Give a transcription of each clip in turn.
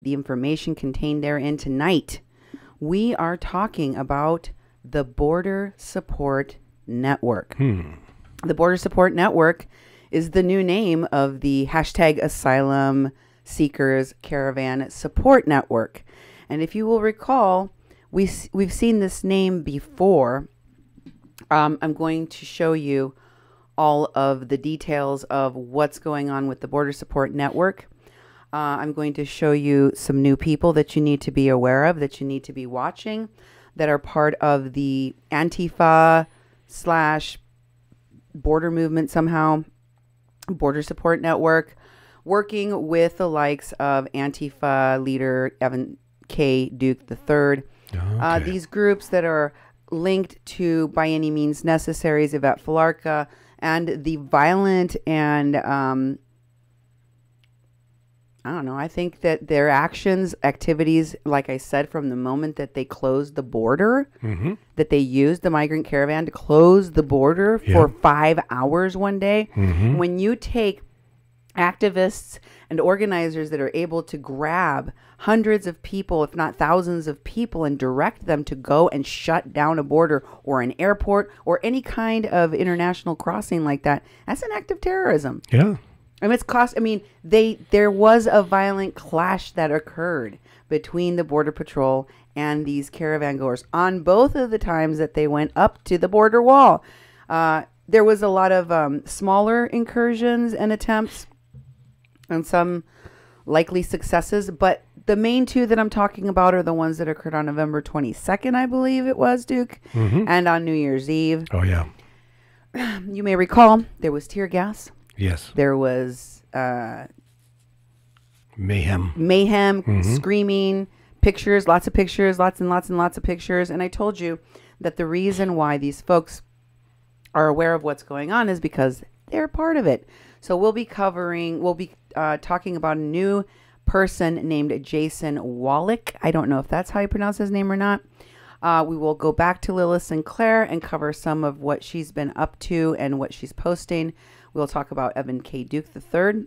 the information contained therein. Tonight, we are talking about the Border Support Network. The Border Support Network is the new name of the hashtag Asylum Seekers Caravan Support Network. And if you will recall, we've seen this name before. I'm going to show you all of the details of what's going on with the Border Support Network. I'm going to show you some new people that you need to be aware of, that you need to be watching, that are part of the Antifa / border movement somehow, Border Support Network, working with the likes of Antifa leader Evan K. Duke III. Okay. These groups that are linked to By Any Means Necessary's Yvette Filarca and the violent and I don't know. I think that their activities, like I said, from the moment that they closed the border, that they used the migrant caravan to close the border for 5 hours one day. When you take activists and organizers that are able to grab hundreds of people, if not thousands of people, and direct them to go and shut down a border or an airport or any kind of international crossing like that, that's an act of terrorism. Yeah. There was a violent clash that occurred between the Border Patrol and these caravan goers on both of the times that they went up to the border wall. There was a lot of smaller incursions and attempts and some likely successes, but the main two that I'm talking about are the ones that occurred on November 22nd, I believe it was, Duke, and on New Year's Eve. Oh, yeah. You may recall there was tear gas. Yes. There was mayhem, screaming, pictures, lots of pictures, lots and lots and lots of pictures. And I told you that the reason why these folks are aware of what's going on is because they're part of it. So we'll be talking about a new person named Jason Wallach. I don't know if that's how you pronounce his name or not. We will go back to Lilith Sinclair and cover some of what she's been up to and what she's posting. We'll talk about Evan K. Duke III.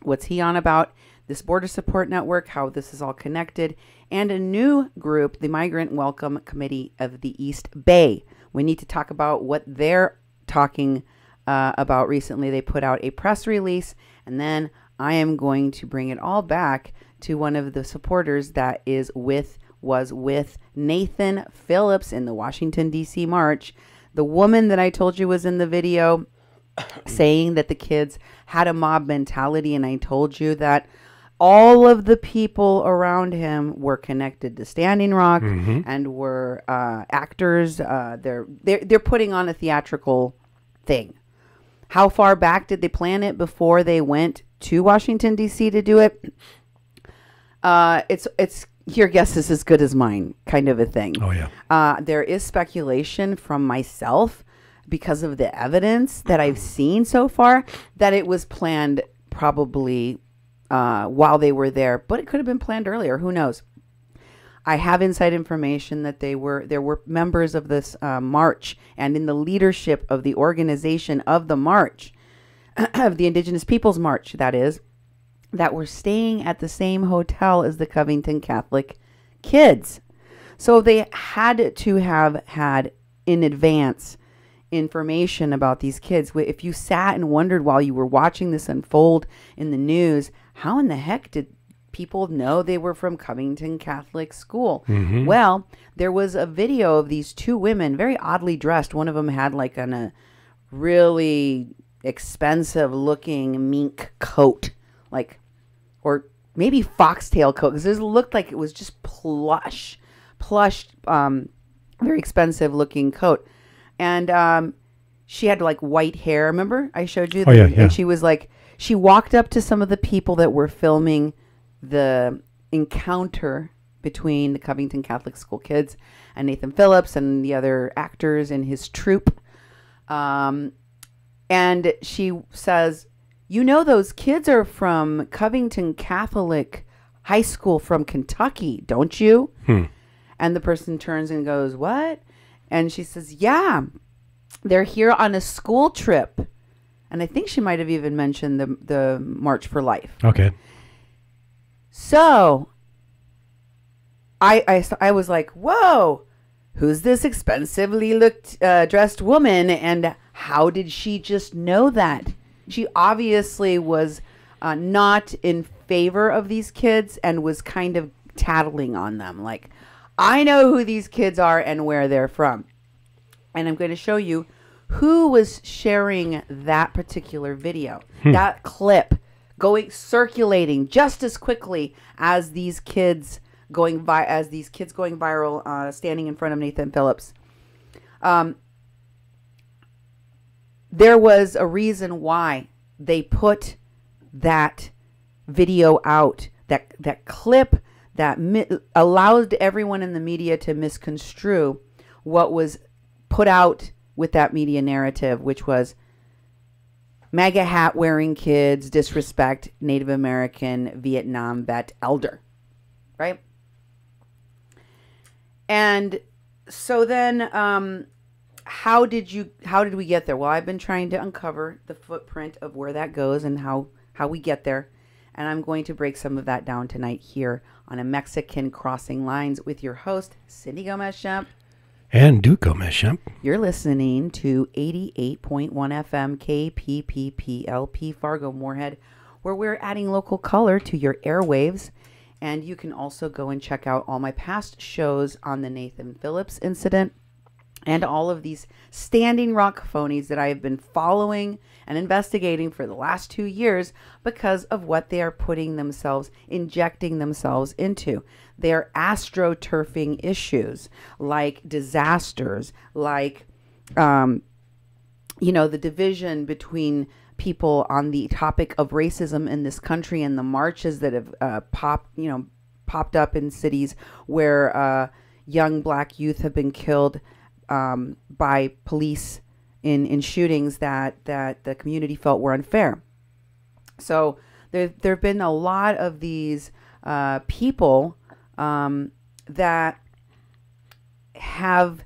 What's he on about? This Border Support Network, how this is all connected, and a new group, the Migrant Welcome Committee of the East Bay. We need to talk about what they're talking about recently. They put out a press release, and then I am going to bring it all back to one of the supporters that was with Nathan Phillips in the Washington, D.C. march. The woman that I told you was in the video saying that the kids had a mob mentality, and I told you that all of the people around him were connected to Standing Rock and were actors. They're putting on a theatrical thing. How far back did they plan it before they went to Washington, D.C. to do it? It's your guess is as good as mine, kind of a thing. Oh, yeah. There is speculation from myself, because of the evidence that I've seen so far, that it was planned probably while they were there, but it could have been planned earlier. Who knows? I have inside information that there were members of this march and in the leadership of the organization of the march, of the Indigenous Peoples March, that is, that were staying at the same hotel as the Covington Catholic kids. So they had to have had in advance information about these kids. If you sat and wondered while you were watching this unfold in the news, how in the heck did people know they were from Covington Catholic School? Well, there was a video of these two women, very oddly dressed. One of them had like a really expensive looking mink coat, or maybe foxtail coat, because it looked like it was just plush, very expensive looking coat. And she had like white hair. Remember I showed you? Yeah. And she was like, she walked up to some of the people that were filming the encounter between the Covington Catholic School kids and Nathan Phillips and the other actors in his troupe. And she says, you know, those kids are from Covington Catholic High School from Kentucky, don't you? And the person turns and goes, what? And she says, yeah, they're here on a school trip. And I think she might have even mentioned the March for Life. Okay. So I was like, whoa, who's this expensively dressed woman, and how did she just know that? She obviously was not in favor of these kids and was kind of tattling on them. Like, I know who these kids are and where they're from. And I'm going to show you who was sharing that particular video, that clip circulating just as quickly as these kids going viral, standing in front of Nathan Phillips. There was a reason why they put that video out, that clip that allowed everyone in the media to misconstrue what was put out with that media narrative, which was MAGA hat wearing kids disrespect Native American Vietnam vet elder, right? And so then how did we get there? Well, I've been trying to uncover the footprint of where that goes and how we get there. And I'm going to break some of that down tonight here on A Mexican Crossing Lines with your host, Cindy Gomez-Schempp. And Duke Gomez-Schempp. You're listening to 88.1 FM KPPPLP Fargo Moorhead, where we're adding local color to your airwaves. And you can also go and check out all my past shows on the Nathan Phillips incident and all of these Standing Rock phonies that I have been following and investigating for the last 2 years because of what they are injecting themselves into. They're astroturfing issues like disasters, like, the division between people on the topic of racism in this country and the marches that have popped up in cities where young black youth have been killed by police in shootings that the community felt were unfair. So there have been a lot of these people that have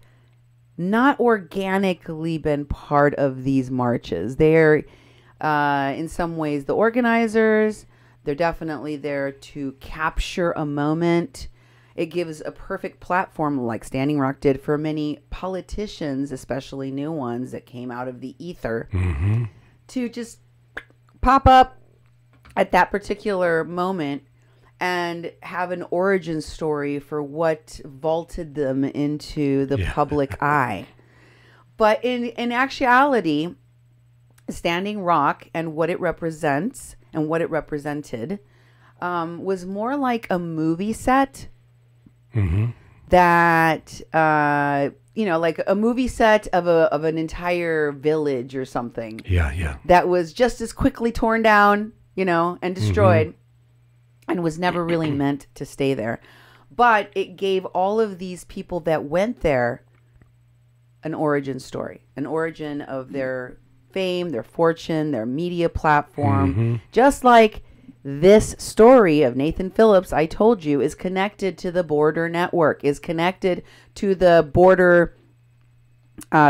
not organically been part of these marches. They're in some ways the organizers. They're definitely there to capture a moment. It gives a perfect platform, like Standing Rock did for many politicians, especially new ones that came out of the ether, to just pop up at that particular moment and have an origin story for what vaulted them into the public eye. But in actuality, Standing Rock and what it represents and what it represented was more like a movie set. That like a movie set of an entire village or something. That was just as quickly torn down, and destroyed, and was never really meant to stay there. But it gave all of these people that went there an origin story, an origin of their fame, their fortune, their media platform, just like this story of Nathan Phillips, I told you, is connected to the border network, is connected to the border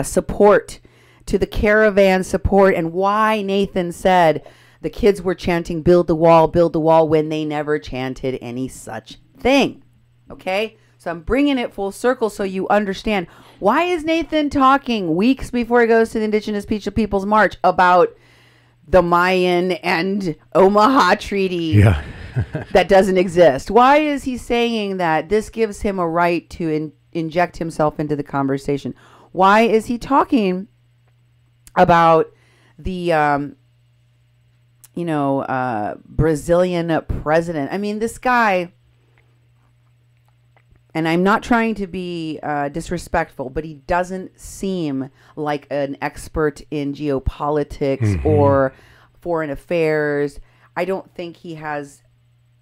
support, to the caravan support, and why Nathan said the kids were chanting build the wall, when they never chanted any such thing. Okay? So I'm bringing it full circle so you understand. Why is Nathan talking weeks before he goes to the Indigenous Peoples March about the Mayan and Omaha Treaty that doesn't exist? Why is he saying that? This gives him a right to inject himself into the conversation. Why is he talking about the, Brazilian president? I mean, this guy, and I'm not trying to be disrespectful, but he doesn't seem like an expert in geopolitics or foreign affairs. I don't think he has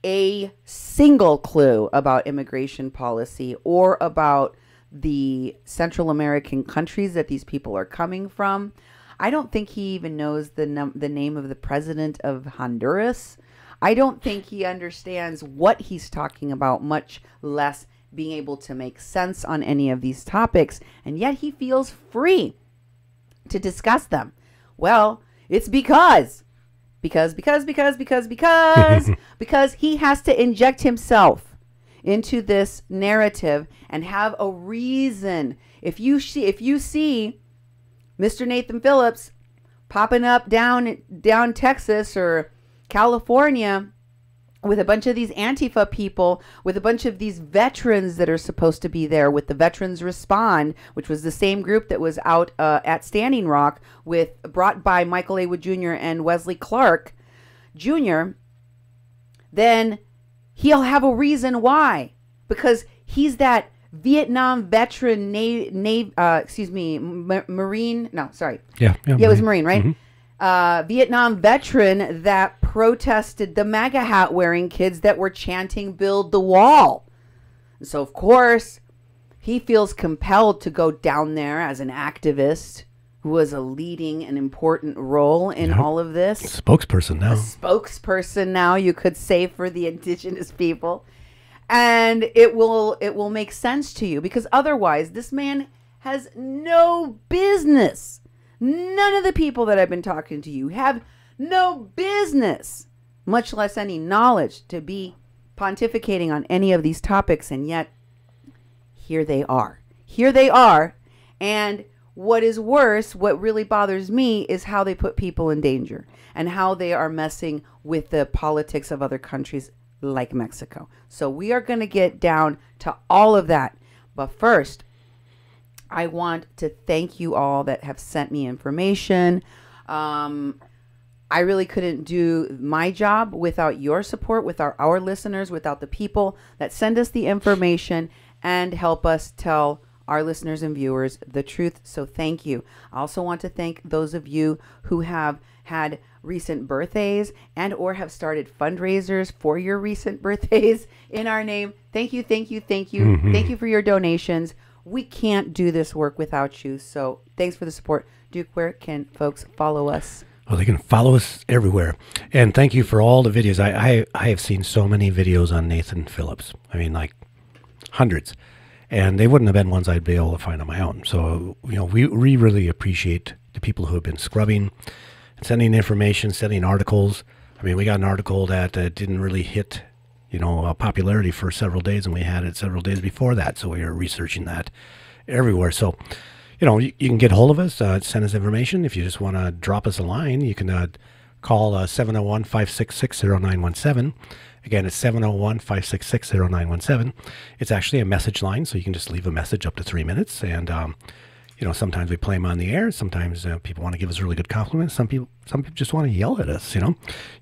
a single clue about immigration policy or about the Central American countries that these people are coming from. I don't think he even knows the name of the president of Honduras. I don't think he understands what he's talking about, much less being able to make sense on any of these topics, and yet he feels free to discuss them. Well, it's because because he has to inject himself into this narrative and have a reason. If you see Mr. Nathan Phillips popping up down Texas or California with a bunch of these Antifa people, with a bunch of these veterans that are supposed to be there, with the Veterans Respond, which was the same group that was out at Standing Rock, brought by Michael A. Wood Jr. and Wesley Clark Jr., then he'll have a reason why. Because he's that Vietnam veteran, Marine. No, sorry. Yeah, it was Marine, right? Mm-hmm. Vietnam veteran that protested the MAGA hat wearing kids that were chanting "Build the Wall." So of course he feels compelled to go down there as an activist who was a leading and important role in all of this. Spokesperson now. A spokesperson now, you could say, for the indigenous people. And it will make sense to you, because otherwise this man has no business. None of the people that I've been talking to you have no business, much less any knowledge, to be pontificating on any of these topics. And yet here they are. Here they are. And what is worse, what really bothers me, is how they put people in danger and how they are messing with the politics of other countries like Mexico. So we are going to get down to all of that. But first, I want to thank you all that have sent me information. I really couldn't do my job without your support, without our listeners, without the people that send us the information and help us tell our listeners and viewers the truth. So thank you. I also want to thank those of you who have had recent birthdays and or have started fundraisers for your recent birthdays in our name. Thank you, thank you, thank you. Mm-hmm. Thank you for your donations. We can't do this work without you. So thanks for the support. Duke, where can folks follow us? Well, they can follow us everywhere. And thank you for all the videos. I have seen so many videos on Nathan Phillips. I mean, like hundreds. And they wouldn't have been ones I'd be able to find on my own. So, we really appreciate the people who have been scrubbing, sending information, sending articles. I mean, we got an article that didn't really hit, popularity for several days, and we had it several days before that. So we were researching that everywhere. So, you can get hold of us, send us information. If you just want to drop us a line, you can call 701-566-0917. Again, it's 701-566-0917. It's actually a message line, so you can just leave a message up to 3 minutes. And, sometimes we play them on the air. Sometimes people want to give us really good compliments. Some people just want to yell at us,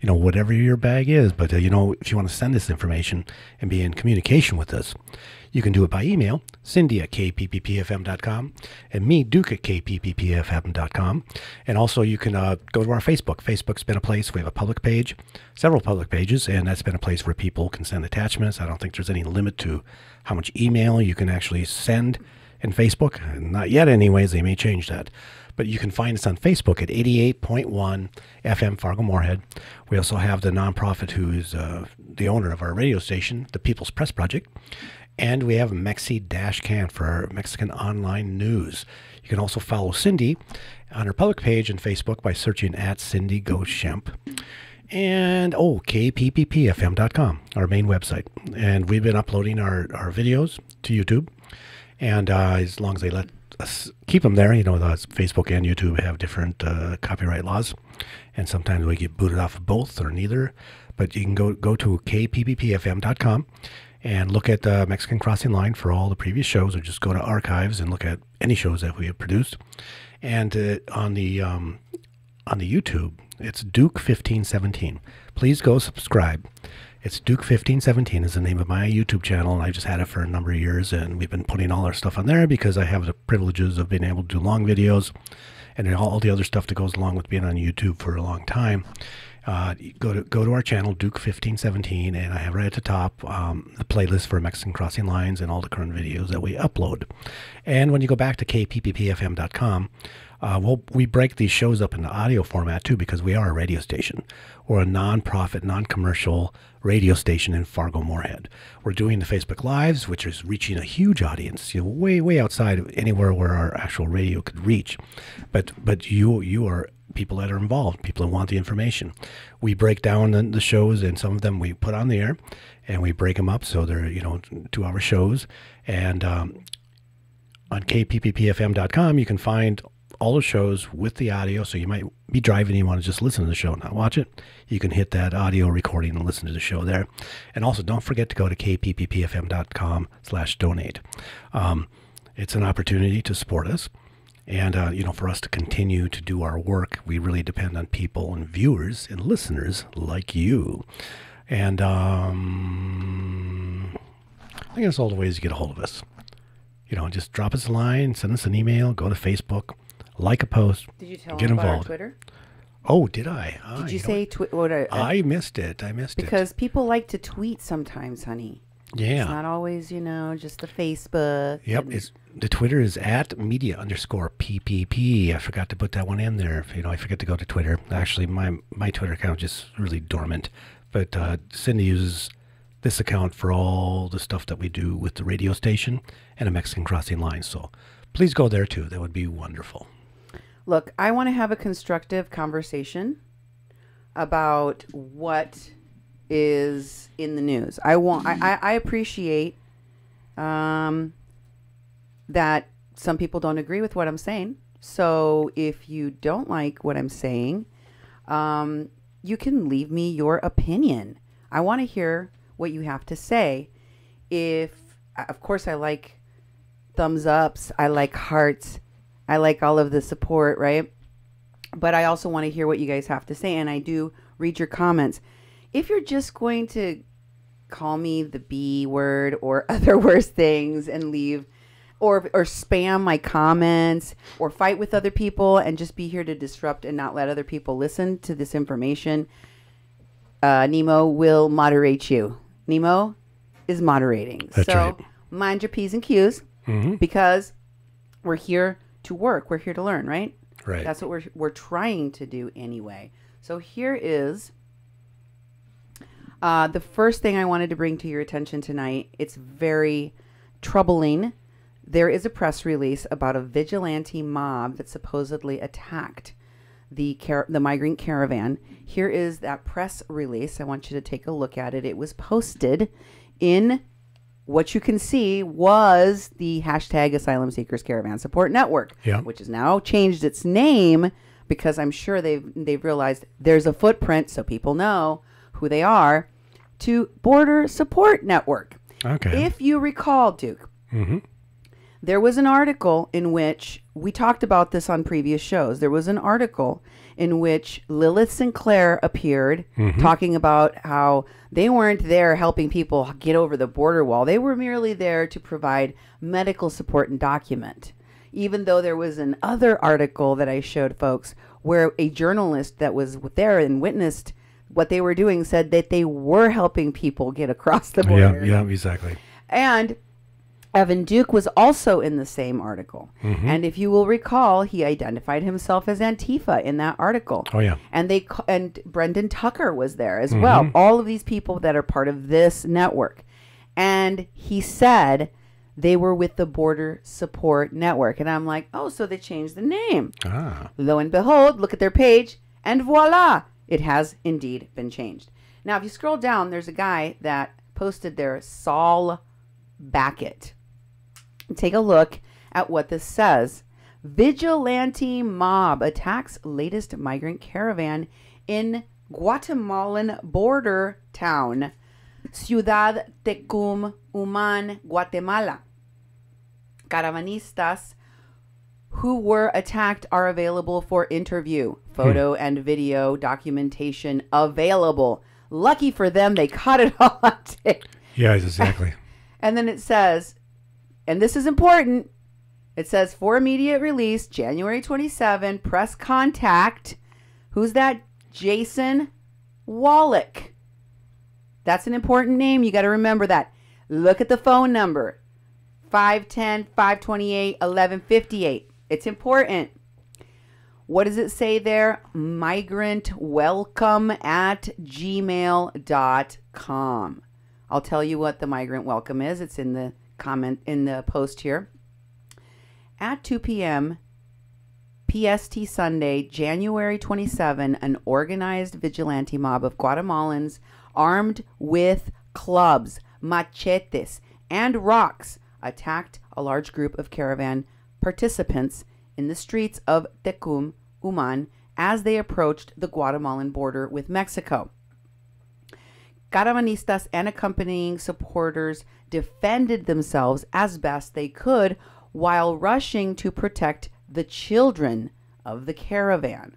whatever your bag is. But, if you want to send us information and be in communication with us, you can do it by email, Cindy@kpppfm.com, and me, Duke, at kpppfm.com. And also you can go to our Facebook. Facebook's been a place, we have a public page, several public pages, and that's been a place where people can send attachments. I don't think there's any limit to how much email you can actually send in Facebook. Not yet anyways, they may change that. But you can find us on Facebook at 88.1 FM Fargo-Moorhead. We also have the nonprofit who is the owner of our radio station, the People's Press Project. And we have Mexi-Can for our Mexican online news. You can also follow Cindy on her public page on Facebook by searching at Cindy Gomez-Schempp. And, kpppfm.com, our main website. And we've been uploading our videos to YouTube. And as long as they let us keep them there, Facebook and YouTube have different copyright laws. And sometimes we get booted off of both or neither. But you can go to kpppfm.com. and look at the Mexican Crossing Line for all the previous shows, or just go to archives and look at any shows that we have produced. And on the YouTube, it's Duke 1517. Please go subscribe. It's Duke 1517 is the name of my YouTube channel, and I just had it for a number of years, and we've been putting all our stuff on there because I have the privileges of being able to do long videos and all the other stuff that goes along with being on YouTube for a long time. Go to our channel, Duke 1517, and I have right at the top the playlist for Mexican Crossing Lines and all the current videos that we upload. And when you go back to kpppfm.com, we break these shows up into audio format too, because we are a radio station. We're a non-profit, non-commercial radio station in Fargo-Moorhead. We're doing the Facebook Lives, which is reaching a huge audience, way outside of anywhere where our actual radio could reach. But you are people that are involved, people who want the information. We break down the shows, and some of them we put on the air, and we break them up so they're 2-hour shows. And on kpppfm.com, you can find all the shows with the audio. So you might be driving and you want to just listen to the show, not watch it. You can hit that audio recording and listen to the show there. And also, don't forget to go to kpppfm.com/donate. It's an opportunity to support us. And, for us to continue to do our work, we really depend on people and viewers and listeners like you. And I think that's all the ways you get a hold of us. Just drop us a line, send us an email, go to Facebook, like a post, Did you tell get them about our involved. Twitter? Oh, did I? Did you say Twitter? I missed it. Because people like to tweet sometimes, honey. Yeah. It's not always, just the Facebook. Yep. The Twitter is @media_PPP. I forgot to put that one in there. I forget to go to Twitter. Actually, my Twitter account is just really dormant. But Cindy uses this account for all the stuff that we do with the radio station and a Mexican Crossing line. So please go there too. That would be wonderful. Look, I want to have a constructive conversation about what is in the news. I appreciate that some people don't agree with what I'm saying. So if you don't like what I'm saying, you can leave me your opinion. I want to hear what you have to say. Of course, I like thumbs ups. I like hearts. I like all of the support, right? But I also want to hear what you guys have to say. And I do read your comments. If you're just going to call me the B word or other worse things and leave or spam my comments or fight with other people and just be here to disrupt and not let other people listen to this information, Nemo will moderate you. Nemo is moderating. That's right. Mind your P's and Q's because we're here to work. We're here to learn, right? Right. That's what we're trying to do anyway. So here is the first thing I wanted to bring to your attention tonight. It's very troubling. There is a press release about a vigilante mob that supposedly attacked the migrant caravan. Here is that press release. I want you to take a look at it. It was posted in what you can see was the hashtag Asylum Seekers Caravan Support Network, which has now changed its name because I'm sure they've realized there's a footprint so people know who they are, to Border Support Network. Okay. If you recall, Duke, there was an article in which we talked about this on previous shows. There was an article in which Lilith Sinclair appeared talking about how they weren't there helping people get over the border wall. They were merely there to provide medical support and document. Even though there was another article that I showed folks where a journalist that was there and witnessed what they were doing said that they were helping people get across the border. Yeah, exactly. And Evan Duke was also in the same article. And if you will recall, he identified himself as Antifa in that article. Oh, yeah. And Brendan Tucker was there as well. All of these people that are part of this network. And he said they were with the Border Support Network. And I'm like, oh, so they changed the name. Lo and behold, look at their page, and voila, it has indeed been changed. Now, if you scroll down, there's a guy that posted there, Saul Backett. Take a look at what this says. Vigilante mob attacks latest migrant caravan in Guatemalan border town, Ciudad Tecum, Guatemala. Caravanistas who were attacked are available for interview. Photo and video documentation available. Lucky for them, they caught it all on tape. Yeah, exactly. And then it says, and this is important, it says for immediate release, January 27, press contact. Who's that? Jason Wallach. That's an important name. You got to remember that. Look at the phone number. 510-528-1158. It's important. What does it say there? migrantwelcome@gmail.com. I'll tell you what the migrant welcome is. It's in the comment in the post here. At 2 p.m. PST Sunday, January 27, an organized vigilante mob of Guatemalans armed with clubs, machetes, and rocks attacked a large group of caravan participants in the streets of Tecum, Uman, as they approached the Guatemalan border with Mexico. Caravanistas and accompanying supporters defended themselves as best they could while rushing to protect the children of the caravan.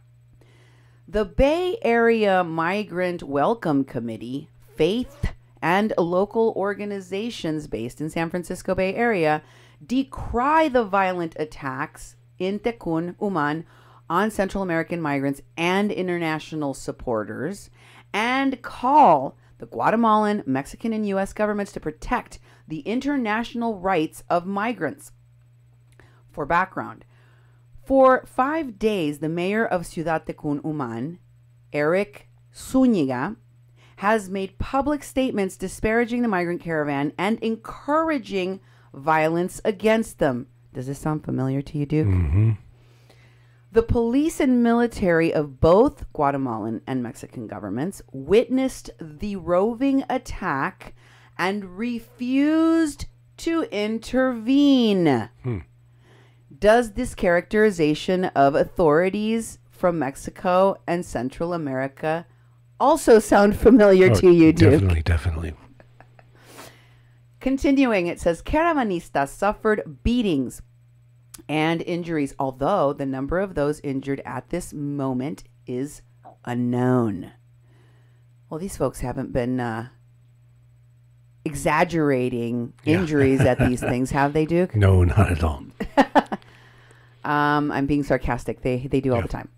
The Bay Area Migrant Welcome Committee, Faith, and local organizations based in San Francisco Bay Area decry the violent attacks in Tecún, Uman, on Central American migrants and international supporters, and call the Guatemalan, Mexican, and U.S. governments to protect the international rights of migrants. For background, for 5 days, the mayor of Ciudad Tecún, Uman, Eric Zúñiga, has made public statements disparaging the migrant caravan and encouraging violence against them. Does this sound familiar to you, Duke? Mm-hmm. The police and military of both Guatemalan and Mexican governments witnessed the roving attack and refused to intervene. Does this characterization of authorities from Mexico and Central America also sound familiar to you, Duke? Definitely. Continuing, it says, Caravanistas suffered beatings and injuries, although the number of those injured at this moment is unknown. Well, these folks haven't been exaggerating injuries at these things, have they, Duke? No, not at all. I'm being sarcastic. They do all the time.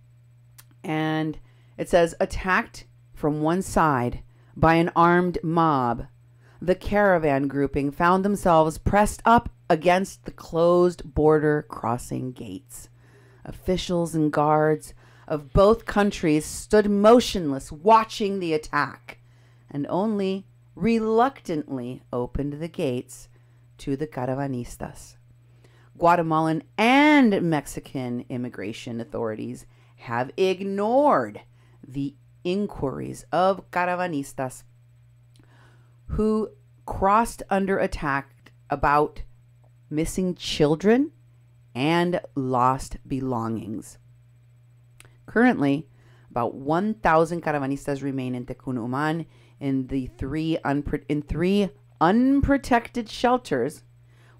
And it says, attacked from one side by an armed mob, the caravan grouping found themselves pressed up against the closed border crossing gates. Officials and guards of both countries stood motionless watching the attack and only reluctantly opened the gates to the caravanistas. Guatemalan and Mexican immigration authorities have ignored the inquiries of caravanistas who crossed under attack about missing children and lost belongings. Currently, about 1,000 caravanistas remain in Tecún, Uman in three unprotected shelters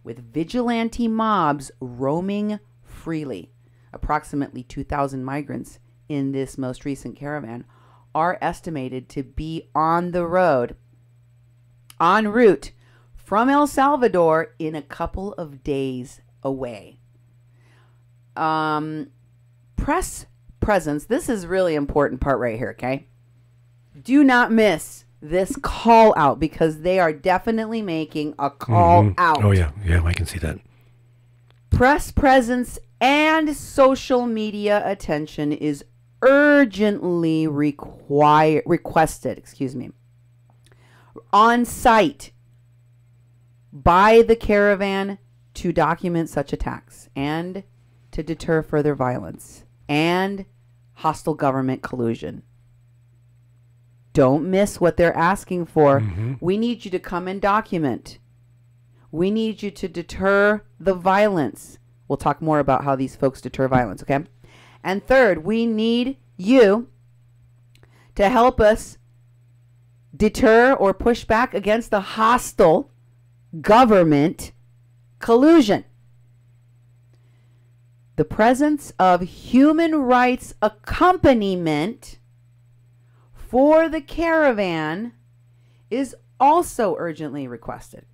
with vigilante mobs roaming freely. Approximately 2,000 migrants in this most recent caravan are estimated to be on the road, en route from El Salvador in a couple of days away. Press presence. This is really important part right here, okay? Do not miss this call out because they are definitely making a call out. Oh, yeah. Yeah, I can see that. Press presence and social media attention is urgently requested, on site by the caravan to document such attacks and to deter further violence and hostile government collusion. Don't miss what they're asking for. We need you to come and document. We need you to deter the violence. We'll talk more about how these folks deter violence, okay? And third, we need you to help us deter or push back against the hostile government collusion. The presence of human rights accompaniment for the caravan is also urgently requested.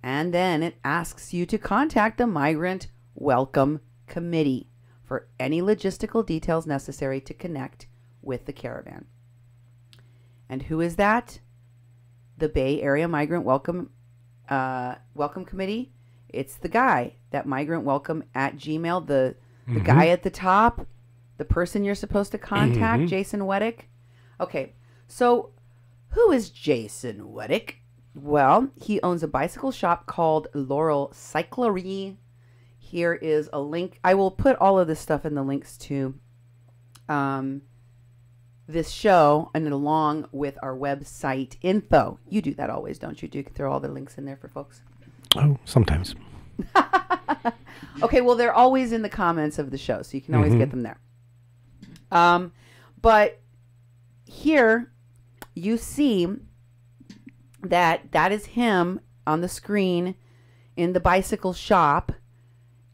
And then it asks you to contact the Migrant Welcome Committee for any logistical details necessary to connect with the caravan. And who is that? The Bay Area Migrant Welcome Committee. It's the guy, that Migrant Welcome at Gmail, the guy at the top, the person you're supposed to contact, Jason Weddick. Okay, so who is Jason Weddick? Well, he owns a bicycle shop called Laurel Cyclery. here is a link. I will put all of this stuff in the links to this show and along with our website info. You do that always, don't you? Do you throw all the links in there for folks? Oh, sometimes. Okay, well, they're always in the comments of the show, so you can always get them there. But here you see that is him on the screen in the bicycle shop.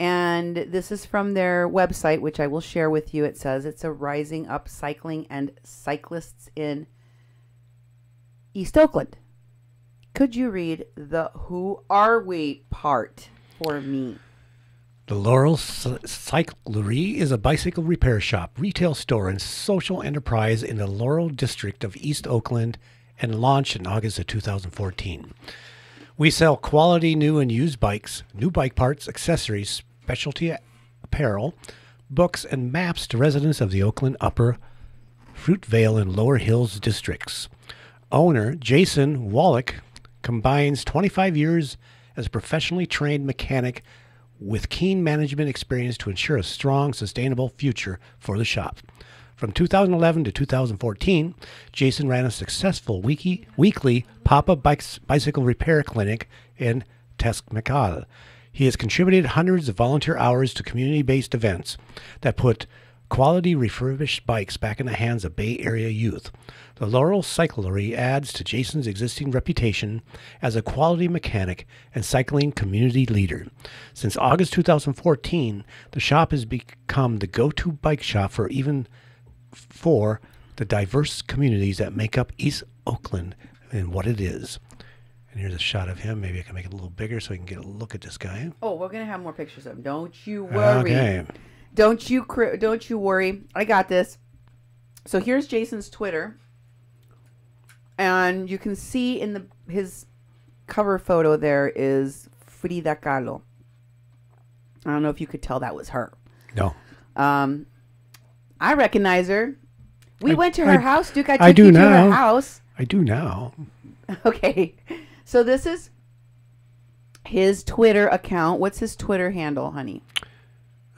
And this is from their website, which I will share with you. It says it's a Rising Up Cycling and Cyclists in East Oakland. Could you read the "Who Are We" part for me? The Laurel Cyclery is a bicycle repair shop, retail store, and social enterprise in the Laurel district of East Oakland and launched in August of 2014. We sell quality new and used bikes, new bike parts, accessories, specialty apparel, books, and maps to residents of the Oakland Upper, Fruitvale, and Lower Hills districts. Owner Jason Wallach combines 25 years as a professionally trained mechanic with keen management experience to ensure a strong, sustainable future for the shop. From 2011 to 2014, Jason ran a successful weekly pop-up bicycle repair clinic in Tesmacala. He has contributed hundreds of volunteer hours to community-based events that put quality refurbished bikes back in the hands of Bay Area youth. The Laurel Cyclery adds to Jason's existing reputation as a quality mechanic and cycling community leader. Since August 2014, the shop has become the go-to bike shop for the diverse communities that make up East Oakland and what it is. And here's a shot of him. Maybe I can make it a little bigger so we can get a look at this guy. Oh, we're going to have more pictures of him. Don't you worry. Okay. Don't you worry. I got this. So here's Jason's Twitter. And you can see in his cover photo there is Frida Kahlo. I don't know if you could tell that was her. No. I recognize her. We went to her house, Duke. I took do you to now. her house. I do now. Okay. So this is his Twitter account. What's his Twitter handle, honey?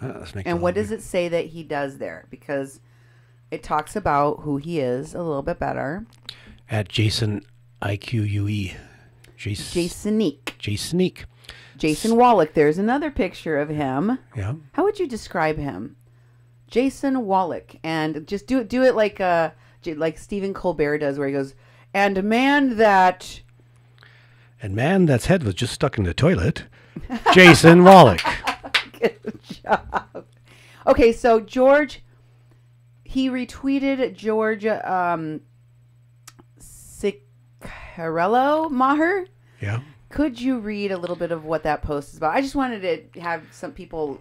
Let's make And what does it say that he does there? Because it talks about who he is a little bit better. At Jason IQUE. Jasonique. Jasonique. Jason Wallach. There's another picture of him. Yeah. How would you describe him? Jason Wallach. And just do it like Stephen Colbert does, where he goes, and a man that's head was just stuck in the toilet. Jason Wallach. Good job. Okay, so George, he retweeted George Ciccarello Maher. Yeah. Could you read a little bit of what that post is about? I just wanted to have some people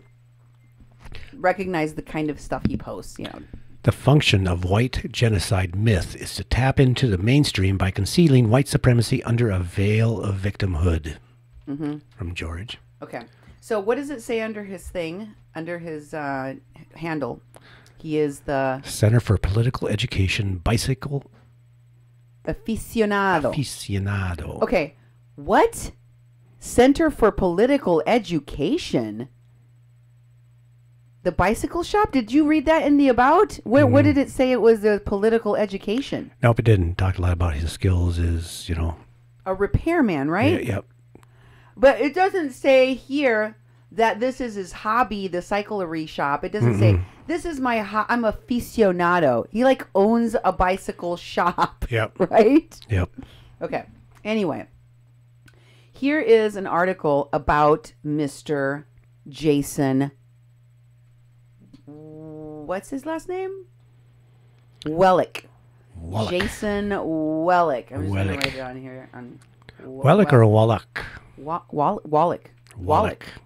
recognize the kind of stuff he posts, you know. The function of white genocide myth is to tap into the mainstream by concealing white supremacy under a veil of victimhood. Mm-hmm. From George. Okay. So what does it say under his thing, under his handle? He is the Center for Political Education Bicycle Aficionado. Aficionado. Okay. What? Center for Political Education? The bicycle shop? Did you read that in the about? What did it say it was the political education? Nope, it didn't. Talked a lot about his skills as, A repairman, right? Yep. But it doesn't say here that this is his hobby, the cyclery shop. It doesn't say, this is I'm aficionado. He like owns a bicycle shop. Yep. Right? Yep. Okay. Anyway, here is an article about Mr. Jason. What's his last name? Wellick. Jason Wellick. I'm just going to write it on here. Wellick or a Wallach? Wallach.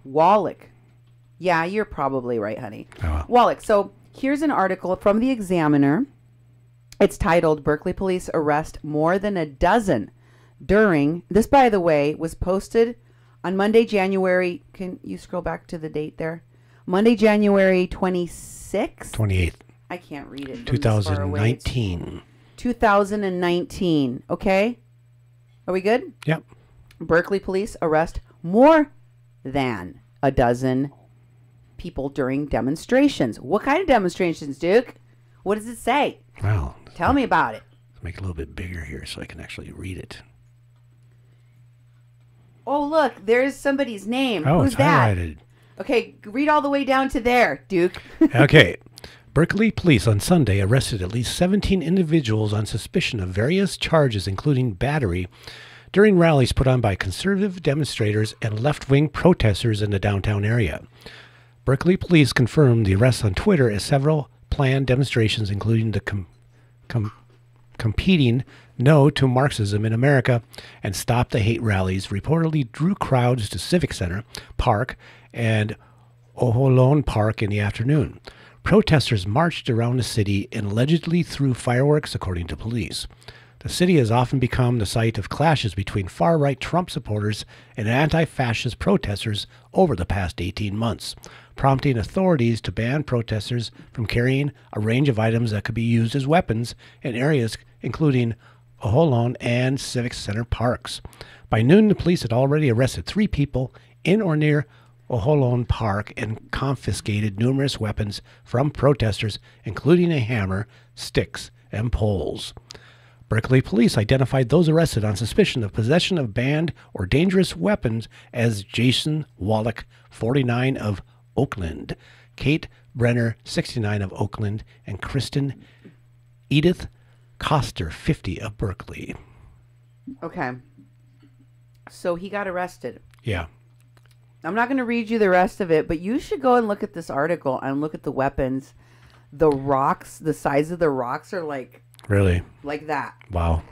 Wallach. Yeah, you're probably right, honey. Oh, well. Wallach. So here's an article from the Examiner. It's titled, Berkeley Police Arrest More Than a Dozen During. This, by the way, was posted on Monday, January. Can you scroll back to the date there? Monday, January 26th? 28th. I can't read it. 2019. 2019. Okay? Are we good? Yep. Berkeley police arrest more than a dozen people during demonstrations. What kind of demonstrations, Duke? What does it say? Well, Tell me about it. let's make it a little bit bigger here so I can actually read it. Oh, look, there's somebody's name. Oh, Who's it's that? highlighted. Okay, read all the way down to there, Duke. Okay. Berkeley police on Sunday arrested at least 17 individuals on suspicion of various charges, including battery, during rallies put on by conservative demonstrators and left-wing protesters in the downtown area. Berkeley police confirmed the arrests on Twitter as several planned demonstrations, including the competing No to Marxism in America and Stop the Hate rallies, reportedly drew crowds to Civic Center Park and Oholone Park in the afternoon. Protesters marched around the city and allegedly threw fireworks, according to police. The city has often become the site of clashes between far-right Trump supporters and anti-fascist protesters over the past 18 months, prompting authorities to ban protesters from carrying a range of items that could be used as weapons in areas including Oholone and Civic Center parks. By noon, the police had already arrested 3 people in or near Oholone Park and confiscated numerous weapons from protesters, including a hammer, sticks, and poles. Berkeley police identified those arrested on suspicion of possession of banned or dangerous weapons as Jason Wallach, 49 of Oakland, Kate Brenner, 69 of Oakland, and Kristen Edith Coster, 50 of Berkeley. Okay. So he got arrested. Yeah. I'm not going to read you the rest of it, but you should go and look at this article and look at the weapons. The rocks, the size of the rocks are like Really? that. Wow.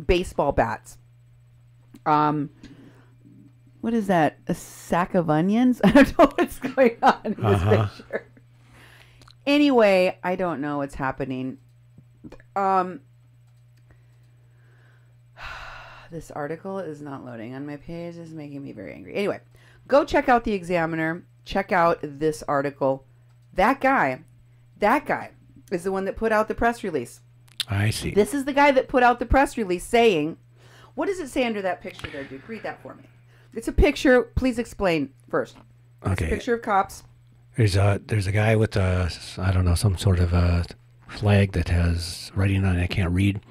Baseball bats. What is that? A sack of onions? I don't know what's going on in this picture. Anyway, I don't know what's happening. This article is not loading on my page. It's making me very angry. Anyway, go check out the Examiner. Check out this article. That guy is the one that put out the press release. I see. This is the guy that put out the press release saying, what does it say under that picture there, Duke? Read that for me. It's a picture. Please explain first. It's Okay. a picture of cops. There's a guy with I don't know, some sort of a flag that has writing on it I can't read,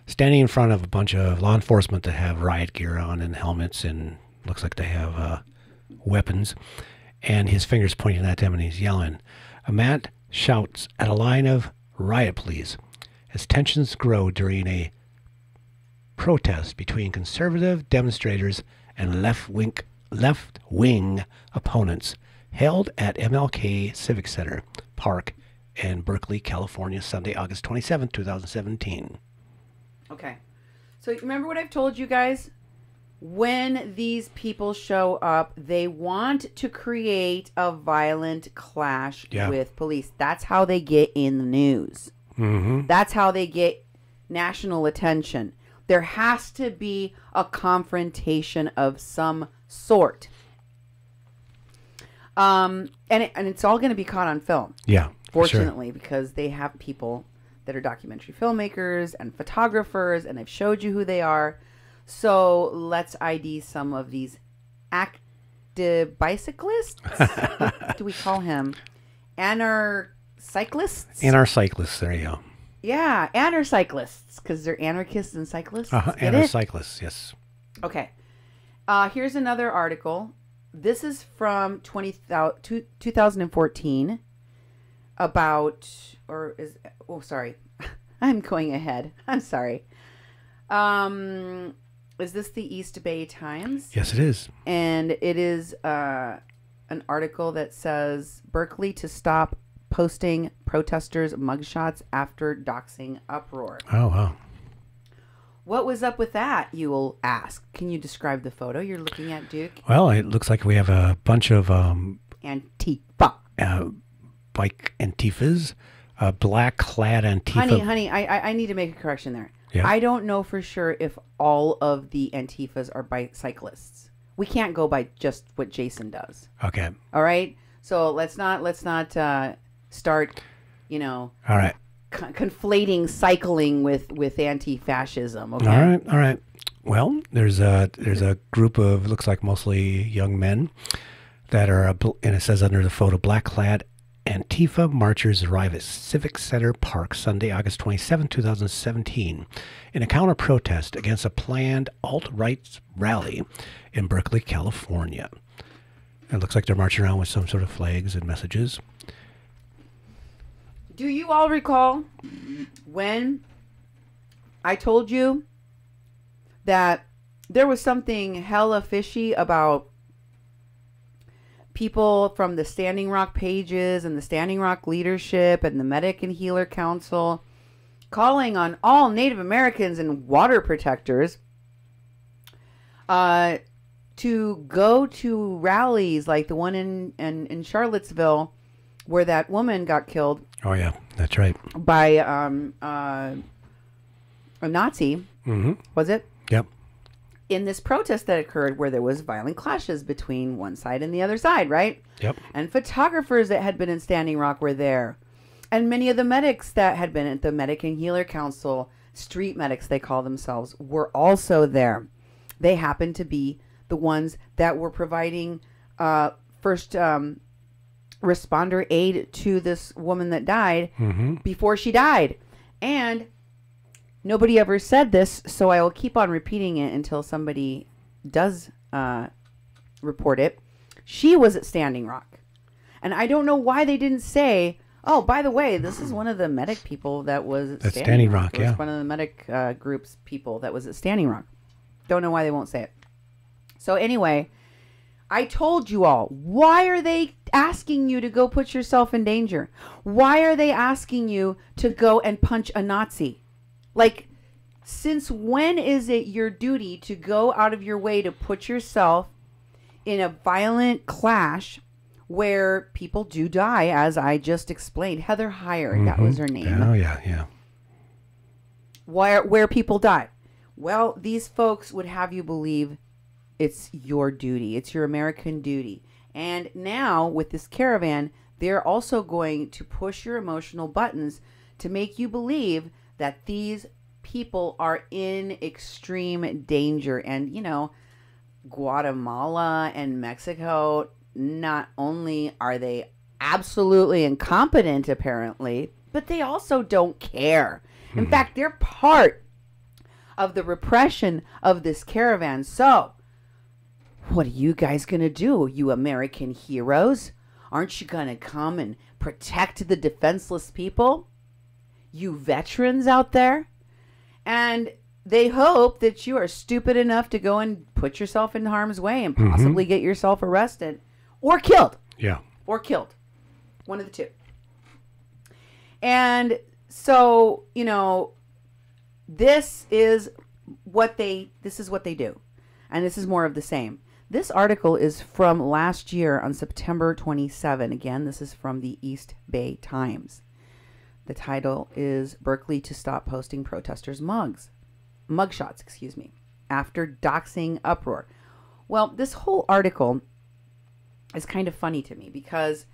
standing in front of a bunch of law enforcement that have riot gear on and helmets and looks like they have weapons, and his finger's pointing at them and he's yelling. A man shouts at a line of riot police as tensions grow during a protest between conservative demonstrators and left-wing opponents held at MLK Civic Center Park in Berkeley, California, Sunday, August 27, 2017. Okay. So remember what I've told you guys? When these people show up, they want to create a violent clash with police. That's how they get in the news. Mm-hmm. That's how they get national attention. There has to be a confrontation of some sort. And it's all going to be caught on film. Yeah. Fortunately, because they have people that are documentary filmmakers and photographers, and I've showed you who they are. So let's ID some of these active bicyclists. What do we call him? Cyclists? Cyclists, there you go. Yeah, cyclists, because they're anarchists and cyclists. Cyclists, yes. Okay. Here's another article. This is from 2014 about, I'm going ahead. I'm sorry. Is this the East Bay Times? Yes, it is. And it is an article that says Berkeley to stop posting protesters' mugshots after doxing uproar. Oh, wow. What was up with that, you will ask? Can you describe the photo you're looking at, Duke? Well, it looks like we have a bunch of Antifa. Bike Antifas, black-clad Antifa. Honey, I need to make a correction there. Yeah. I don't know for sure if all of the Antifas are bicyclists. We can't go by just what Jason does. Okay. All right? So let's not start, All right. conflating cycling with anti-fascism. Okay. All right. Well, there's a group of looks like mostly young men that are, and it says under the photo, black-clad Antifa marchers arrive at Civic Center Park Sunday, August 27, 2017, in a counter-protest against a planned alt-right rally in Berkeley, California. It looks like they're marching around with some sort of flags and messages. Do you all recall when I told you that there was something hella fishy about people from the Standing Rock pages and the Standing Rock leadership and the Medic and Healer Council calling on all Native Americans and water protectors to go to rallies like the one in Charlottesville where that woman got killed? Oh, yeah, that's right. By a Nazi, was it? Yep. In this protest that occurred where there was violent clashes between one side and the other side, right? Yep. And photographers that had been in Standing Rock were there. And many of the medics that had been at the Medic and Healer Council, street medics they call themselves, were also there. They happened to be the ones that were providing first responder aid to this woman that died before she died. And nobody ever said this, so I will keep on repeating it until somebody does report it. She was at Standing Rock. And I don't know why they didn't say, oh, by the way, this is one of the medic people that was at Standing Rock. Yeah. One of the medic group's people that was at Standing Rock. Don't know why they won't say it. So anyway, I told you all, why are they asking you to go put yourself in danger? Why are they asking you to go and punch a Nazi? Like, since when is it your duty to go out of your way to put yourself in a violent clash where people do die, as I just explained? Heather Heyer, that was her name. Oh, yeah. Where people die. Well, these folks would have you believe it's your duty. It's your American duty. And now, with this caravan, they're also going to push your emotional buttons to make you believe that these people are in extreme danger. And, you know, Guatemala and Mexico, not only are they absolutely incompetent, apparently, but they also don't care. In fact, they're part of the repression of this caravan. So, what are you guys going to do, you American heroes? Aren't you going to come and protect the defenseless people? You veterans out there? And they hope that you are stupid enough to go and put yourself in harm's way and possibly get yourself arrested or killed. Yeah. Or killed. One of the two. And so, you know, this is what they do. And this is more of the same. This article is from last year on September 27. Again, this is from the East Bay Times. The title is Berkeley to Stop Posting Protesters' Mugshots, after doxing uproar. Well, this whole article is kind of funny to me because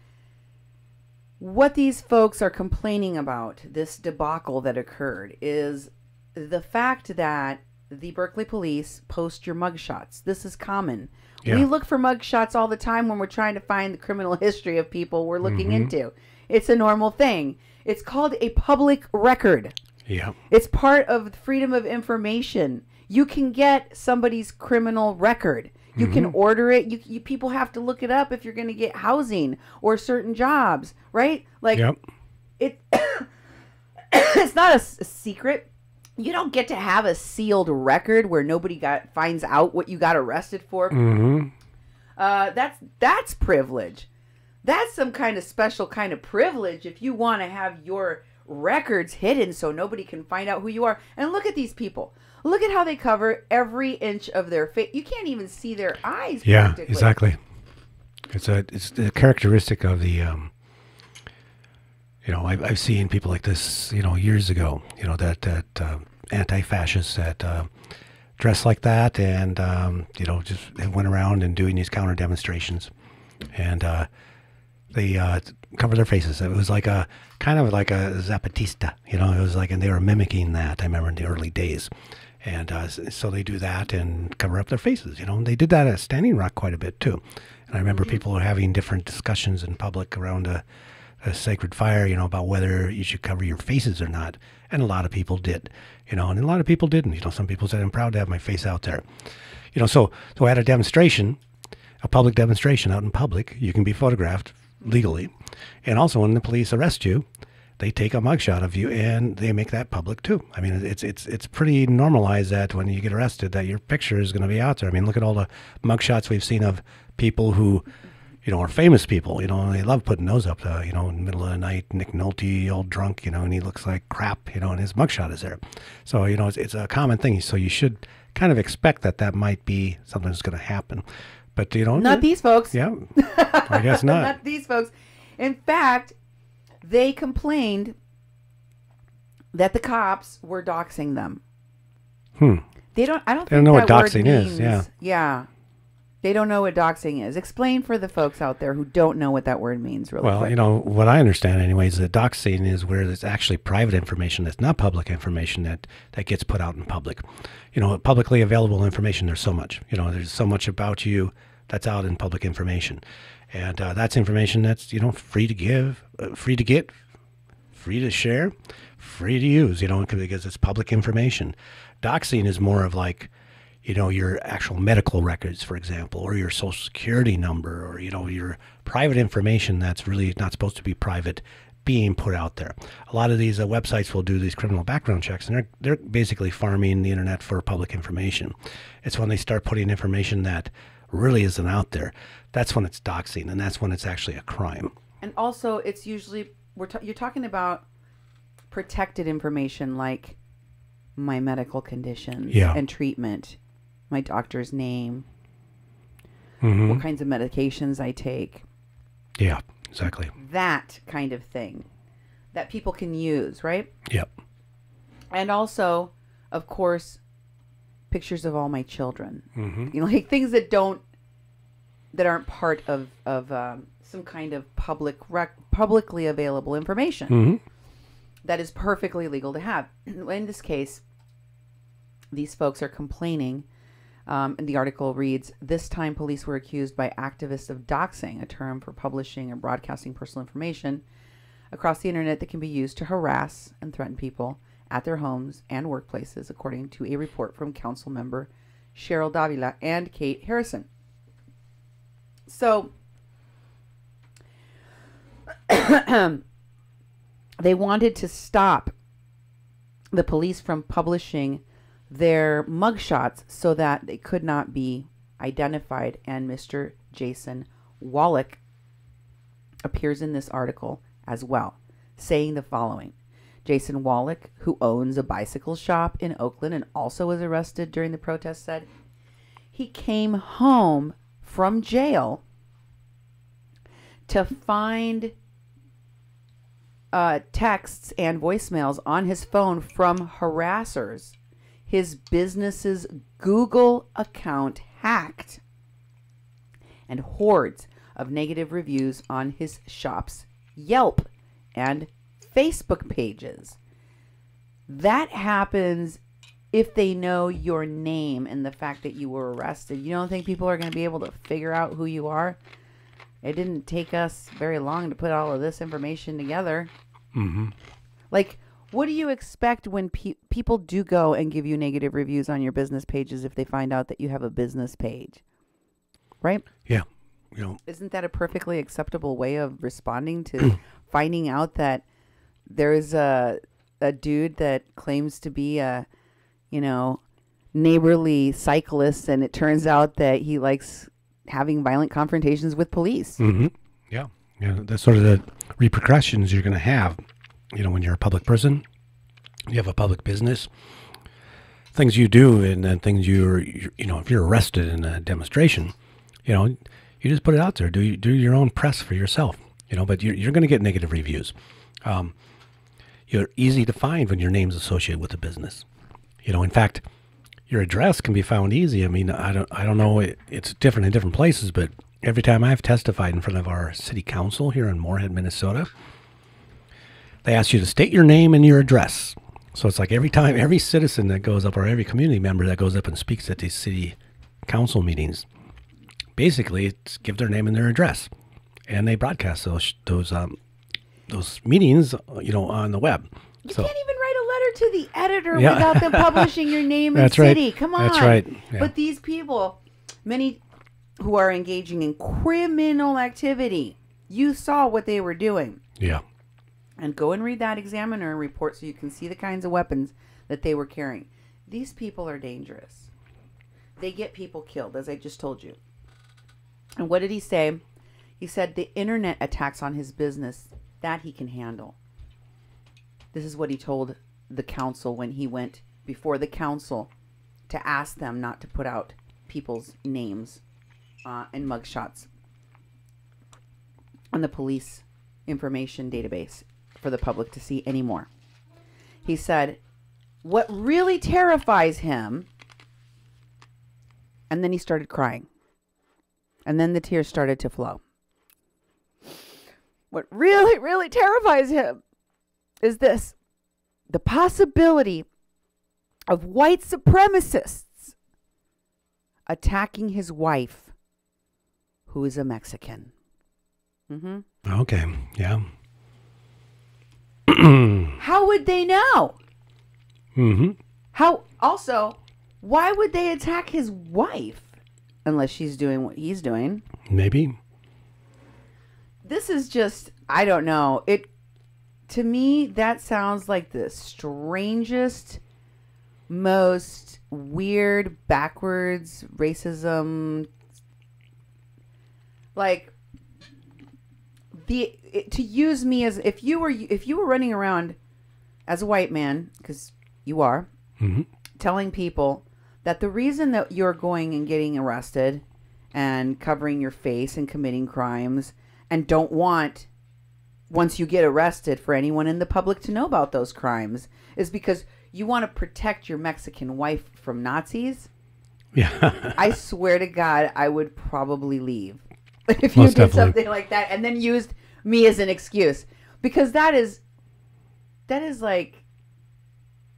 what these folks are complaining about, this debacle that occurred, is the fact that the Berkeley police post your mugshots. This is common. Yeah. We look for mugshots all the time when we're trying to find the criminal history of people we're looking into. It's a normal thing. It's called a public record. Yeah. It's part of freedom of information. You can get somebody's criminal record. You can order it. You people have to look it up if you're going to get housing or certain jobs, right? Like, it. It's not a secret. You don't get to have a sealed record where nobody finds out what you got arrested for. That's privilege. That's some kind of special kind of privilege if you want to have your records hidden so nobody can find out who you are. And look at these people. Look at how they cover every inch of their face. You can't even see their eyes. Yeah, exactly. It's the characteristic of the, I've seen people like this, years ago, that anti-fascists that dress like that and, just they went around and doing these counter demonstrations. And they cover their faces. It was like a kind of like a Zapatista, it was like, and they were mimicking that. I remember in the early days. And so they do that and cover up their faces, and they did that at Standing Rock quite a bit too. And I remember people were having different discussions in public around a sacred fire, about whether you should cover your faces or not. And a lot of people did, and a lot of people didn't. Some people said, I'm proud to have my face out there. So at a demonstration, a public demonstration out in public, you can be photographed legally. And also when the police arrest you, they take a mugshot of you and they make that public too. I mean, it's pretty normalized that when you get arrested that your picture is going to be out there. I mean, look at all the mugshots we've seen of people who, are famous people, they love putting those up, in the middle of the night, Nick Nolte, all drunk, and he looks like crap, and his mugshot is there. So, it's a common thing. So you should kind of expect that might be something that's going to happen. But, Not these folks. Yeah, I guess not. Not these folks. In fact, they complained that the cops were doxing them. They don't know what that word doxing means. is. Yeah. Yeah. They don't know what doxing is. Explain for the folks out there who don't know what that word means really quick. What I understand anyways, that doxing is where there's actually private information that's not public information that gets put out in public. Publicly available information, there's so much. There's so much about you that's out in public information. And that's information that's, free to give, free to get, free to share, free to use, because it's public information. Doxing is more of like, your actual medical records, for example, or your social security number, or, your private information that's really not supposed to be private being put out there. A lot of these websites will do these criminal background checks, and they're basically farming the internet for public information. It's when they start putting information that really isn't out there. That's when it's doxing, and that's when it's actually a crime. And also, it's usually, you're talking about protected information like my medical conditions and treatment, my doctor's name, what kinds of medications I take. Yeah, exactly. That kind of thing that people can use, right? Yep. And also, of course, pictures of all my children. Like things that aren't part of some kind of publicly available information that is perfectly legal to have. In this case, these folks are complaining. And the article reads, this time police were accused by activists of doxing, a term for publishing or broadcasting personal information across the internet that can be used to harass and threaten people at their homes and workplaces, according to a report from council member Cheryl Davila and Kate Harrison. So they wanted to stop the police from publishing their mugshots so that they could not be identified. And Mr. Jason Wallach appears in this article as well, saying the following. Jason Wallach, who owns a bicycle shop in Oakland and also was arrested during the protest, said he came home from jail to find texts and voicemails on his phone from harassers. His business's Google account hacked, and hordes of negative reviews on his shop's Yelp and Facebook pages. That happens if they know your name and the fact that you were arrested. You don't think people are going to be able to figure out who you are? It didn't take us very long to put all of this information together. Like, what do you expect when people do go and give you negative reviews on your business pages if they find out that you have a business page? Right? Yeah. Isn't that a perfectly acceptable way of responding to finding out that there's a dude that claims to be a, neighborly cyclist, and it turns out that he likes having violent confrontations with police? Yeah. That's sort of the repercussions you're going to have. When you're a public person, you have a public business, things you do, and then things if you're arrested in a demonstration, you just put it out there. Do your own press for yourself, but you're going to get negative reviews. You're easy to find when your name's associated with a business. In fact, your address can be found easy. I mean, I don't know. It's different in different places, but every time I've testified in front of our city council here in Moorhead, Minnesota, they ask you to state your name and your address. So it's like every citizen that goes up, or every community member that goes up and speaks at these city council meetings, basically it's give their name and their address, and they broadcast those meetings, on the web. You can't even write a letter to the editor Yeah. without them publishing your name and That's right. city. Come on. That's right. Yeah. But these people, many who are engaging in criminal activity, you saw what they were doing. Yeah. And go and read that Examiner report so you can see the kinds of weapons that they were carrying. These people are dangerous. They get people killed, as I just told you. And what did he say? He said the internet attacks on his business, that he can handle. This is what he told the council when he went before the council to ask them not to put out people's names and mugshots on the police information database for the public to see anymore. He said, what really terrifies him, and then he started crying. And then the tears started to flow. What really, really terrifies him is this: the possibility of white supremacists attacking his wife, who is a Mexican. Mm-hmm. Okay. Yeah. How would they know? Mm-hmm. Why would they attack his wife unless she's doing what he's doing? Maybe. This is just, I don't know. To me, that sounds like the strangest, most weird, backwards racism. Like, to use me as, if you were running around as a white man, because you are, Mm-hmm. telling people that the reason that you're going and getting arrested and covering your face and committing crimes and don't want, once you get arrested, for anyone in the public to know about those crimes is because you want to protect your Mexican wife from Nazis. Yeah. I swear to God, I would probably leave if Most you did definitely. something like that and then used me as an excuse, because that is like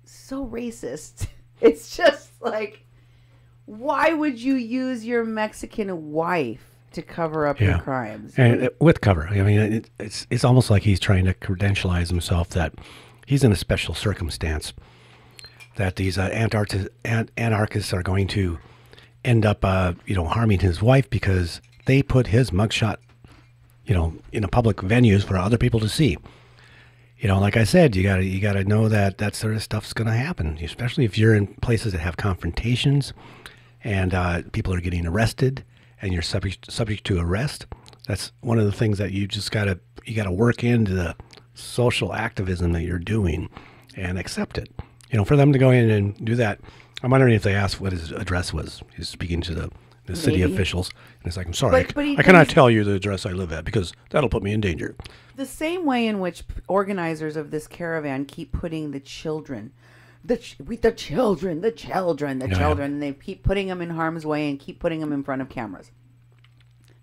so racist. It's just like, why would you use your Mexican wife to cover up your crimes? And with cover. I mean, it's almost like he's trying to credentialize himself that he's in a special circumstance, that these anarchists are going to end up, harming his wife because they put his mugshot, in a public venues for other people to see. Like I said, you gotta know that that sort of stuff's going to happen, especially if you're in places that have confrontations and people are getting arrested and you're subject to arrest. That's one of the things that you gotta work into the social activism that you're doing and accept it. For them to go in and do that. I'm wondering if they asked what his address was. He's speaking to the city officials, and it's like, I'm sorry, I cannot tell you the address I live at because that'll put me in danger. The same way in which organizers of this caravan keep putting the children, the children, and they keep putting them in harm's way and keep putting them in front of cameras.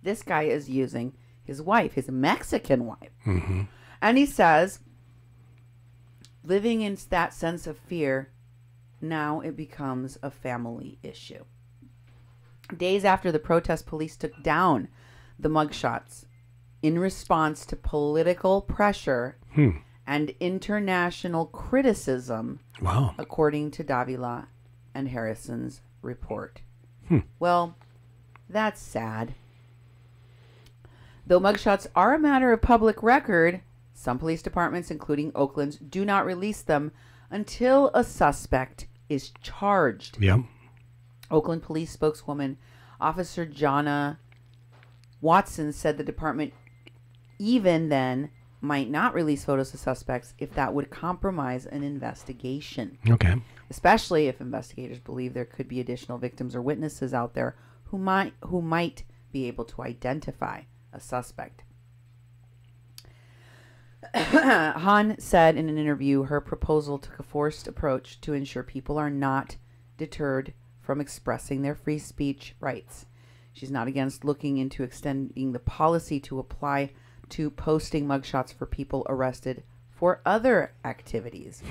This guy is using his wife, his Mexican wife. Mm-hmm. And he says, living in that sense of fear, now it becomes a family issue. Days after the protest, police took down the mugshots in response to political pressure and international criticism, Wow. according to Davila and Harrison's report. Well, that's sad. Though mugshots are a matter of public record, some police departments, including Oakland's, do not release them until a suspect is charged. Yeah. Oakland police spokeswoman Officer Jonna Watson said the department even then might not release photos of suspects if that would compromise an investigation. Okay. Especially if investigators believe there could be additional victims or witnesses out there who might be able to identify a suspect. Hahn said in an interview her proposal took a forced approach to ensure people are not deterred from expressing their free speech rights. She's not against looking into extending the policy to apply to posting mugshots for people arrested for other activities.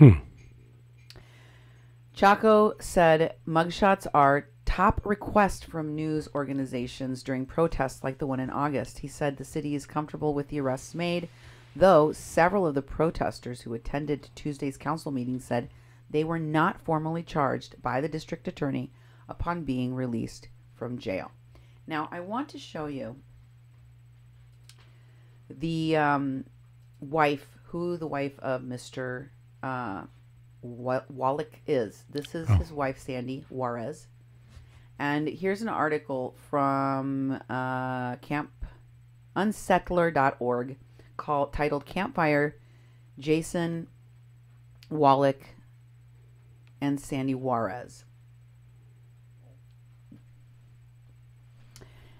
Chaco said mugshots are top request from news organizations during protests like the one in August. He said the city is comfortable with the arrests made, though several of the protesters who attended Tuesday's council meeting said they were not formally charged by the district attorney upon being released from jail. Now, I want to show you the wife of Mr. Wallach is. This is his wife, Sandy Juarez. And here's an article from unsettler.org titled Campfire, Jason Wallach and Sandy Juarez.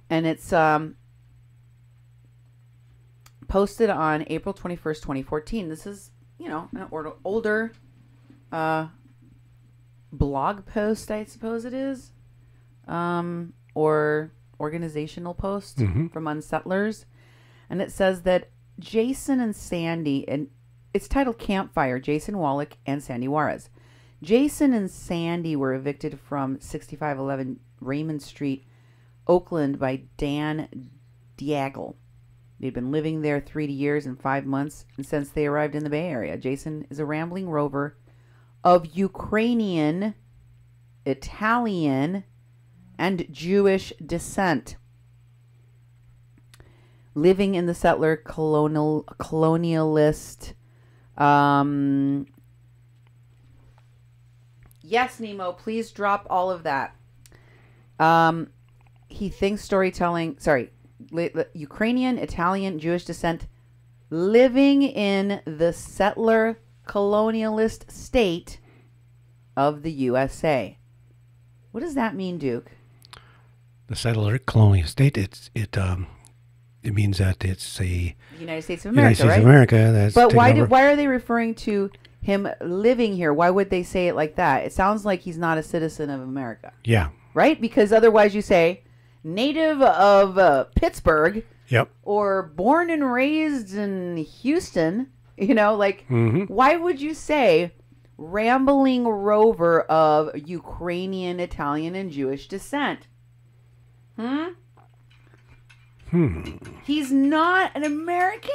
And it's posted on April 21st, 2014. This is, an older blog post, I suppose it is, or organizational post from Unsettlers. And it says that Jason and Sandy, and it's titled Campfire, Jason Wallach and Sandy Juarez. Jason and Sandy were evicted from 6511 Raymond Street, Oakland by Dan Diagel. They'd been living there 3 years and 5 months, and since they arrived in the Bay Area. Jason is a rambling rover of Ukrainian, Italian, and Jewish descent, living in the settler colonialist. Yes, Nemo, please drop all of that. He thinks Ukrainian, Italian, Jewish descent, living in the settler colonialist state of the USA. What does that mean, Duke? The settler colonial state. It means that it's the United States of America, United States right? of America. That's but why are they referring to him living here? Why would they say it like that? It sounds like he's not a citizen of America. Yeah. Right? Because otherwise you say native of Pittsburgh. Yep. Or born and raised in Houston. Why would you say rambling rover of Ukrainian, Italian, and Jewish descent? He's not an American?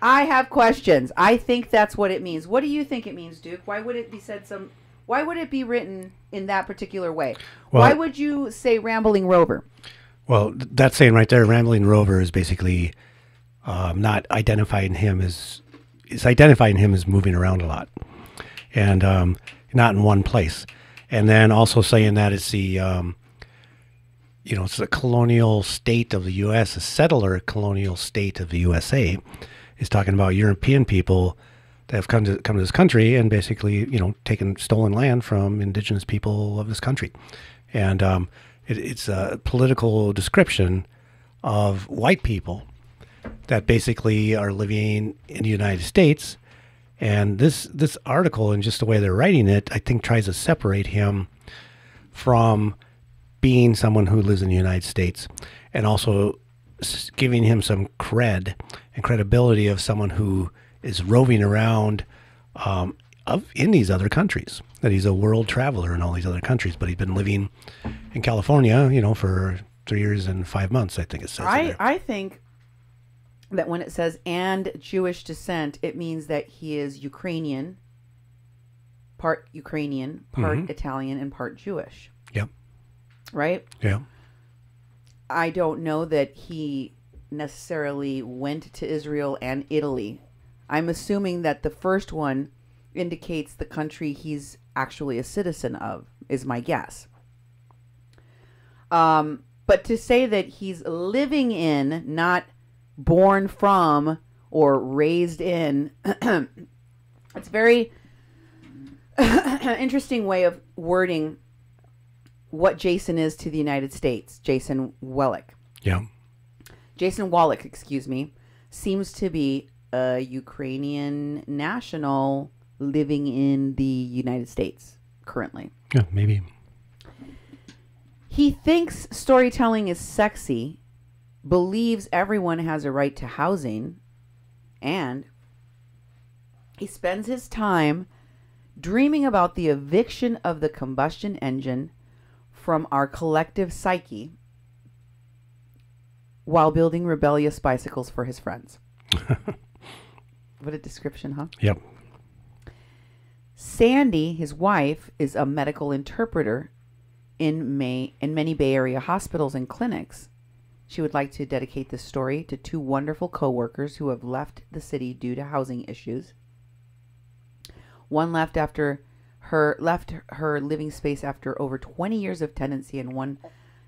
I have questions. I think that's what it means. What do you think it means, Duke? Why would it be why would it be written in that particular way? Well, why would you say rambling rover? Well, that's saying right there, rambling rover is basically not identifying him as, it's identifying him as moving around a lot and not in one place. And then also saying that it's the, it's the colonial state of the U.S., a settler colonial state of the USA, is talking about European people that have come to this country and basically, taken stolen land from indigenous people of this country. And it's a political description of white people that basically are living in the United States. And this article, and just the way they're writing it, I think tries to separate him from being someone who lives in the United States, and also giving him some cred and credibility of someone who is roving around in these other countries, that he's a world traveler in all these other countries, but he's been living in California, for 3 years and 5 months, I think it says. I think that when it says and Jewish descent, it means that he is Ukrainian, part Italian, and part Jewish. Yep. Right? Yeah. I don't know that he necessarily went to Israel and Italy. I'm assuming that the first one indicates the country he's actually a citizen of, is my guess. But to say that he's living in, not born from or raised in, it's very interesting way of wording what Jason is to the United States. Jason Wallach. Yeah. Jason Wallach, seems to be a Ukrainian national living in the United States currently. Yeah, maybe. He thinks storytelling is sexy, believes everyone has a right to housing, and he spends his time dreaming about the eviction of the combustion engine from our collective psyche while building rebellious bicycles for his friends. What a description, huh? Yep. Sandy, his wife, is a medical interpreter in many Bay Area hospitals and clinics. She would like to dedicate this story to two wonderful co-workers who have left the city due to housing issues. One left her living space after over 20 years of tenancy and 1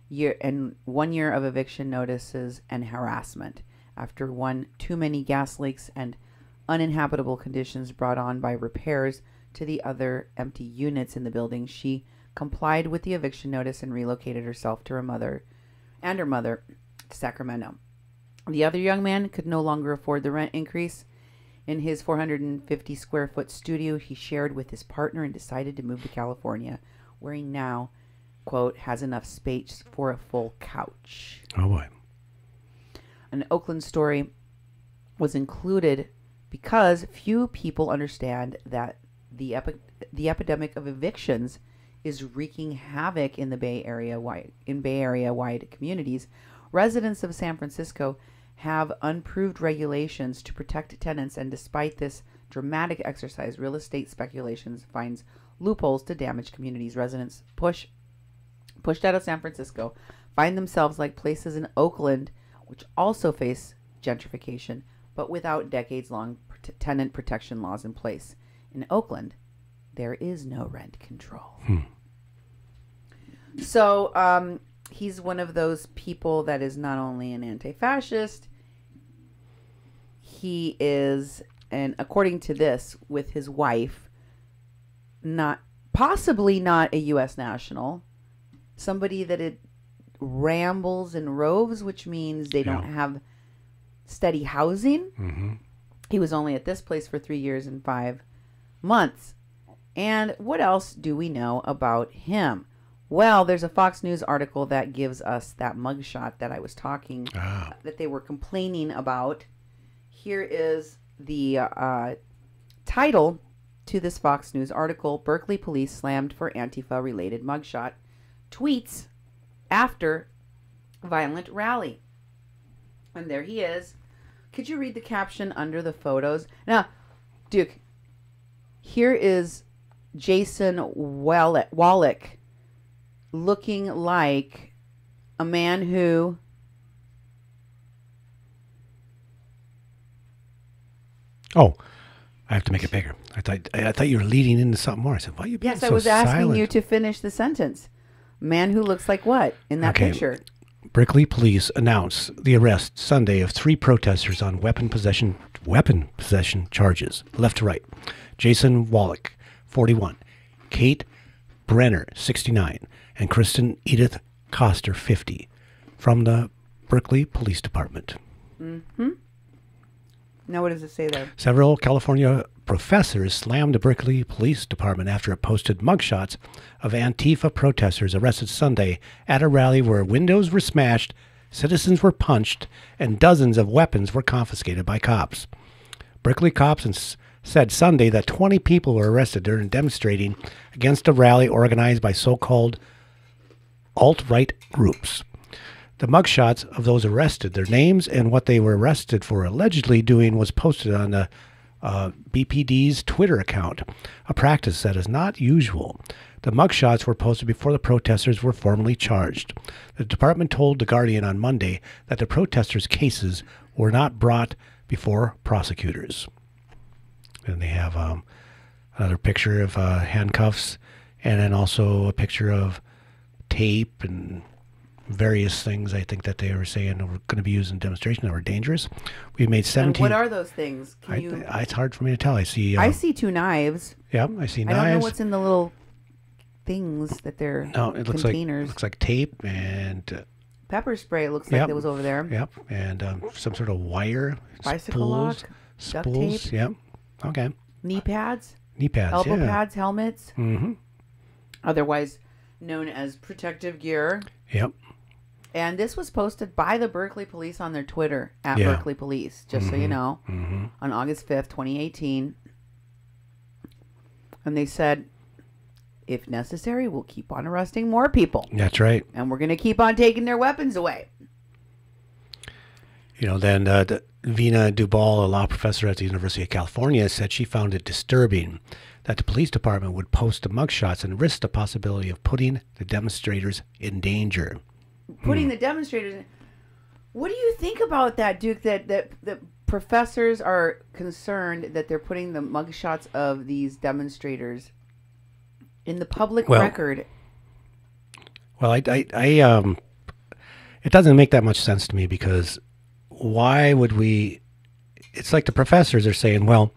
year of eviction notices and harassment after too many gas leaks and uninhabitable conditions brought on by repairs to the other empty units in the building. She complied with the eviction notice and relocated herself to her mother to Sacramento. The other young man could no longer afford the rent increase. In his 450 square foot studio he shared with his partner and decided to move to California, where he now, quote, has enough space for a full couch. Oh boy. An Oakland story was included because few people understand that the epidemic of evictions is wreaking havoc in the Bay Area wide communities. Residents of San Francisco have unproved regulations to protect tenants, and despite this dramatic exercise, real estate speculations finds loopholes to damage communities. Residents pushed out of San Francisco find themselves like places in Oakland, which also face gentrification, but without decades-long tenant protection laws in place. In Oakland, there is no rent control. So he's one of those people that is not only an anti-fascist, he is, and according to this, with his wife, possibly not a U.S. national, somebody that it rambles and roves, which means they don't have steady housing. Mm-hmm. He was only at this place for 3 years and 5 months. And what else do we know about him? Well, there's a Fox News article that gives us that mugshot that I was talking, that they were complaining about. Here is the title to this Fox News article: Berkeley police slammed for Antifa-related mugshot. Tweets after violent rally. And there he is. Could you read the caption under the photos? Now, Duke, here is Jason Wallach looking like a man who I have to make it bigger. I thought you were leading into something more. I said, "Why are you being Yes, so I was asking silent?" you to finish the sentence. Man who looks like what in that picture? Berkeley police announced the arrest Sunday of 3 protesters on weapon possession charges, left to right. Jason Wallach, 41, Kate Brenner, 69, and Kristen Edith Coster, 50, from the Berkeley Police Department. Mm-hmm. Now, what does it say there? Several California professors slammed the Berkeley Police Department after it posted mugshots of Antifa protesters arrested Sunday at a rally where windows were smashed, citizens were punched, and dozens of weapons were confiscated by cops. Berkeley cops said Sunday that 20 people were arrested during demonstrating against a rally organized by so-called alt-right groups. The mugshots of those arrested, their names, and what they were arrested for allegedly doing was posted on the BPD's Twitter account, a practice that is not usual. The mugshots were posted before the protesters were formally charged. The department told The Guardian on Monday that the protesters' cases were not brought before prosecutors. And they have another picture of handcuffs, and then also a picture of tape and various things, I think, that they were saying were going to be used in demonstration that were dangerous. We made 17. And what are those things? It's hard for me to tell. I see 2 knives. Yeah, I see knives. I don't know what's in the little things that they're it looks containers. Looks like tape and pepper spray. It looks like that was over there. Yep, and some sort of wire. Bicycle lock. Duct spools. tape. Yep. Okay. Knee pads. Knee pads. Elbow pads. Helmets. Mm-hmm. Otherwise known as protective gear. Yep. And this was posted by the Berkeley Police on their Twitter, at Berkeley Police, just so you know, on August 5th, 2018. And they said, if necessary, we'll keep on arresting more people. That's right. And we're going to keep on taking their weapons away. Then Vina Dubal, a law professor at the University of California, said she found it disturbing that the police department would post the mugshots and risk the possibility of putting the demonstrators in danger. Putting the demonstrators in... What do you think about that, Duke, that professors are concerned that they're putting the mugshots of these demonstrators in the public record? Well, it doesn't make that much sense to me, because why would we... It's like the professors are saying, well,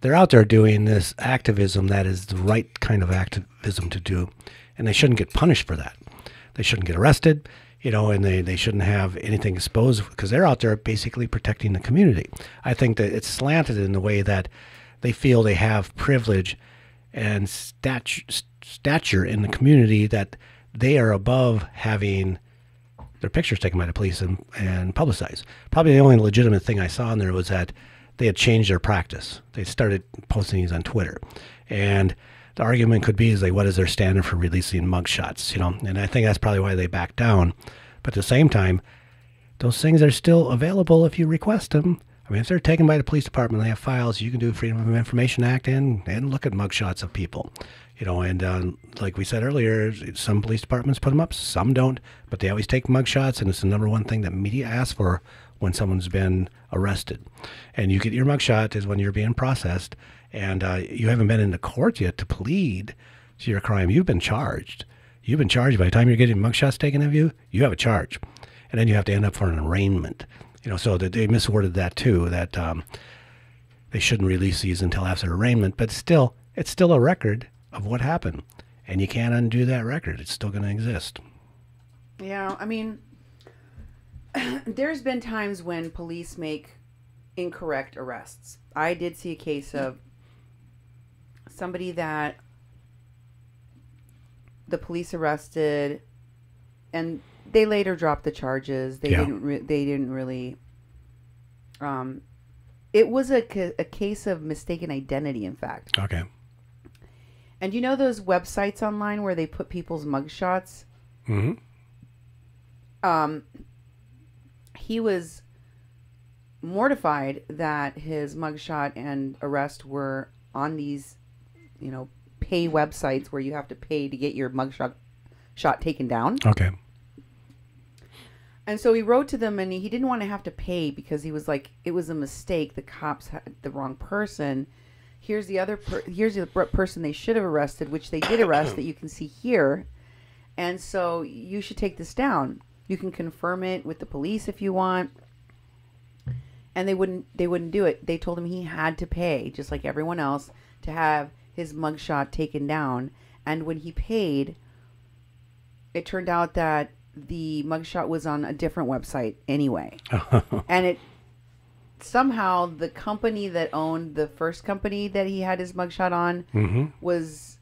they're out there doing this activism that is the right kind of activism to do, and they shouldn't get punished for that. They shouldn't get arrested, and they shouldn't have anything exposed, because they're out there basically protecting the community. I think that it's slanted in the way that they feel they have privilege and stature in the community, that they are above having their pictures taken by the police and publicized. Probably the only legitimate thing I saw in there was that they had changed their practice. They started posting these on Twitter. And the argument could be, what is their standard for releasing mugshots, And I think that's probably why they backed down. But at the same time, those things are still available if you request them. I mean, if they're taken by the police department, they have files, you can do Freedom of Information Act and look at mugshots of people. And like we said earlier, some police departments put them up, some don't, but they always take mugshots, and it's the number one thing that media asks for when someone's been arrested. And you get your mugshot is when you're being processed, and you haven't been into court yet to plead to your crime. You've been charged. You've been charged. By the time you're getting mugshots taken of you, you have a charge. And then you have to end up for an arraignment. So that they misworded that too, that they shouldn't release these until after arraignment, but still, it's still a record of what happened, and you can't undo that record. It's still going to exist. Yeah, I mean, there's been times when police make incorrect arrests. I did see a case of somebody that the police arrested, and they later dropped the charges. They didn't really. It was a case of mistaken identity, in fact. Okay. And you know those websites online where they put people's mugshots? Mm-hmm. He was mortified that his mugshot and arrest were on these, pay websites where you have to pay to get your mugshot taken down. Okay. And so he wrote to them, and he didn't want to have to pay because he was like, it was a mistake. The cops had the wrong person. Here's the other here's the person they should have arrested, which they did arrest that you can see here. And so you should take this down. You can confirm it with the police if you want. And they wouldn't do it. They told him he had to pay, just like everyone else, to have his mugshot taken down. And when he paid, it turned out that the mugshot was on a different website anyway. And somehow the company that owned the first company that he had his mugshot on was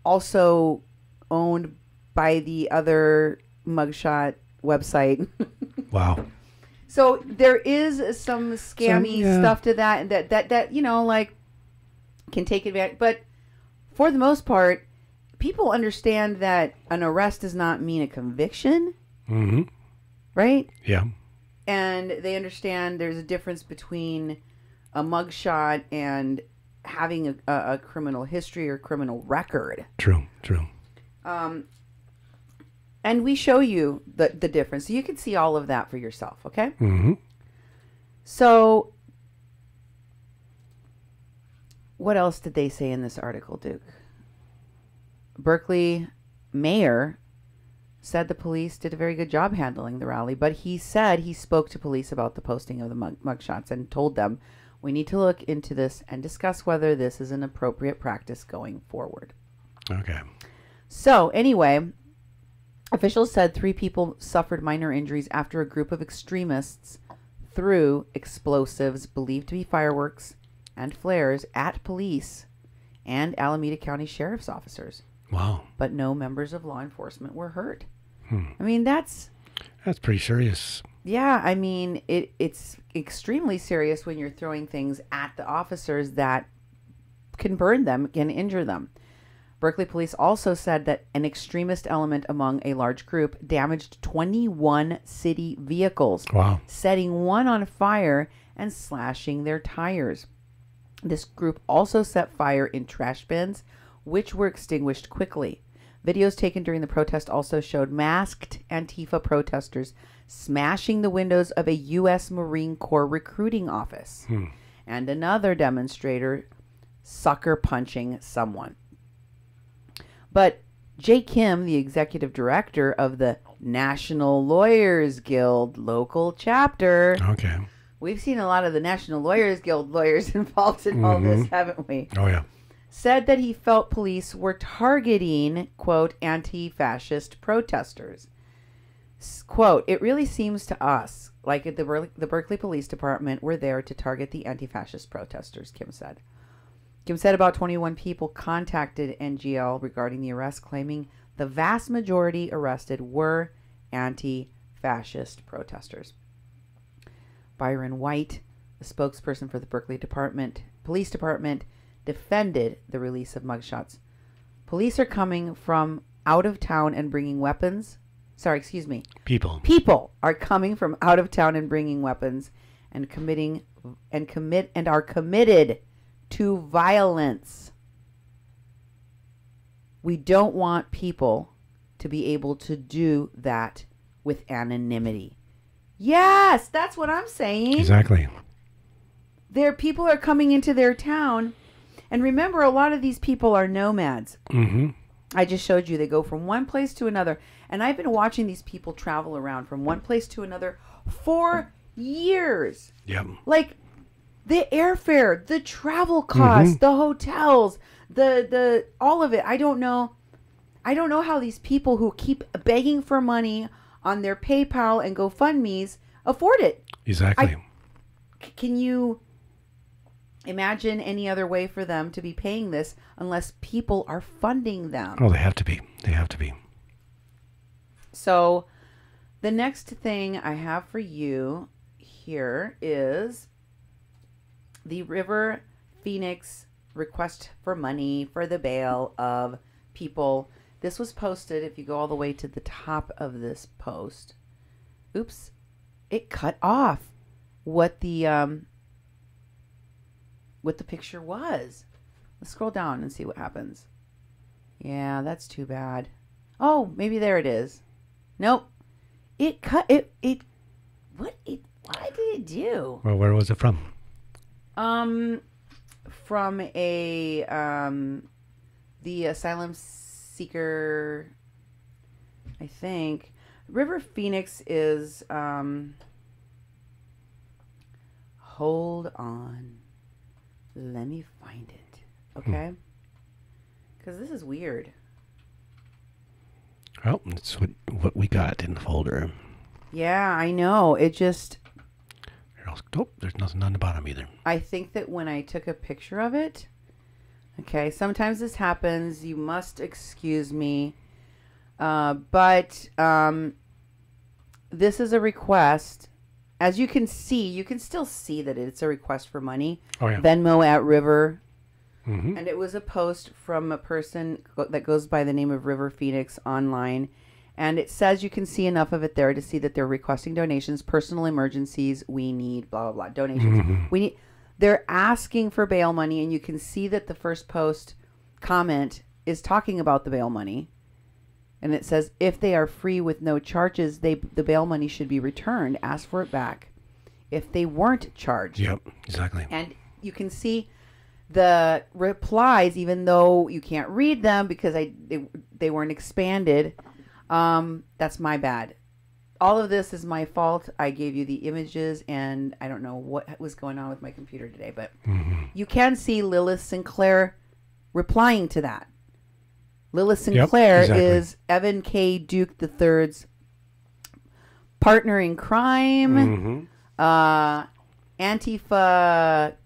also owned by the other mugshot website. Wow. So there is some scammy stuff to that can take advantage. But for the most part, people understand that an arrest does not mean a conviction. Mm-hmm. Right? Yeah. And they understand there's a difference between a mugshot and having a criminal history or criminal record. True. And we show you the difference. So you can see all of that for yourself, okay? Mm-hmm. So what else did they say in this article, Duke? Berkeley mayor said the police did a very good job handling the rally, but he said he spoke to police about the posting of the mugshots and told them, we need to look into this and discuss whether this is an appropriate practice going forward. Okay. So anyway, officials said 3 people suffered minor injuries after a group of extremists threw explosives believed to be fireworks and flares at police and Alameda County Sheriff's officers. Wow. But no members of law enforcement were hurt. I mean, that's pretty serious. Yeah, I mean, it's extremely serious when you're throwing things at the officers that can burn them, can injure them. Berkeley police also said that an extremist element among a large group damaged 21 city vehicles, Wow. setting one on fire and slashing their tires. This group also set fire in trash bins, which were extinguished quickly. Videos taken during the protest also showed masked Antifa protesters smashing the windows of a U.S. Marine Corps recruiting office, and another demonstrator sucker punching someone. But Jay Kim, the executive director of the National Lawyers Guild local chapter, Okay. we've seen a lot of the National Lawyers Guild lawyers involved in all this, haven't we? Oh, yeah. Said that he felt police were targeting, quote, anti-fascist protesters. Quote, it really seems to us like the Berkeley Police Department were there to target the anti-fascist protesters, Kim said. Kim said about 21 people contacted NGL regarding the arrest, claiming the vast majority arrested were anti-fascist protesters. Byron White, the spokesperson for the Berkeley Police Department, defended the release of mugshots. Police are coming from out of town and bringing weapons. People are coming from out of town and bringing weapons and are committed to violence. We don't want people to be able to do that with anonymity. Yes, that's what I'm saying. Exactly. People are coming into their town. And remember, a lot of these people are nomads. Mm-hmm. I just showed you. They go from one place to another. And I've been watching these people travel around from one place to another for years. Yep. Like the airfare, the travel costs, the hotels, the all of it. I don't know how these people who keep begging for money on their PayPal and GoFundMe's afford it. Exactly. Can you imagine any other way for them to be paying this unless people are funding them? Oh, they have to be. They have to be. So the next thing I have for you here is the River Phoenix request for money for the bail of people. This was posted, if you go all the way to the top of this post. Oops. It cut off what the picture was. Let's scroll down and see what happens. Yeah, that's too bad. Oh, maybe there it is. Nope. It cut it. What did it do? Well, where was it from? From the asylum seeker, I think. River Phoenix is hold on. Let me find it. Okay? Because this is weird. Well, that's what we got in the folder. Yeah, I know. It just... Oh, there's nothing on the bottom either. I think that when I took a picture of it... Okay, sometimes this happens. You must excuse me. But this is a request. As you can see, you can still see that it's a request for money. Oh, yeah. Venmo at River. Mm-hmm. And it was a post from a person that goes by the name of River Phoenix online. And it says you can see enough of it there to see that they're requesting donations, personal emergencies, we need, blah, blah, blah, donations. Mm-hmm. They're asking for bail money, and you can see that the first post comment is talking about the bail money. And it says, if they are free with no charges, the bail money should be returned. Ask for it back if they weren't charged. Yep, exactly. And you can see the replies, even though you can't read them because they weren't expanded. That's my bad. All of this is my fault. I gave you the images, and I don't know what was going on with my computer today, but you can see Lilith Sinclair replying to that. Lilith Sinclair is Evan K. Duke III's partner in crime, Antifa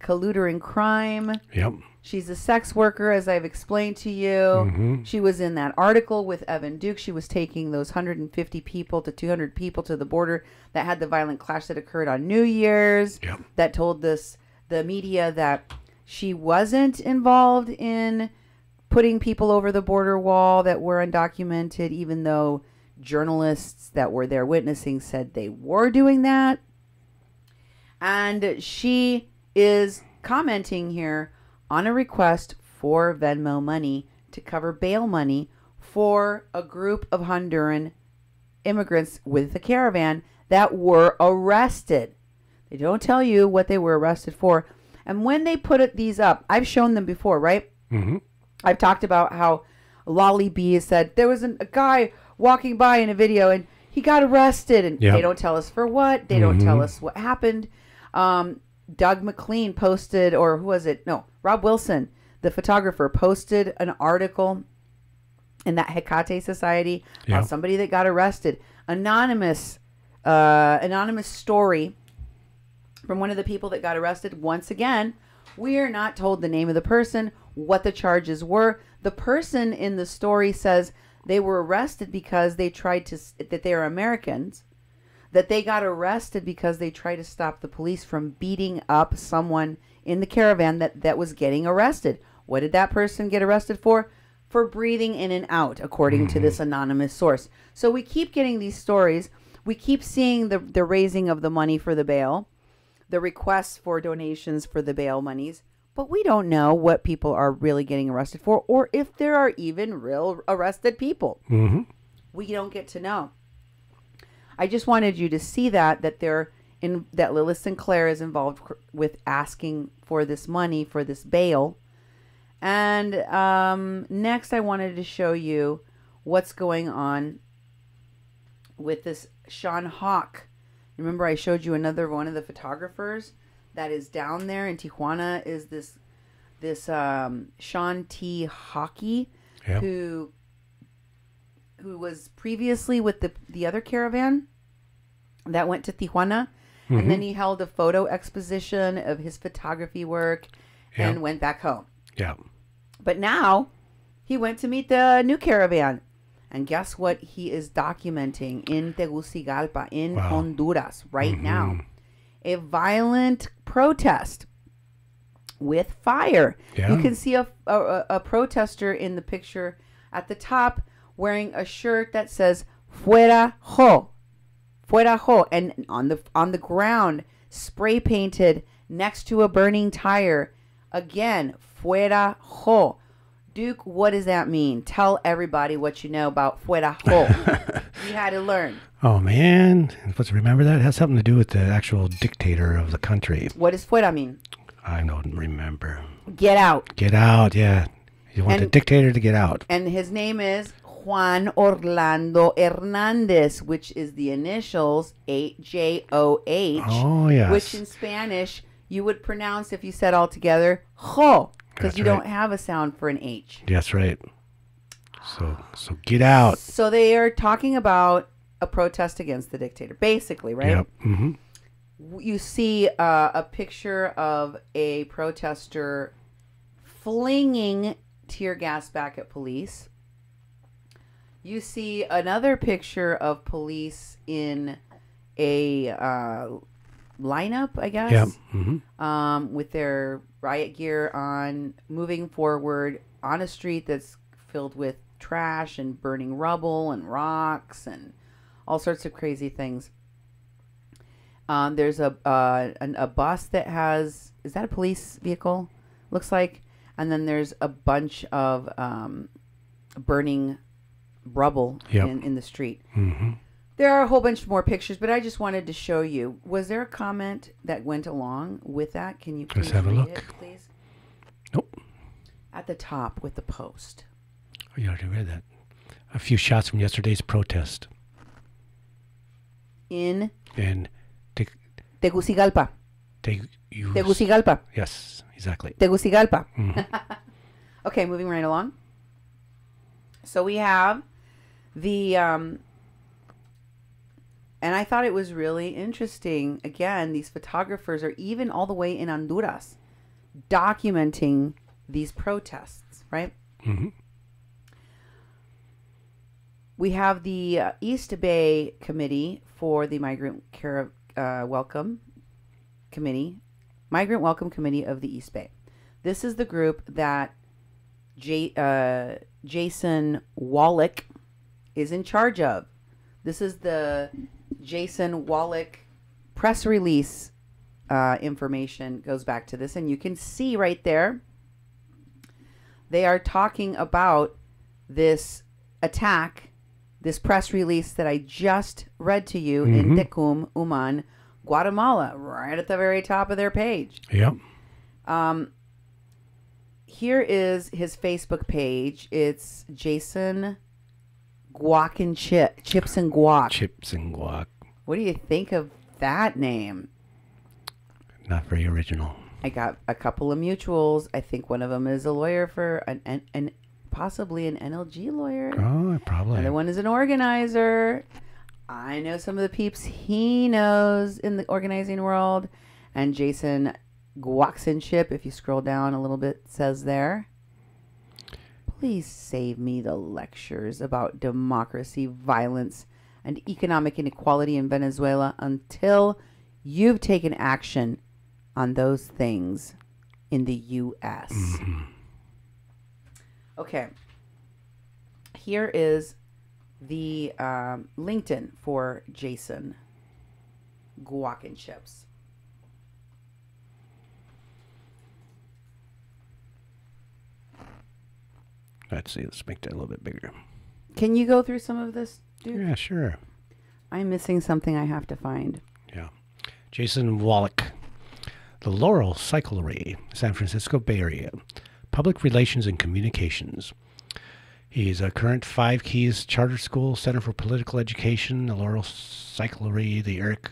colluder in crime. Yep. She's a sex worker, as I've explained to you. She was in that article with Evan Duke. She was taking those 150 people to 200 people to the border that had the violent clash that occurred on New Year's. Yep. That told the media that she wasn't involved in putting people over the border wall that were undocumented, even though journalists that were there witnessing said they were doing that. And she is commenting here on a request for Venmo money to cover bail money for a group of Honduran immigrants with a caravan that were arrested. They don't tell you what they were arrested for. And when they put these up, I've shown them before, right? Mm-hmm. I've talked about how Lolly B said there was a guy walking by in a video and he got arrested, and they don't tell us for what. They don't tell us what happened. Doug McLean posted, or who was it? No, Rob Wilson, the photographer, posted an article in that Hecate Society on somebody that got arrested. Anonymous story from one of the people that got arrested. Once again, we are not told the name of the person, what the charges were. The person in the story says they were arrested because they tried to, that they are Americans, that they got arrested because they tried to stop the police from beating up someone in the caravan that was getting arrested. What did that person get arrested for? For breathing in and out, according to this anonymous source. So we keep getting these stories. We keep seeing the raising of the money for the bail, the requests for donations for the bail monies, but we don't know what people are really getting arrested for, or if there are even real arrested people. Mm-hmm. We don't get to know. I just wanted you to see that that Lilith Sinclair is involved with asking for this money for this bail. And next, I wanted to show you what's going on with this Sean Hawk. Remember, I showed you another one of the photographers that is down there in Tijuana. Is this Sean T. Hockey, who was previously with the other caravan that went to Tijuana, and then he held a photo exposition of his photography work and went back home. Yeah. But now he went to meet the new caravan. And guess what he is documenting in Tegucigalpa, in Honduras, right now? A violent protest with fire. Yeah. You can see a protester in the picture at the top wearing a shirt that says "Fuera Ho," "Fuera Ho," and on the ground, spray painted next to a burning tire, again, "Fuera Ho." Duke, what does that mean? Tell everybody what you know about Fuera Ho. You had to learn. Oh, man. I'm supposed to remember that? It has something to do with the actual dictator of the country. What does Fuera mean? I don't remember. Get out. Get out, yeah. You want the dictator to get out. And his name is Juan Orlando Hernandez, which is the initials HJOH. Oh, yes. Which in Spanish you would pronounce, if you said all together, Ho. Because you don't have a sound for an H. That's right. So get out. So they are talking about a protest against the dictator, basically, right? Yep. Mm-hmm. You see a picture of a protester flinging tear gas back at police. You see another picture of police in a lineup, I guess. Yep. Mm-hmm. With their riot gear on, moving forward on a street that's filled with trash and burning rubble and rocks and all sorts of crazy things. There's a bus that has, is that a police vehicle? Looks like. And then there's a bunch of burning rubble in the street. Mm-hmm. There are a whole bunch more pictures, but I just wanted to show you. Was there a comment that went along with that? Can you please Let's have a look. it, please? Nope. At the top with the post. Oh, you already read that. A few shots from yesterday's protest. In Tegucigalpa. Tegucigalpa. Yes, exactly. Tegucigalpa. Mm-hmm. Okay, moving right along. So we have the... and I thought it was really interesting. Again, these photographers are even all the way in Honduras documenting these protests, right? Mm-hmm. We have the East Bay Committee for the Migrant Welcome Committee, Migrant Welcome Committee of the East Bay. This is the group that Jason Wallach is in charge of. This is the Jason Wallach press release information goes back to this, and you can see right there they are talking about this attack, this press release that I just read to you in Tecum, Uman, Guatemala, right at the very top of their page. Yep. Here is his Facebook page. It's Jason Guac and Chips and Guac. Chips and Guac. What do you think of that name? Not very original. I got a couple of mutuals. I think one of them is a lawyer for an possibly an NLG lawyer. Oh, probably. Another one is an organizer. I know some of the peeps he knows in the organizing world. And Jason Gomez-Schempp, if you scroll down a little bit, says there, please save me the lectures about democracy, violence, and economic inequality in Venezuela until you've taken action on those things in the U.S. Okay. Here is the LinkedIn for Jason Gomez-Schempp. Let's see. Let's make that a little bit bigger. Can you go through some of this, dude? Yeah, sure. I'm missing something I have to find. Yeah. Jason Wallach. The Laurel Cyclery, San Francisco Bay Area. Public Relations and Communications. He's a current Five Keys Charter School, Center for Political Education, the Laurel Cyclery, the Eric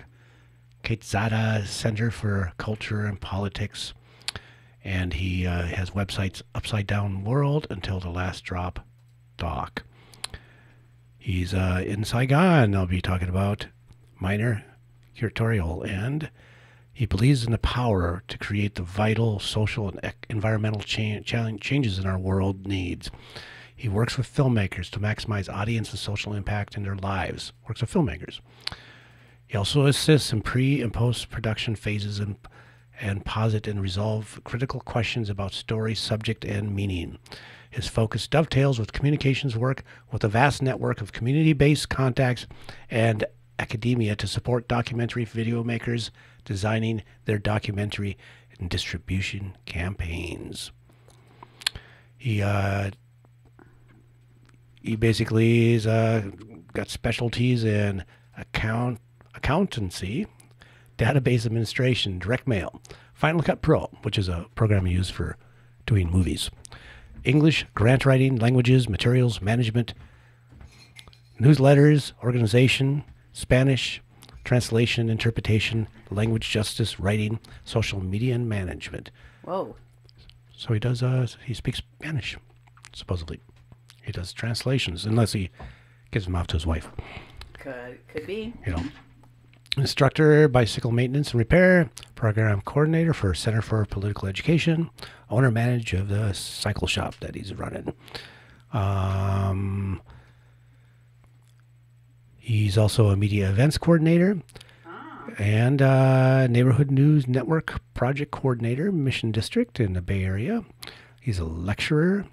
Quetzada Center for Culture and Politics. And he has websites Upside Down World, Until the Last Drop Doc. He's in Saigon. I'll be talking about minor curatorial, and he believes in the power to create the vital social and environmental changes in our world needs. He works with filmmakers to maximize audience and social impact in their lives. Works with filmmakers. He also assists in pre- and post-production phases and posit and resolve critical questions about story, subject, and meaning. His focus dovetails with communications work with a vast network of community-based contacts and academia to support documentary video makers designing their documentary and distribution campaigns. He basically is got specialties in accountancy, database administration, direct mail, Final Cut Pro, which is a program used for doing movies, English, grant writing, languages, materials, management, newsletters, organization, Spanish, translation, interpretation, language justice, writing, social media, and management. Whoa. So he does, he speaks Spanish, supposedly. He does translations, unless he gives them off to his wife. Could be. You know. Instructor, bicycle maintenance and repair, program coordinator for Center for Political Education, owner-manager of the cycle shop that he's running. He's also a media events coordinator and neighborhood news network project coordinator, Mission District in the Bay Area. He's a lecturer.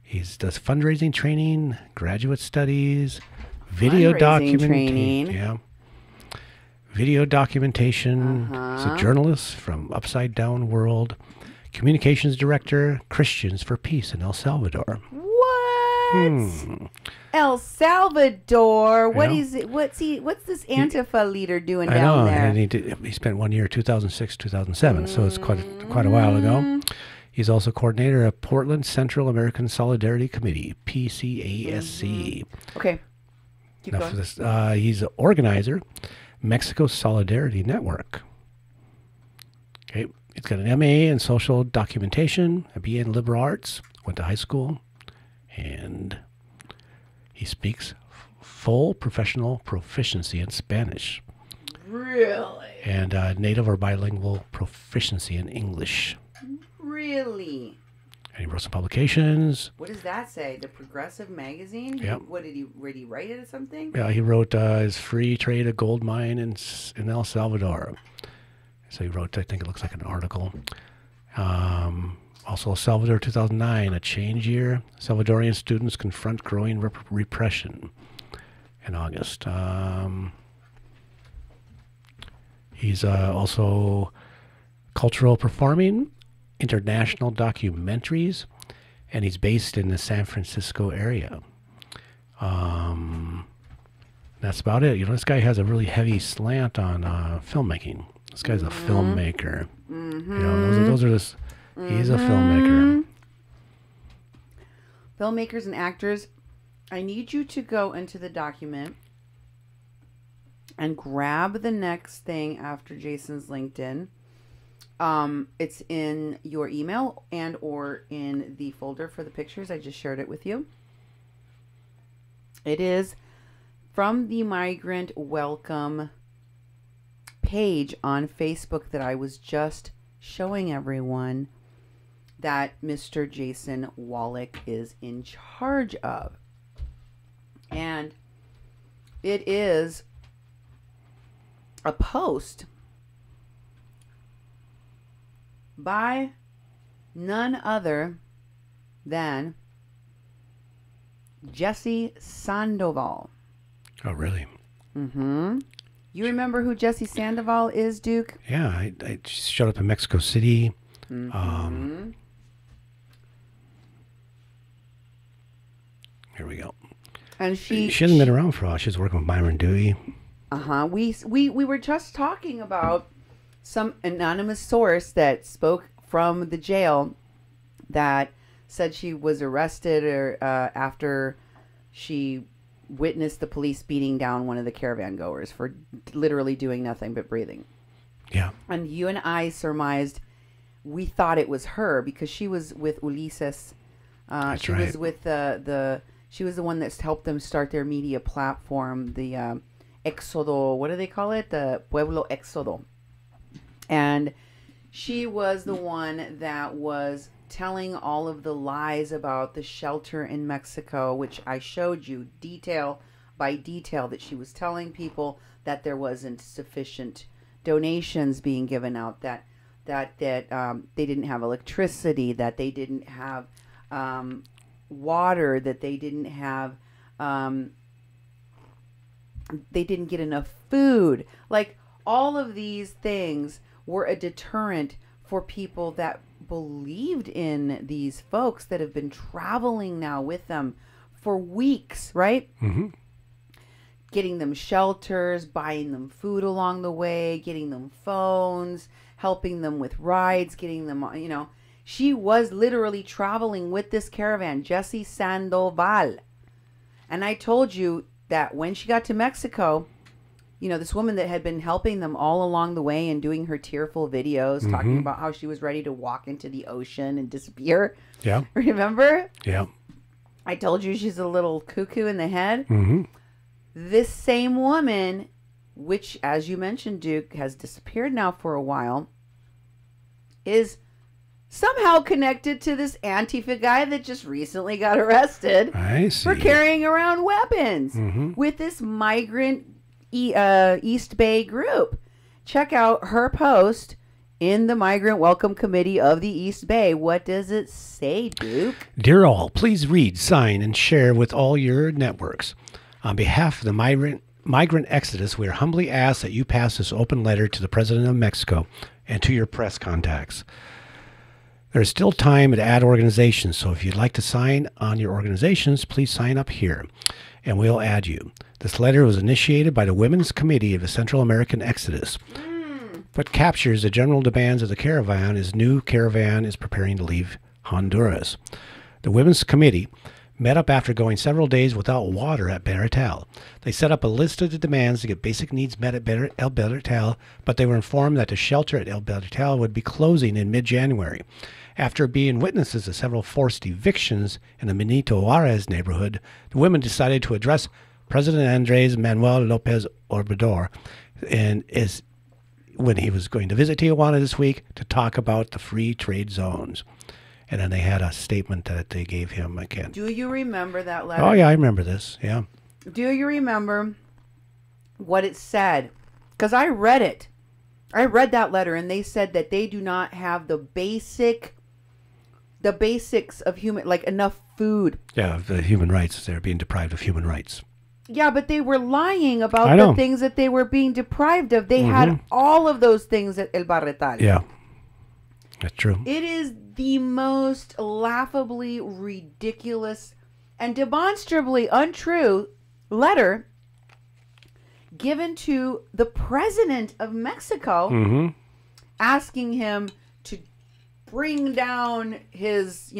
He does fundraising training, graduate studies, video documentation. Yeah. Video documentation. He's a journalist from Upside Down World. Communications director, Christians for Peace in El Salvador. What? El Salvador. What is it? What's this Antifa leader doing down there? And he spent 1 year, 2006, 2007, so it's quite a while ago. He's also coordinator of Portland Central American Solidarity Committee, PCASC. Okay. Keep Enough going. of this. He's an organizer, Mexico Solidarity Network. Okay. He's got an MA in social documentation, a BA in liberal arts, went to high school, and he speaks full professional proficiency in Spanish. Really? And native or bilingual proficiency in English. Really? And he wrote some publications. What does that say? The Progressive Magazine? Yep. What did he write it or something? Yeah, he wrote his Free Trade a Gold Mine in El Salvador. So he wrote, I think it looks like an article. Also, El Salvador 2009, a change year. Salvadorian students confront growing repression in August. He's also cultural performing, international documentaries, and he's based in the San Francisco area. That's about it. You know, this guy has a really heavy slant on filmmaking. This guy's a filmmaker. You know, those are just. He's a filmmaker. Filmmakers and actors, I need you to go into the document and grab the next thing after Jason's LinkedIn. It's in your email and or in the folder for the pictures. I just shared it with you. It is from the Migrant Welcome page on Facebook that I was just showing everyone that Mr. Jason Wallach is in charge of. And it is a post by none other than Jesse Sandoval. Oh, really? Mm-hmm. You remember who Jesse Sandoval is, Duke? Yeah, I showed up in Mexico City. Mm-hmm. Here we go. And she hasn't been around for a while. She's working with Myron Dewey. We were just talking about some anonymous source that spoke from the jail that said she was arrested or after she witnessed the police beating down one of the caravan goers for literally doing nothing but breathing. Yeah. And you and I surmised, we thought it was her because she was with Ulises. That's she right. was with she was the one that's helped them start their media platform, the Éxodo, what do they call it? The Pueblo Éxodo. And she was the one that was telling all of the lies about the shelter in Mexico, which I showed you detail by detail, that she was telling people that there wasn't sufficient donations being given out, that they didn't have electricity, that they didn't have water, that they didn't have they didn't get enough food. Like, all of these things were a deterrent for people that believed in these folks that have been traveling now with them for weeks, right? Mm-hmm. Getting them shelters, buying them food along the way, getting them phones, helping them with rides, getting them, you know. She was literally traveling with this caravan, Jesse Sandoval. And I told you that when she got to Mexico, you know, this woman that had been helping them all along the way and doing her tearful videos, talking about how she was ready to walk into the ocean and disappear. Yeah. Remember? Yeah. I told you she's a little cuckoo in the head. Mm-hmm. This same woman, which, as you mentioned, Duke, has disappeared now for a while, is somehow connected to this Antifa guy that just recently got arrested for carrying around weapons with this migrant East Bay group. Check out her post in the Migrant Welcome Committee of the East Bay. What does it say, Duke? Dear all, please read, sign, and share with all your networks. On behalf of the migrant exodus, we are humbly asked that you pass this open letter to the President of Mexico and to your press contacts. There is still time to add organizations, so if you'd like to sign on your organizations, please sign up here, and we'll add you. This letter was initiated by the Women's Committee of the Central American Exodus, but captures the general demands of the caravan as new caravan is preparing to leave Honduras. The Women's Committee met up after going several days without water at Baratal. They set up a list of the demands to get basic needs met at El Baratal, but they were informed that the shelter at El Baratal would be closing in mid-January. After being witnesses to several forced evictions in the Benito Juarez neighborhood, the women decided to address President Andrés Manuel López Obrador when he was going to visit Tijuana this week to talk about the free trade zones. And then they had a statement that they gave him again. Do you remember that letter? Oh, yeah, I remember this. Yeah. Do you remember what it said? Because I read it. I read that letter, and they said that they do not have the basic the basics of human, like enough food. Yeah, the human rights. They're being deprived of human rights. Yeah, but they were lying about the things that they were being deprived of. They had all of those things at El Barretal. Yeah, that's true. It is the most laughably ridiculous and demonstrably untrue letter given to the president of Mexico, asking him to bring down his,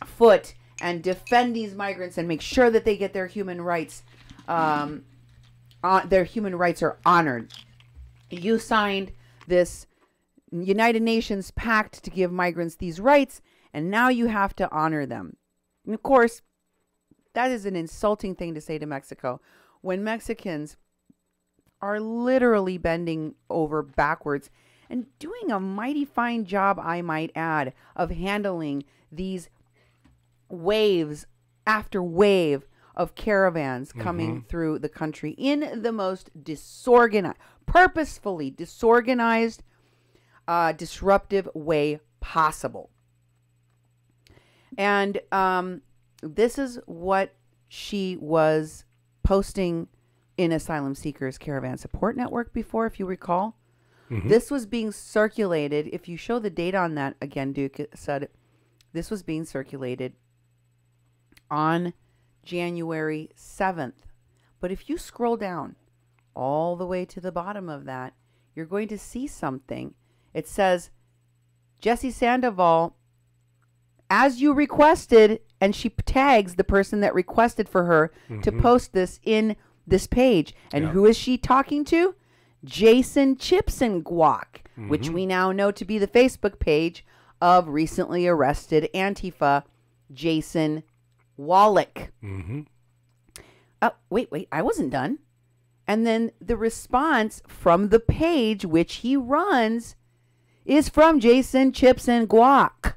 foot and defend these migrants and make sure that they get their human rights. Their human rights are honored. You signed this United Nations pact to give migrants these rights, and now you have to honor them. And of course, that is an insulting thing to say to Mexico when Mexicans are literally bending over backwards and doing a mighty fine job, I might add, of handling these waves after wave of caravans coming through the country in the most purposefully disorganized, disruptive way possible. And this is what she was posting in Asylum Seekers Caravan Support Network before, if you recall. This was being circulated. If you show the date on that again, Duke said this was being circulated on January 7th. But if you scroll down all the way to the bottom of that, you're going to see something. It says, Jesse Sandoval, as you requested, and she tags the person that requested for her to post this in this page. And who is she talking to? Jason Chipsenguak, which we now know to be the Facebook page of recently arrested Antifa Jason Wallach. Wait, I wasn't done. And then the response from the page which he runs is from Jason Chipsenguak.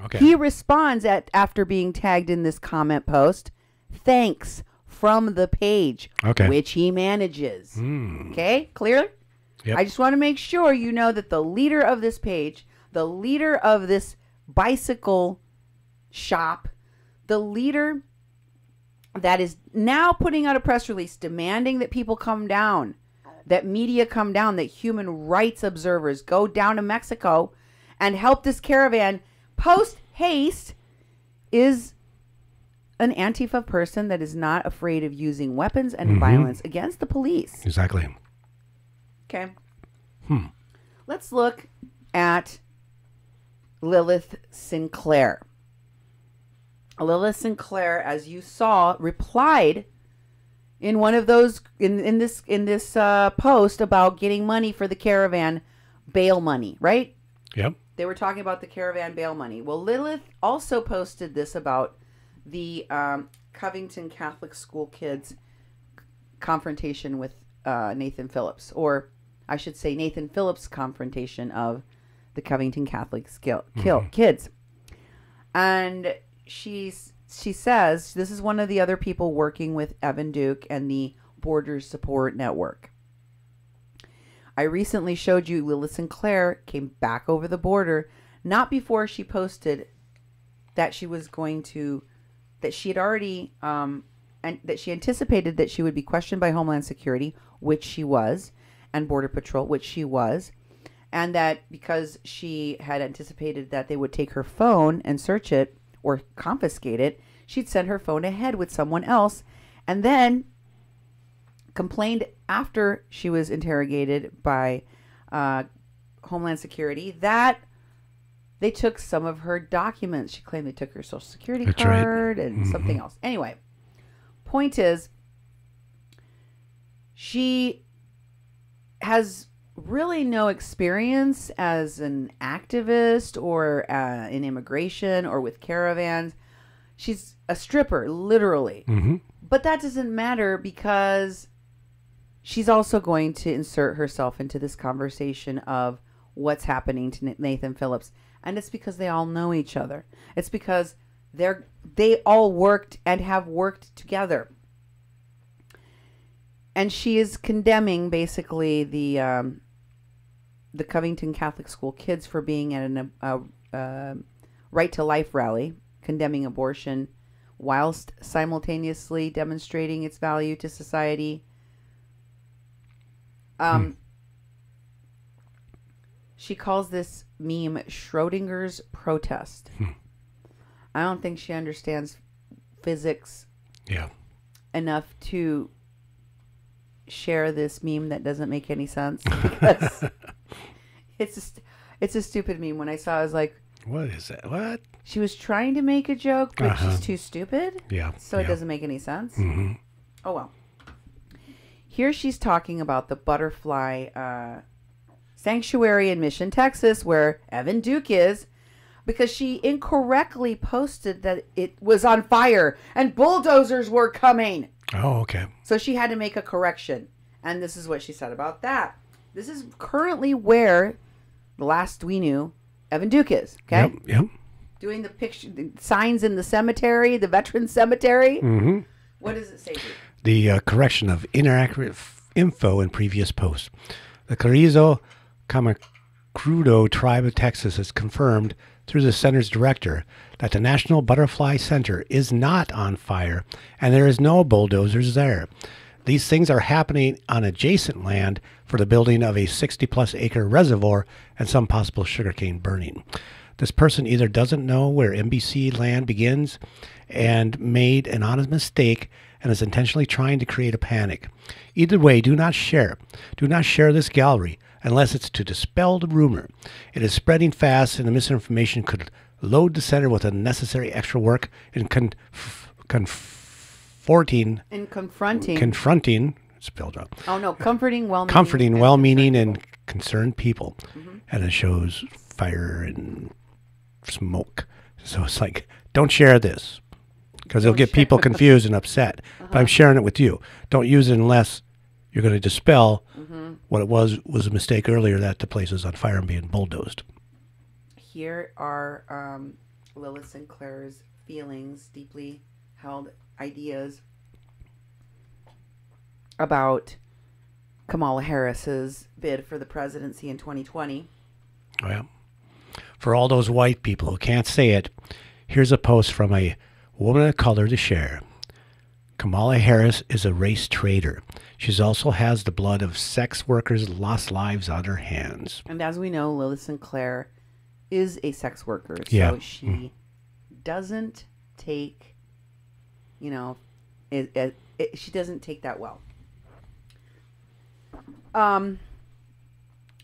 Okay. He responds after being tagged in this comment post, thanks, from the page, which he manages. Okay, clear? Yep. I just want to make sure you know that the leader of this page, the leader of this bicycle shop, the leader that is now putting out a press release demanding that people come down, that media come down, that human rights observers go down to Mexico and help this caravan post haste, is an Antifa person that is not afraid of using weapons and violence against the police. Exactly. Okay. Let's look at Lilith Sinclair. Lilith Sinclair, as you saw, replied in one of those in this post about getting money for the caravan bail money, right? Yep. They were talking about the caravan bail money. Well, Lilith also posted this about the Covington Catholic School kids confrontation with Nathan Phillips, or I should say Nathan Phillips' confrontation of the Covington Catholic kids. And she says, this is one of the other people working with Evan Duke and the Border Support Network. I recently showed you Lilith Sinclair came back over the border, not before she posted that she was going to, that she had already, and that she anticipated that she would be questioned by Homeland Security, which she was, and Border Patrol, which she was, and that because she had anticipated that they would take her phone and search it or confiscate it, she'd send her phone ahead with someone else, and then complained after she was interrogated by Homeland Security that they took some of her documents. She claimed they took her Social Security card and something else. Anyway, point is, she has really no experience as an activist or in immigration or with caravans. She's a stripper, literally. But that doesn't matter because she's also going to insert herself into this conversation of what's happening to Nathan Phillips. And it's because they all know each other. It's because they all worked and have worked together. And she is condemning basically the Covington Catholic School kids for being at a Right to Life rally condemning abortion whilst simultaneously demonstrating its value to society. She calls this meme Schrodinger's protest. I don't think she understands physics enough to share this meme that doesn't make any sense, because it's a stupid meme. When I saw it, I was like, what is that? What? She was trying to make a joke, but she's too stupid. Yeah. So it doesn't make any sense. Mm-hmm. Oh, well. Here she's talking about the butterfly sanctuary in Mission, Texas, where Evan Duke is, because she incorrectly posted that it was on fire and bulldozers were coming. Oh, okay. So she had to make a correction. And this is what she said about that. This is currently where, the last we knew, Evan Duke is. Okay? Yep. Doing the picture, the signs in the cemetery, the veteran cemetery. Mm-hmm. What does it say, Duke? The correction of inaccurate info in previous posts. The Carrizo Camacrudo tribe of Texas has confirmed through the center's director that the National Butterfly Center is not on fire and there is no bulldozers there. These things are happening on adjacent land for the building of a 60-plus acre reservoir and some possible sugarcane burning. This person either doesn't know where NBC land begins and made an honest mistake and is intentionally trying to create a panic. Either way, do not share. Do not share this gallery unless it's to dispel the rumor. It is spreading fast, and the misinformation could load the center with unnecessary extra work in confronting, spelled out. Oh, no, comforting, well-meaning, and concerned people. Mm-hmm. And it shows fire and smoke. So it's like, don't share this, because it'll get people confused and upset. But I'm sharing it with you. Don't use it unless you're going to dispel what it was a mistake earlier that the place is on fire and being bulldozed. Here are Lilith Sinclair's feelings, deeply held ideas about Kamala Harris's bid for the presidency in 2020. Oh, yeah. For all those white people who can't say it, here's a post from a woman of color to share. Kamala Harris is a race traitor. She also has the blood of sex workers' lost lives on her hands. And as we know, Lilith Sinclair is a sex worker. So she doesn't take, she doesn't take that well.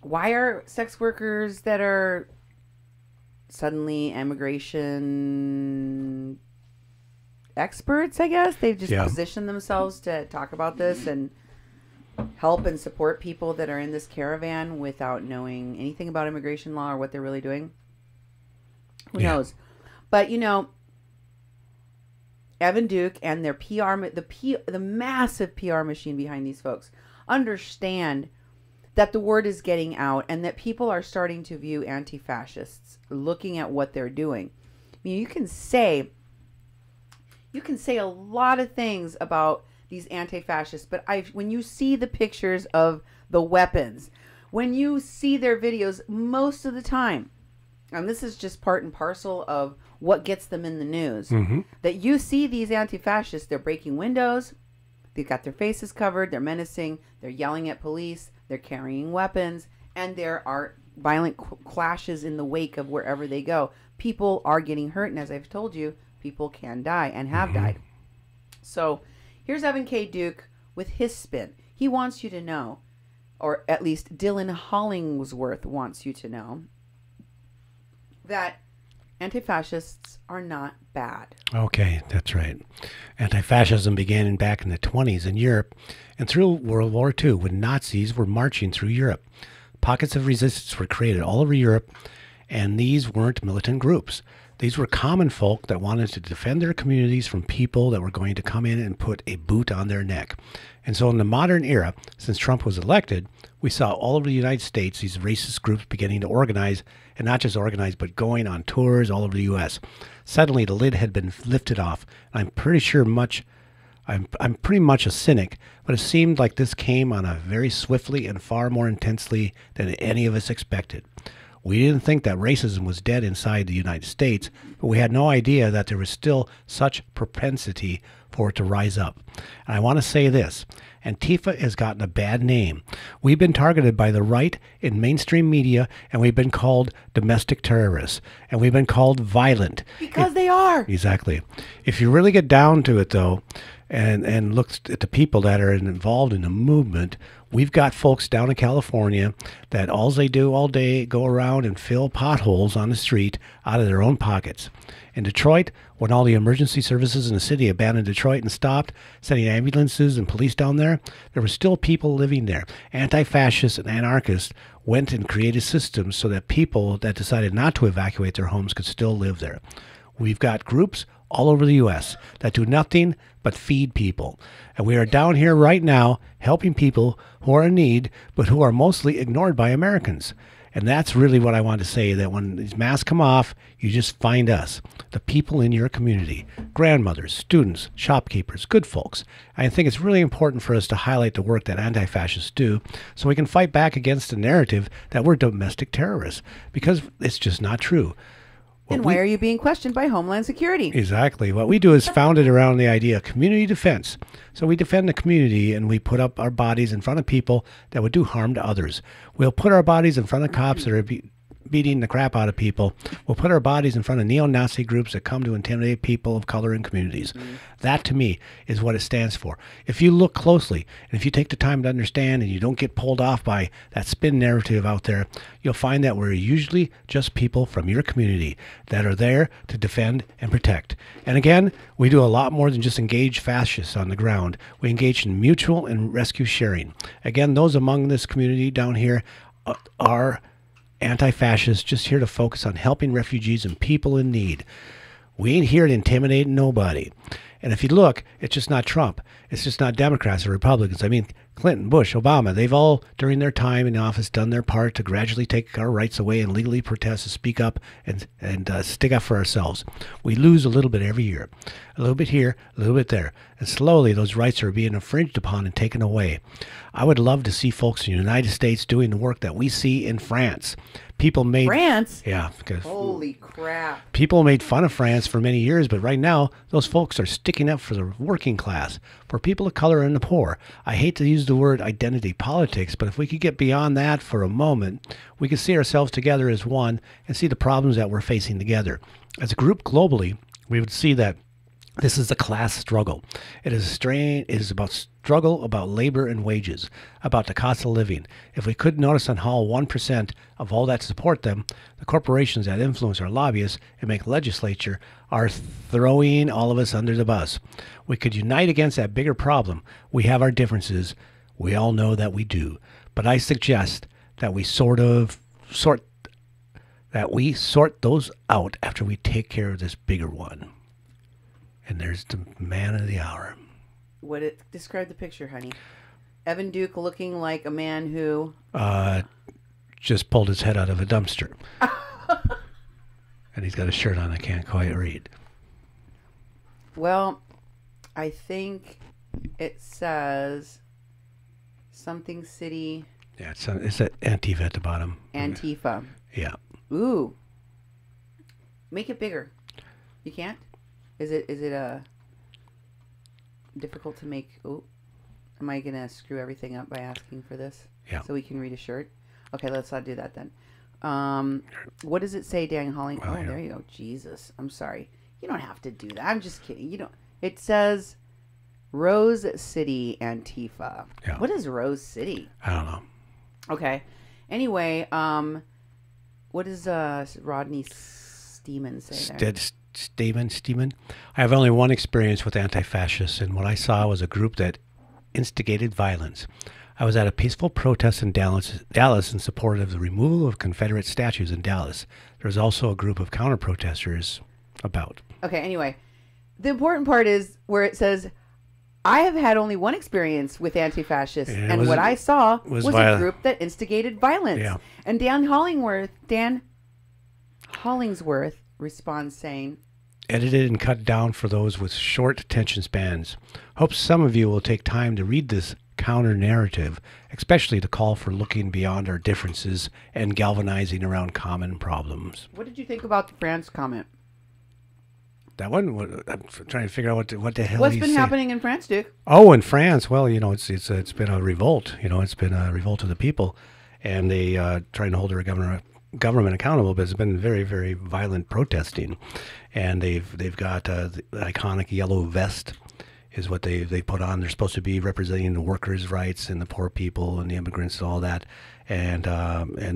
Why are sex workers that are suddenly immigration experts, I guess? They've just positioned themselves to talk about this and help and support people that are in this caravan without knowing anything about immigration law or what they're really doing. Who knows? But, Evan Duke and their PR, the massive PR machine behind these folks understand that the word is getting out and that people are starting to view anti-fascists looking at what they're doing. I mean, you can say a lot of things about these anti-fascists, but when you see the pictures of the weapons, when you see their videos, most of the time, and this is just part and parcel of what gets them in the news, that you see these anti-fascists, they're breaking windows, they've got their faces covered, they're menacing, they're yelling at police, they're carrying weapons, and there are violent clashes in the wake of wherever they go. People are getting hurt, and as I've told you, people can die and have died. So here's Evan K. Duke with his spin. He wants you to know, or at least Dylan Hollingsworth wants you to know, that anti-fascists are not bad. Okay, that's right. Anti-fascism began back in the 1920s in Europe and through World War II when Nazis were marching through Europe. Pockets of resistance were created all over Europe, and these weren't militant groups. These were common folk that wanted to defend their communities from people that were going to come in and put a boot on their neck. And so in the modern era, since Trump was elected, we saw all over the United States these racist groups beginning to organize, and not just organize, but going on tours all over the U.S. Suddenly, the lid had been lifted off. I'm pretty much a cynic, but it seemed like this came on a very swiftly and far more intensely than any of us expected. We didn't think that racism was dead inside the United States, but we had no idea that there was still such propensity for it to rise up. And I want to say this. Antifa has gotten a bad name. We've been targeted by the right in mainstream media, and we've been called domestic terrorists, and we've been called violent. Because they are. Exactly. If you really get down to it, though, and look at the people that are involved in the movement, we've got folks down in California that all they do all day go around and fill potholes on the street out of their own pockets. In Detroit, when all the emergency services in the city abandoned Detroit and stopped sending ambulances and police down there, there were still people living there. Anti-fascists and anarchists went and created systems so that people that decided not to evacuate their homes could still live there. We've got groups all over the U.S. that do nothing but feed people. And we are down here right now helping people who are in need, but who are mostly ignored by Americans. And that's really what I want to say, that when these masks come off, you just find us, the people in your community, grandmothers, students, shopkeepers, good folks. I think it's really important for us to highlight the work that anti-fascists do so we can fight back against the narrative that we're domestic terrorists, because it's just not true. Then why are you being questioned by Homeland Security? Exactly. What we do is founded around the idea of community defense. So we defend the community, and we put up our bodies in front of people that would do harm to others. We'll put our bodies in front of cops that are beating the crap out of people. We'll put our bodies in front of neo-Nazi groups that come to intimidate people of color and communities. That, to me, is what it stands for. If you look closely, and if you take the time to understand, and you don't get pulled off by that spin narrative out there, you'll find that we're usually just people from your community that are there to defend and protect. And again, we do a lot more than just engage fascists on the ground. We engage in mutual and rescue sharing. Again, those among this community down here are anti-fascists, just here to focus on helping refugees and people in need. We ain't here to intimidate nobody. And if you look, it's just not Trump. It's just not Democrats or Republicans. I mean, Clinton, Bush, Obama, they've all, during their time in office, done their part to gradually take our rights away and legally protest and speak up and stick up for ourselves. We lose a little bit every year. A little bit here, a little bit there. And slowly those rights are being infringed upon and taken away. I would love to see folks in the United States doing the work that we see in France. People made France? Yeah, because Holy crap. people made fun of France for many years, but right now those folks are sticking up for the working class, for people of color and the poor. I hate to use the word identity politics, but if we could get beyond that for a moment, we could see ourselves together as one and see the problems that we're facing together. As a group globally, we would see that this is a class struggle. It is about struggle, about labor and wages, about the cost of living. If we could notice on how 1% of all that support them, the corporations that influence our lobbyists and make legislature, are throwing all of us under the bus. We could unite against that bigger problem. We have our differences. We all know that we do. But I suggest that we sort those out after we take care of this bigger one. And there's the man of the hour. Describe the picture, honey. Evan Duke looking like a man who just pulled his head out of a dumpster. And he's got a shirt on I can't quite read. Well, I think it says something city. Yeah, it's that Antifa at the bottom. Antifa. Yeah. Ooh. Make it bigger. You can't? Is it difficult to make? Oh, am I gonna screw everything up by asking for this? Yeah. So we can read a shirt. Okay, let's not do that then. What does it say, Dan Holling? Well, oh, yeah. there you go. Jesus, I'm sorry. You don't have to do that. I'm just kidding. You don't. It says Rose City Antifa. Yeah. What is Rose City? I don't know. Okay. Anyway, what does Rodney Steeman say there? Steeman. I have only one experience with anti-fascists, and what I saw was a group that instigated violence. I was at a peaceful protest in Dallas in support of the removal of Confederate statues in Dallas. There was also a group of counter-protesters about. Okay, anyway, the important part is where it says, I have had only one experience with anti-fascists, and what I saw was a group that instigated violence. Yeah. And Dan Hollingsworth responds saying, Edited and cut down for those with short attention spans. Hope some of you will take time to read this counter narrative, especially the call for looking beyond our differences and galvanizing around common problems. What did you think about the France comment? That one, I'm trying to figure out what the hell What's he's been saying. happening in France, Duke? Oh, in France, well, it's been a revolt. It's been a revolt of the people, and they trying to hold their government accountable. But it's been very, very violent protesting, and they've got the iconic yellow vest is what they put on. They're supposed to be representing the workers' rights and the poor people and the immigrants and all that, and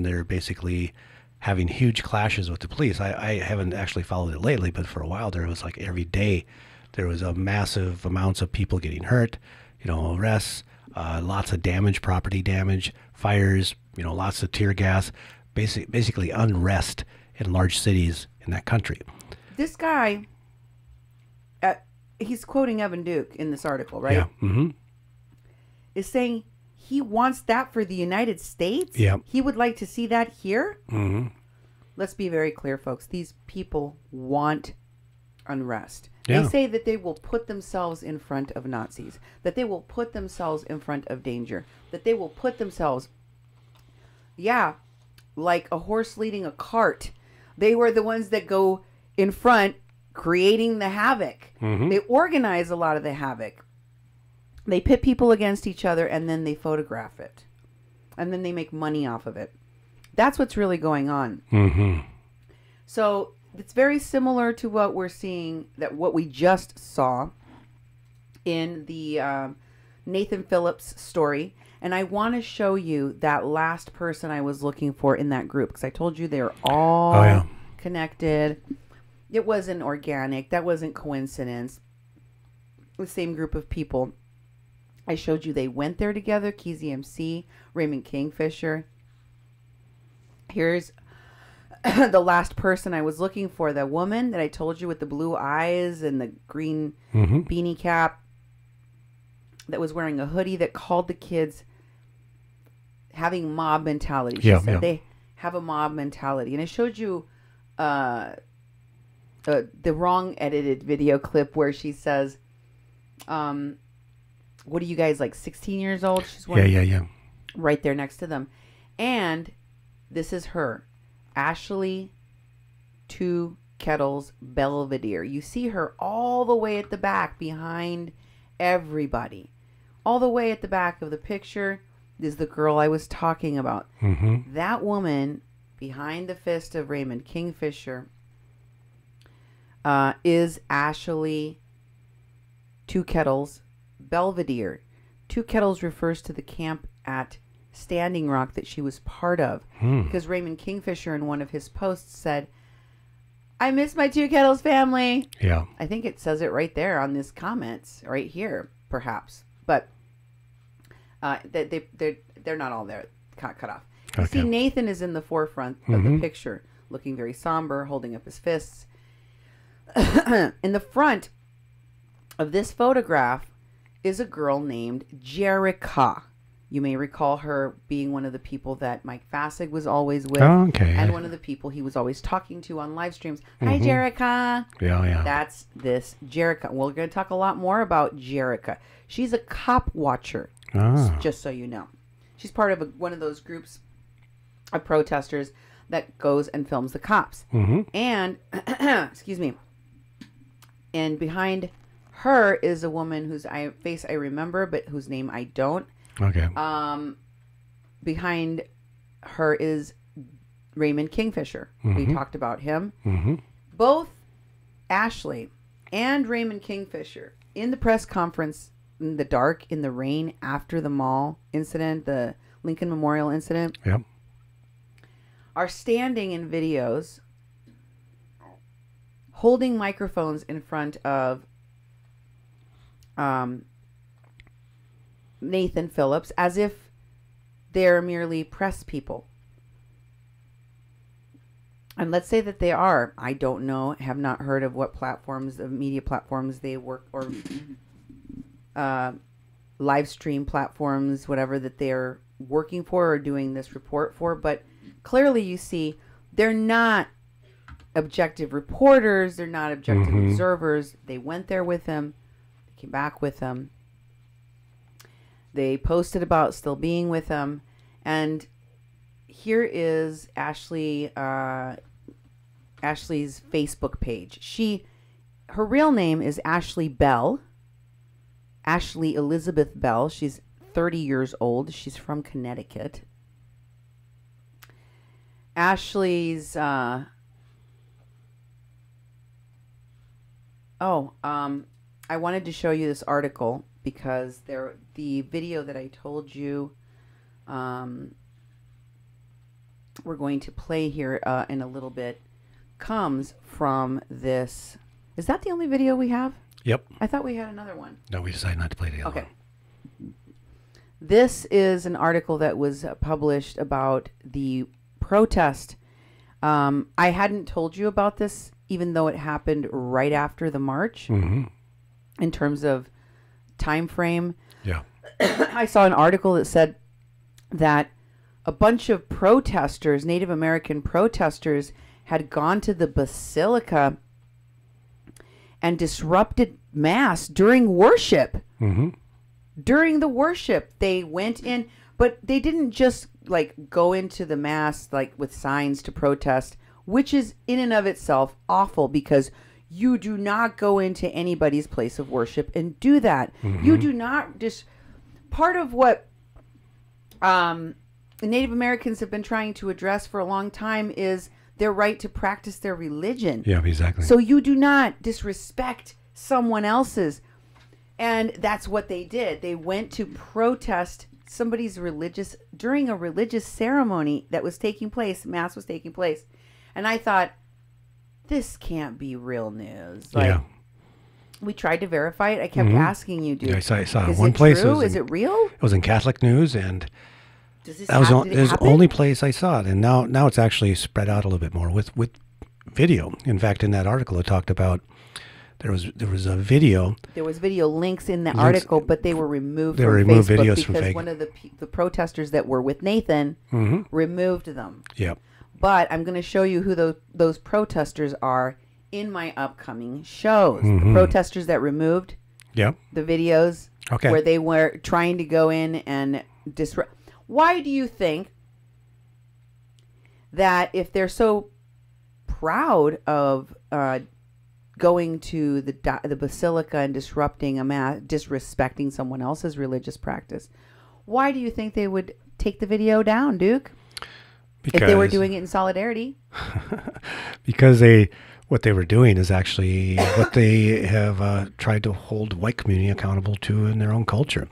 they're basically having huge clashes with the police. I haven't actually followed it lately, but for a while there was like every day there was a massive amounts of people getting hurt, arrests, lots of damage, property damage, fires, lots of tear gas, basically unrest in large cities in that country. This guy, he's quoting Evan Duke in this article, right? Yeah. Mm-hmm. Is saying he wants that for the United States? Yeah. He would like to see that here? Mm-hmm. Let's be very clear, folks. These people want unrest. Yeah. They say that they will put themselves in front of Nazis, that they will put themselves in front of danger, that they will put themselves, like a horse leading a cart. They were the ones that go in front creating the havoc. Mm-hmm. They organize a lot of the havoc. They pit people against each other, and then they photograph it. And then they make money off of it. That's what's really going on. Mm-hmm. So it's very similar to what we're seeing, what we just saw in the Nathan Phillips story. And I want to show you that last person I was looking for in that group, because I told you they're all connected. It wasn't organic. That wasn't coincidence. The same group of people. I showed you they went there together. Keezy MC, Raymond Kingfisher. Here's the last person I was looking for. The woman that I told you with the blue eyes and the green beanie cap that was wearing a hoodie that called the kids having mob mentality. She said they have a mob mentality. And I showed you the wrong edited video clip where she says, what are you guys, like 16 years old? She's Yeah. right there next to them. And this is her, Ashley Two Kettles Belvedere. You see her all the way at the back behind everybody. All the way at the back of the picture is the girl I was talking about. Mm-hmm. That woman behind the fist of Raymond Kingfisher is Ashley Two Kettles Belvedere. Two Kettles refers to the camp at Standing Rock that she was part of. Because Raymond Kingfisher in one of his posts said, I miss my Two Kettles family. Yeah. I think it says it right there on this comments, right here, perhaps. But they're not all there, cut off. You see Nathan is in the forefront of the picture, looking very somber, holding up his fists. In the front of this photograph is a girl named Jerica. You may recall her being one of the people that Mike Fassig was always with. And one of the people he was always talking to on live streams. Hi, Jerica. Yeah. That's this Jerica. We're going to talk a lot more about Jerica. She's a cop watcher, just so you know. She's part of one of those groups of protesters that goes and films the cops. And, excuse me, and behind her is a woman whose face I remember, but whose name I don't. Okay. Behind her is Raymond Kingfisher. We talked about him. Both Ashley and Raymond Kingfisher in the press conference in the dark, in the rain, after the mall incident, the Lincoln Memorial incident, are standing in videos holding microphones in front of Nathan Phillips as if they're merely press people. And let's say that they are. I don't know, have not heard of what platforms, of media platforms they work, or live stream platforms, whatever that they're working for or doing this report for. But clearly you see they're not objective reporters. They're not objective observers. They went there with him. They came back with him. They posted about still being with him. And here is Ashley's Facebook page. Her real name is Ashley Bell. Ashley Elizabeth Bell. She's 30 years old. She's from Connecticut. Ashley's I wanted to show you this article because the video that I told you we're going to play here in a little bit comes from this. Is that the only video we have? Yep. I thought we had another one. No, we decided not to play the other Okay. one. This is an article that was published about the protest. I hadn't told you about this, even though it happened right after the march. Mm-hmm. In terms of time frame. Yeah. I saw an article that said that a bunch of protesters, Native American protesters, had gone to the basilica and disrupted mass during worship. Mm-hmm. During the worship, they went in, but they didn't just like go into the mass like with signs to protest, which is in and of itself awful because you do not go into anybody's place of worship and do that. Mm-hmm. You do not just part of what Native Americans have been trying to address for a long time is their right to practice their religion. Yeah, exactly. So you do not disrespect someone else's. And that's what they did. They went to protest somebody's during a religious ceremony that was taking place. Mass was taking place. And I thought, this can't be real news. Like, yeah. We tried to verify it. I kept asking you, dude. Yeah, I saw is one it place. True? Is it real? It was in Catholic News, and Does this that was did it it was the happen? only place I saw it. And now it's actually spread out a little bit more with video. In fact, in that article, it talked about there was a video. There was video links in the article, but they were removed from removed Facebook videos from because Facebook. one of the protesters that were with Nathan removed them. Yep. But I'm going to show you who those protesters are in my upcoming shows. Mm-hmm. The protesters that removed Yep. the videos Okay. where they were trying to go in and disrupt. Why do you think that if they're so proud of going to the basilica and disrupting a mass, disrespecting someone else's religious practice, why do you think they would take the video down, Duke? Because, If they were doing it in solidarity. because what they were doing is actually what they have tried to hold the white community accountable to in their own culture.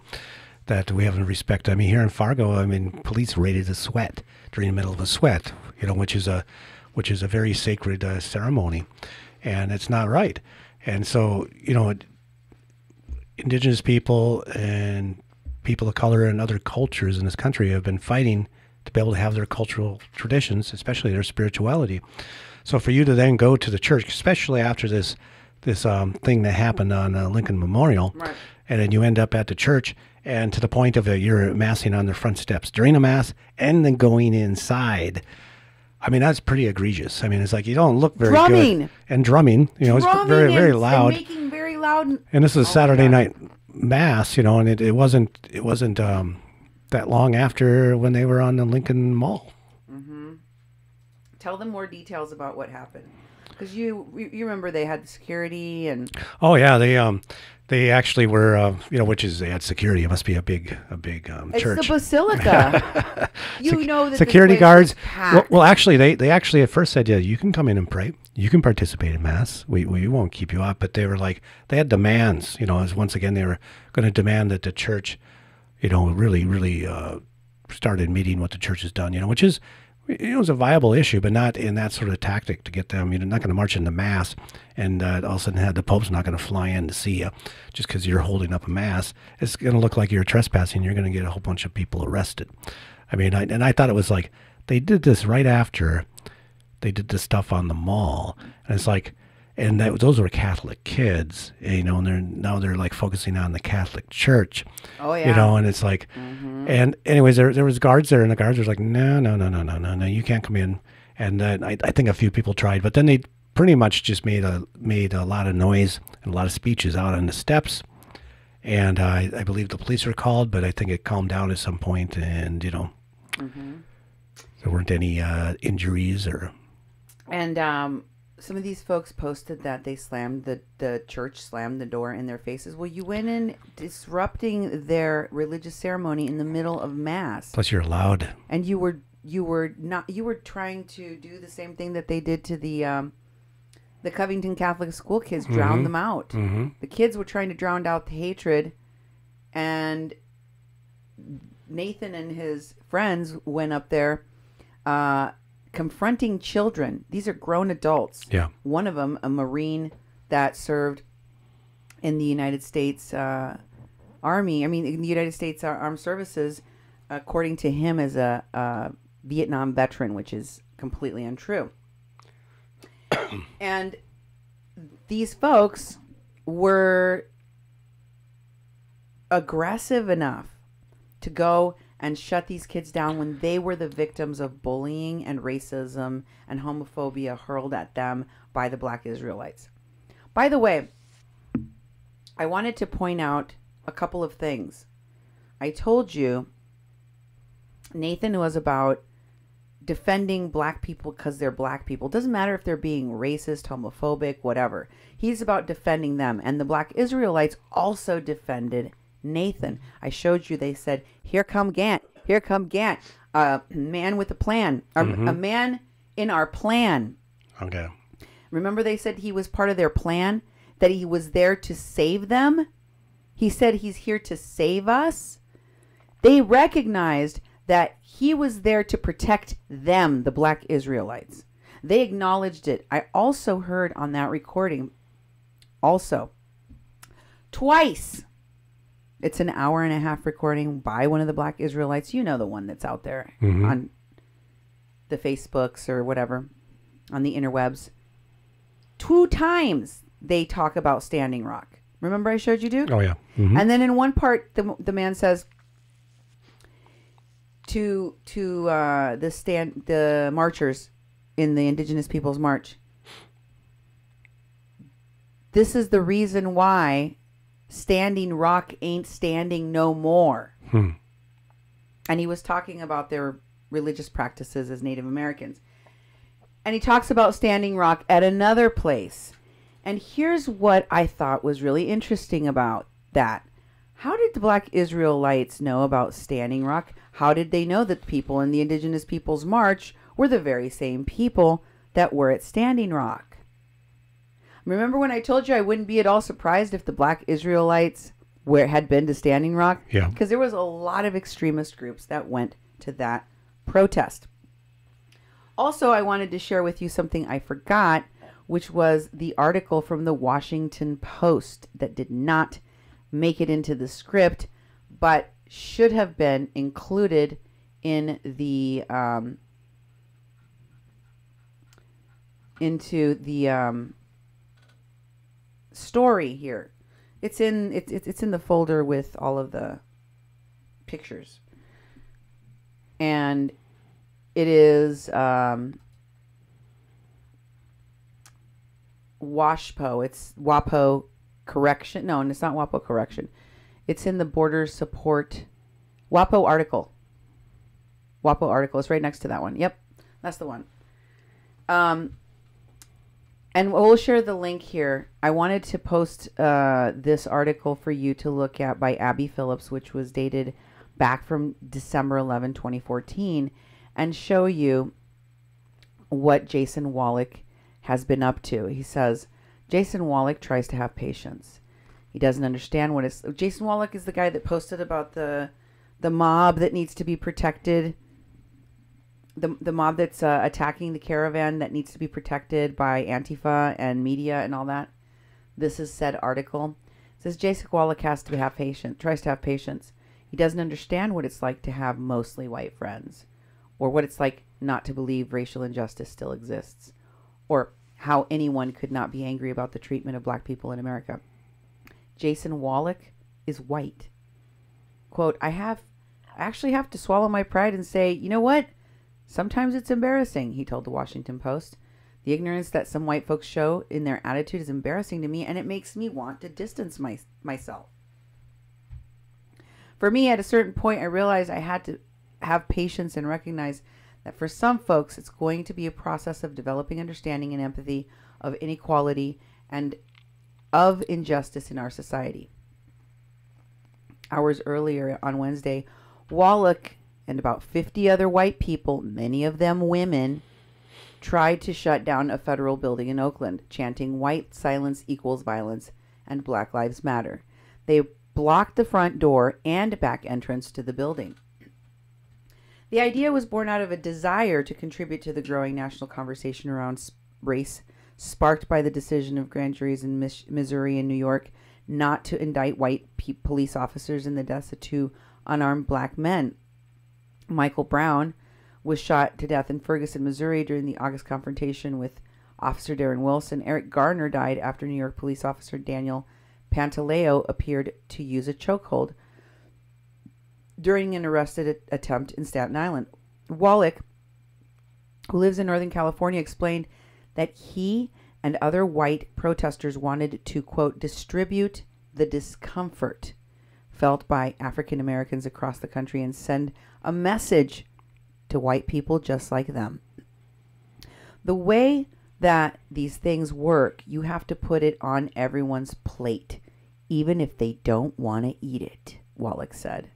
That we haven't respected. I mean, here in Fargo, police raided a sweat during the middle of a sweat, which is a very sacred ceremony, and it's not right. And so, indigenous people and people of color and other cultures in this country have been fighting to be able to have their cultural traditions, especially their spirituality. So for you to then go to the church, especially after this thing that happened on Lincoln Memorial, Right. and then you end up at the church, and to the point of you're massing on the front steps during a mass, and then going inside. I mean, that's pretty egregious. I mean, it's like you don't look very Drumming. good. And drumming. It's very, very loud. And making very loud. And this is Oh, Saturday my night mass, and it wasn't that long after when they were on the Lincoln Mall. Tell them more details about what happened. Because you remember they had security and... Oh yeah, they actually were, they had security. It must be a big It's church. the basilica. You know that Security this place guards. was packed. Well, actually, they actually at first said, yeah, you can come in and pray. You can participate in mass. We won't keep you out. But they were like, they had demands. As once again they were going to demand that the church, really started meeting what the church has done. Which is, it's a viable issue, but not in that sort of tactic to get them. You're not going to march into mass, and all of a sudden the Pope's not going to fly in to see you just because you're holding up a mass. It's going to look like you're trespassing. You're going to get a whole bunch of people arrested. I mean, I thought it was like they did this right after they did this stuff on the mall, and it's like, and those were Catholic kids, and they're like focusing on the Catholic Church. Oh yeah. And it's like, and anyways, there was guards there, and the guards were like, no, you can't come in. And I think a few people tried, but then they pretty much just made a lot of noise and a lot of speeches out on the steps, And I believe the police were called, but I think it calmed down at some point, and there weren't any injuries or. And some of these folks posted that they slammed the church slammed the door in their faces. Well, you went in disrupting their religious ceremony in the middle of mass. Plus, you're loud. And you were trying to do the same thing that they did to the Covington Catholic school kids, drown them out. Mm-hmm. The kids were trying to drown out the hatred, and Nathan and his friends went up there confronting children. These are grown adults. Yeah. One of them, a Marine that served in the United States Army. I mean, in the United States Armed Services, according to him, as a Vietnam veteran, which is completely untrue. And these folks were aggressive enough to go and shut these kids down when they were the victims of bullying and racism and homophobia hurled at them by the Black Israelites. By the way, I wanted to point out a couple of things. I told you Nathan was about defending black people because they're black people. It doesn't matter if they're being racist, homophobic, whatever. He's about defending them. And the Black Israelites also defended Nathan. I showed you, they said, here come Gant. Here come Gant. A man with a plan. A man in our plan. Okay. Remember they said he was part of their plan? That he was there to save them? He said he's here to save us? They recognized that he was there to protect them, the Black Israelites. They acknowledged it. I also heard on that recording, twice. It's an 1.5-hour recording by one of the Black Israelites. You know, the one that's out there on the Facebooks or whatever, on the interwebs. 2 times they talk about Standing Rock. Remember I showed you, Duke? Oh, yeah. Mm-hmm. And then in one part, the man says to the marchers in the Indigenous Peoples March, this is the reason why Standing Rock ain't standing no more. And he was talking about their religious practices as Native Americans. And he talks about Standing Rock at another place. And here's what I thought was really interesting about that. How did the Black Israelites know about Standing Rock? How did they know that people in the Indigenous Peoples March were the very same people that were at Standing Rock? Remember when I told you I wouldn't be at all surprised if the Black Israelites had been to Standing Rock? Yeah. Because there was a lot of extremist groups that went to that protest. Also, I wanted to share with you something I forgot, which was the article from the Washington Post that did not make it into the script, but should have been included in the story here. It's in the folder with all of the pictures, and it is WASHPO. It's WAPO correction. No, and it's not WAPO correction. It's in the border support WAPO article. WAPO article is right next to that one. Yep, that's the one. And we'll share the link here. I wanted to post this article for you to look at by Abby Phillips, which was dated back from December 11, 2014, and show you what Jason Wallach has been up to. He says, Jason Wallach tries to have patience. He doesn't understand what it's... Jason Wallach is the guy that posted about the mob that needs to be protected. The mob that's attacking the caravan that needs to be protected by Antifa and media and all that. This is said article. It says Jason Wallach tries to have patience. He doesn't understand what it's like to have mostly white friends, or what it's like not to believe racial injustice still exists, or how anyone could not be angry about the treatment of black people in America. Jason Wallach is white. Quote, I actually have to swallow my pride and say, you know what? Sometimes it's embarrassing, he told the Washington Post. The ignorance that some white folks show in their attitude is embarrassing to me, and it makes me want to distance myself. For me, at a certain point, I realized I had to have patience and recognize that for some folks, it's going to be a process of developing understanding and empathy of inequality and of injustice in our society. Hours earlier on Wednesday, Wallach and about 50 other white people, many of them women, tried to shut down a federal building in Oakland, chanting "White silence equals violence" and "Black Lives Matter." They blocked the front door and back entrance to the building. The idea was born out of a desire to contribute to the growing national conversation around race, sparked by the decision of grand juries in Missouri and New York not to indict white police officers in the deaths of 2 unarmed black men. Michael Brown was shot to death in Ferguson, Missouri during the August confrontation with Officer Darren Wilson. Eric Garner died after New York police officer Daniel Pantaleo appeared to use a chokehold during an arrested attempt in Staten Island. Wallach, who lives in Northern California, explained that he and other white protesters wanted to, quote, distribute the discomfort felt by African Americans across the country and send a message to white people just like them. The way that these things work, you have to put it on everyone's plate, even if they don't want to eat it, Wallach said.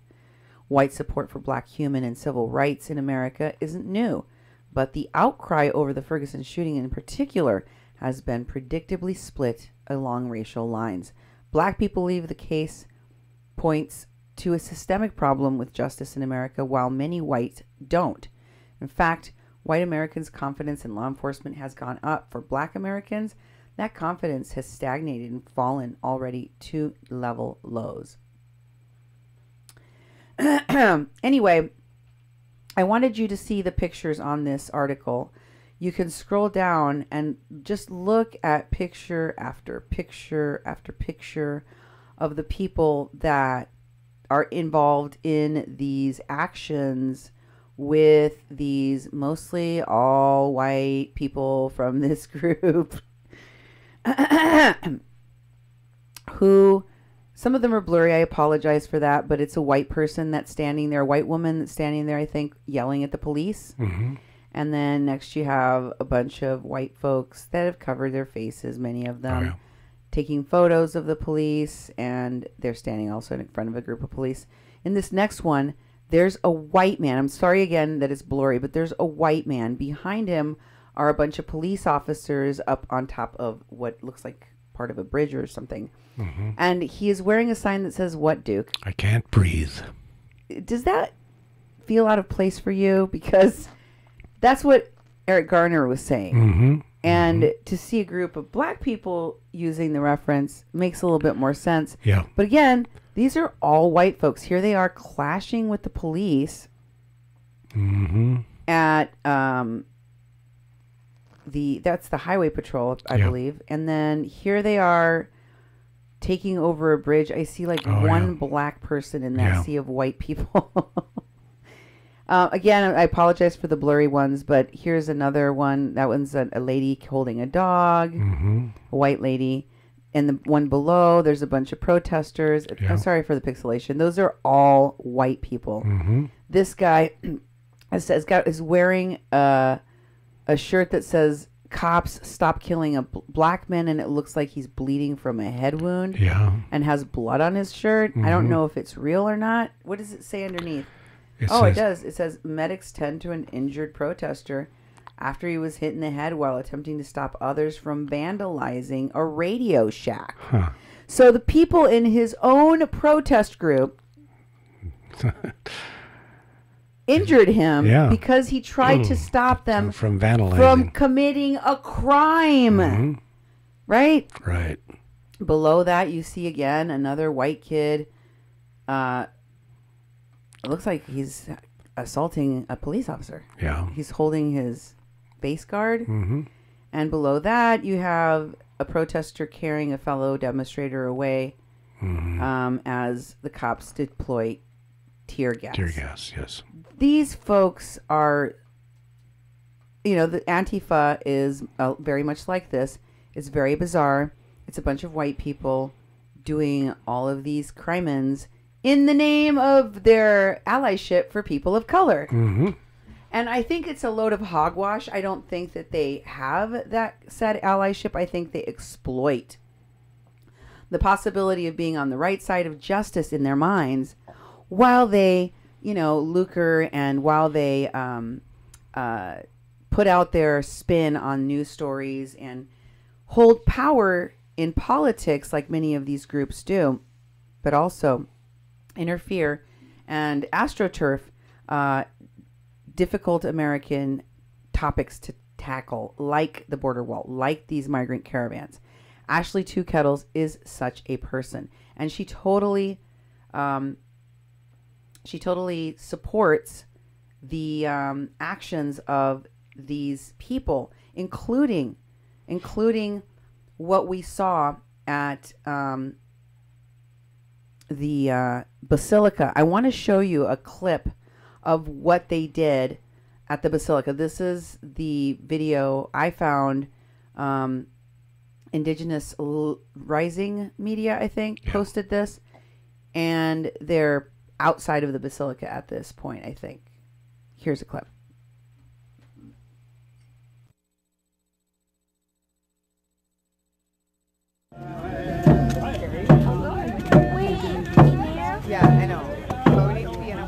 White support for black human and civil rights in America isn't new, but the outcry over the Ferguson shooting in particular has been predictably split along racial lines. Black people believe the case points to a systemic problem with justice in America, while many whites don't. In fact, white Americans' confidence in law enforcement has gone up. For black Americans, that confidence has stagnated and fallen already to level lows. Anyway, I wanted you to see the pictures on this article. You can scroll down and just look at picture after picture after picture of the people that are involved in these actions with these mostly all white people from this group who, some of them are blurry. I apologize for that, but it's a white person that's standing there, a white woman that's standing there, I think, yelling at the police. Mm-hmm. And then next you have a bunch of white folks that have covered their faces, many of them, taking photos of the police, and they're standing also in front of a group of police. In this next one, there's a white man. I'm sorry again that it's blurry, but there's a white man. Behind him are a bunch of police officers up on top of what looks like part of a bridge or something. Mm-hmm. And he is wearing a sign that says, what, Duke? I can't breathe. Does that feel out of place for you? Because that's what Eric Garner was saying. Mm-hmm. And to see a group of black people using the reference makes a little bit more sense. Yeah. But again, these are all white folks. Here they are clashing with the police at that's the highway patrol, I believe. And then here they are taking over a bridge. I see like one black person in that sea of white people. Again, I apologize for the blurry ones, but here's another one. That one's a lady holding a dog, a white lady. And the one below, there's a bunch of protesters. Yeah. I'm sorry for the pixelation. Those are all white people. This guy is wearing a shirt that says, "Cops, stop killing a black man," and it looks like he's bleeding from a head wound. Yeah. And has blood on his shirt. I don't know if it's real or not. What does it say underneath? It does. It says, medics tend to an injured protester after he was hit in the head while attempting to stop others from vandalizing a Radio Shack. Huh. So the people in his own protest group injured him because he tried to stop them from vandalizing, from committing a crime. Right? Right. Below that, you see again another white kid. It looks like he's assaulting a police officer. Yeah. He's holding his base guard. And below that, you have a protester carrying a fellow demonstrator away as the cops deploy tear gas. Tear gas, yes. These folks are, the Antifa is very much like this. It's very bizarre. It's a bunch of white people doing all of these crimes in the name of their allyship for people of color. Mm-hmm. And I think it's a load of hogwash. I don't think that they have that said allyship. I think they exploit the possibility of being on the right side of justice in their minds while they, lucre and while they put out their spin on news stories and hold power in politics like many of these groups do, but also interfere and astroturf difficult American topics to tackle, like the border wall, like these migrant caravans. Ashley Two Kettles is such a person, and she totally supports the actions of these people, including what we saw at the Basilica. I want to show you a clip of what they did at the Basilica. This is the video I found. Indigenous Rising Media, I think, posted this, and they're outside of the Basilica at this point, I think. Here's a clip. Yeah, I know. But we need to be in a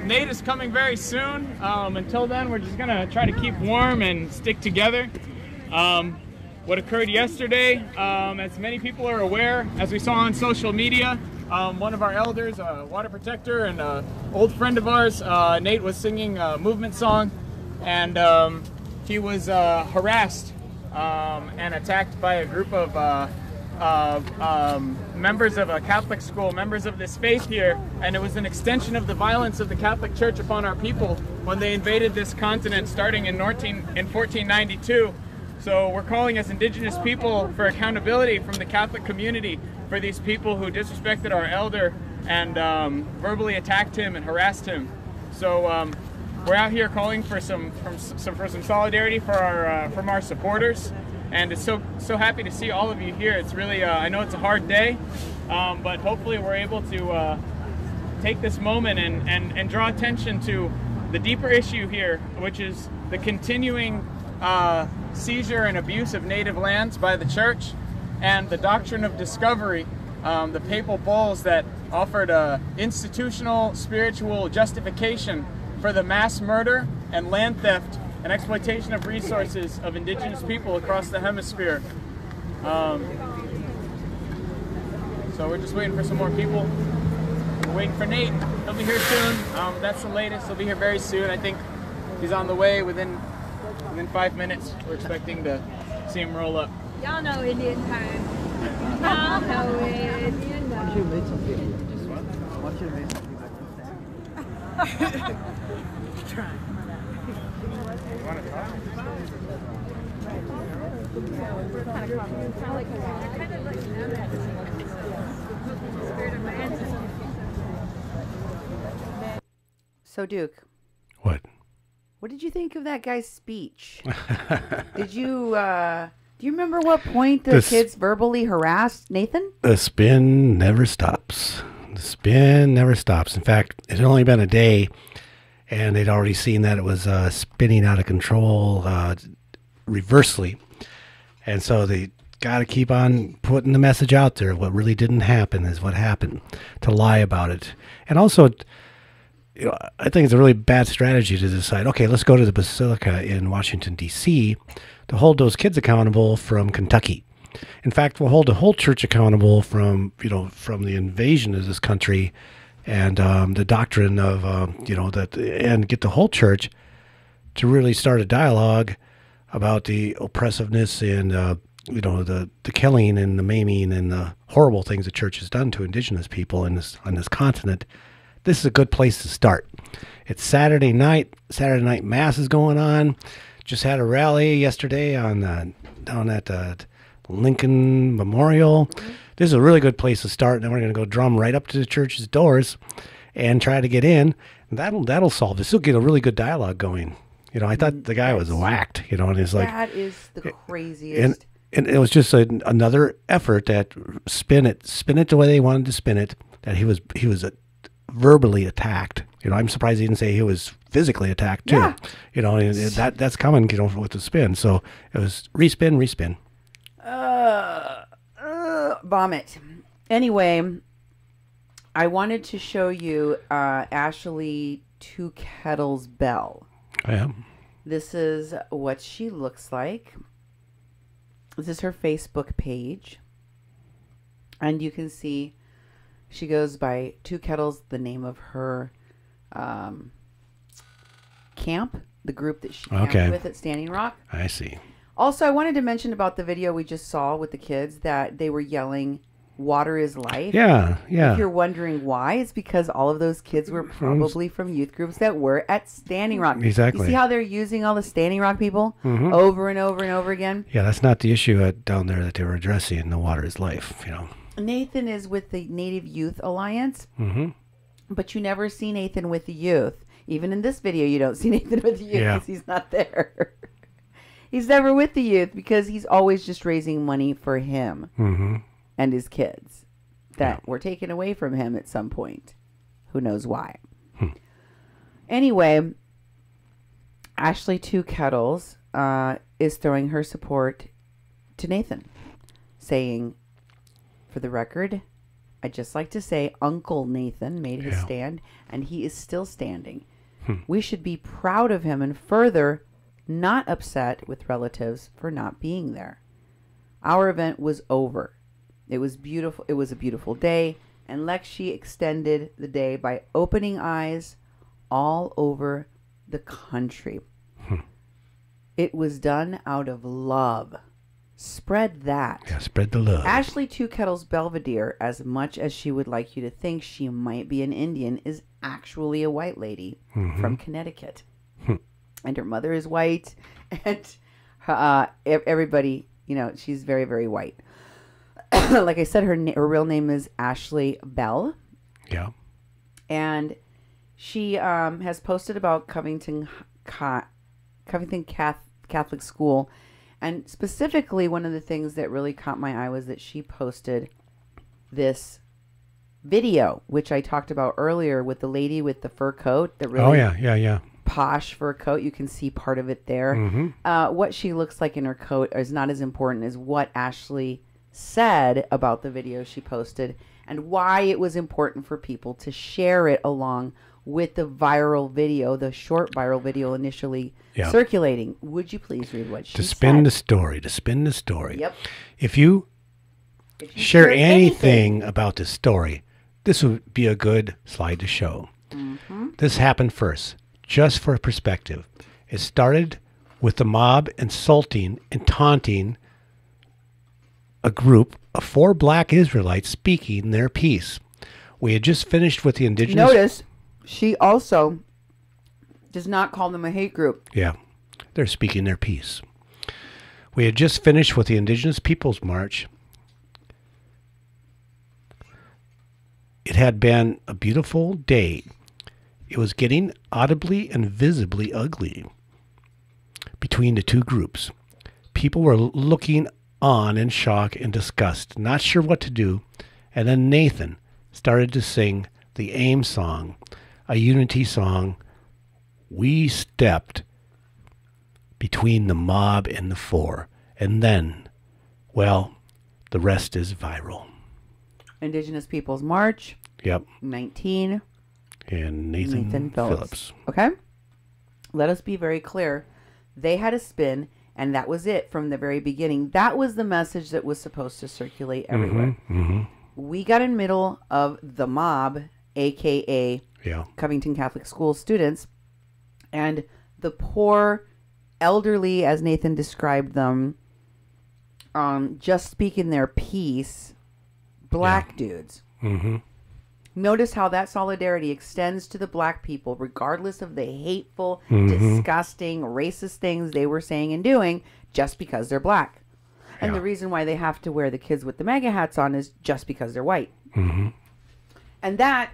Nate is coming very soon. Until then, we're just gonna try to keep warm and stick together. What occurred yesterday, as many people are aware, as we saw on social media, one of our elders, a water protector and an old friend of ours, Nate, was singing a movement song, and he was harassed and attacked by a group of members of a Catholic school, members of this faith here, and it was an extension of the violence of the Catholic Church upon our people when they invaded this continent starting in 1492. So we're calling as Indigenous people for accountability from the Catholic community for these people who disrespected our elder and verbally attacked him and harassed him. So we're out here calling for some solidarity for our from our supporters, and it's so happy to see all of you here. It's really I know it's a hard day, but hopefully we're able to take this moment and draw attention to the deeper issue here, which is the continuing seizure and abuse of native lands by the church, and the doctrine of discovery, the papal bulls that offered a institutional spiritual justification for the mass murder and land theft and exploitation of resources of indigenous people across the hemisphere. So we're just waiting for some more people. We're waiting for Nate. He'll be here soon. That's the latest. He'll be here very soon. I think he's on the way within 5 minutes. We're expecting to see him roll up. Y'all know Indian time. Y'all know it. You know. Why don't you make something? Just what? Why don't you make something like this? Try. You want to talk? So, Duke, What? what did you think of that guy's speech? Did you, do you remember what point the This- kids verbally harassed Nathan? The spin never stops. The spin never stops. In fact, it had only been a day, and they'd already seen that it was spinning out of control reversely. And so they got to keep on putting the message out there. What really didn't happen is what happened, to lie about it. And also, you know, I think it's a really bad strategy to decide, okay, let's go to the Basilica in Washington, D.C. to hold those kids accountable from Kentucky. In fact, we'll hold the whole church accountable from the invasion of this country and the doctrine of, and get the whole church to really start a dialogue about the oppressiveness and, the killing and the maiming and the horrible things the church has done to indigenous people on this continent. This is a good place to start. It's Saturday night. Saturday night mass is going on. Just had a rally yesterday down at Lincoln Memorial. This is a really good place to start. And then we're going to go drum right up to the church's doors and try to get in. And that'll solve this. It'll get a really good dialogue going. You know, I thought the guy was whacked. You know, and it's like That is the craziest. and it was just another effort that spin it the way they wanted to spin it. That he was verbally attacked. You know, I'm surprised he didn't say he was physically attacked too. Yeah. You know, and that's coming, with the spin. So it was respin. Vomit. Anyway, I wanted to show you Ashley Two Kettles Bell. Yeah. This is what she looks like. This is her Facebook page. And you can see she goes by Two Kettles, the name of her camp, the group that she camped with at Standing Rock. I see. Also, I wanted to mention about the video we just saw with the kids that they were yelling, "Water is life." Yeah. If you're wondering why, it's because all of those kids were probably from youth groups that were at Standing Rock. Exactly. You see how they're using all the Standing Rock people over and over and over again? Yeah, that's not the issue down there that they were addressing. The water is life, Nathan is with the Native Youth Alliance, Mm-hmm. but you never see Nathan with the youth. Even in this video, you don't see Nathan with the youth because he's not there. He's never with the youth because he's always just raising money for him and his kids that were taken away from him at some point. Who knows why? Anyway, Ashley Two Kettles is throwing her support to Nathan, saying, for the record, I'd just like to say Uncle Nathan made his stand, and he is still standing. We should be proud of him and further not upset with relatives for not being there. Our event was over. It was beautiful. It was a beautiful day, and Lexi extended the day by opening eyes all over the country. It was done out of love. Spread that. Yeah, spread the love. Ashley Two Kettles Belvedere, as much as she would like you to think she might be an Indian, is actually a white lady from Connecticut. And her mother is white. And everybody, she's very, very white. Like I said, her real name is Ashley Bell. Yeah. And She has posted about Covington Catholic School, and specifically one of the things that really caught my eye was that she posted this video, which I talked about earlier with the lady with the fur coat, the really yeah. posh fur coat. You can see part of it there. What she looks like in her coat is not as important as what Ashley said about the video she posted and why it was important for people to share it along with the viral video, the short viral video initially circulating. Would you please read what she said? To spin the story. Yep. If you share anything about this story, this would be a good slide to show. This happened first, just for perspective. It started with the mob insulting and taunting a group of 4 black Israelites speaking their piece. We had just finished with the indigenous... Notice, she also does not call them a hate group. Yeah, they're speaking their piece. We had just finished with the Indigenous Peoples March. It had been a beautiful day. It was getting audibly and visibly ugly between the two groups. People were looking on in shock and disgust, not sure what to do. And then Nathan started to sing the AIM song, a unity song. We stepped between the mob and the 4. And then, well, the rest is viral. Indigenous Peoples March. Yep. 19. And Nathan Phillips. Okay. Let us be very clear. They had a spin, and that was it from the very beginning. That was the message that was supposed to circulate everywhere. We got in the middle of the mob, a.k.a. Covington Catholic School students, and the poor elderly, as Nathan described them, just speaking their piece, black dudes. Notice how that solidarity extends to the black people, regardless of the hateful, disgusting, racist things they were saying and doing, just because they're black. And the reason why they have to wear the kids with the MAGA hats on is just because they're white. And that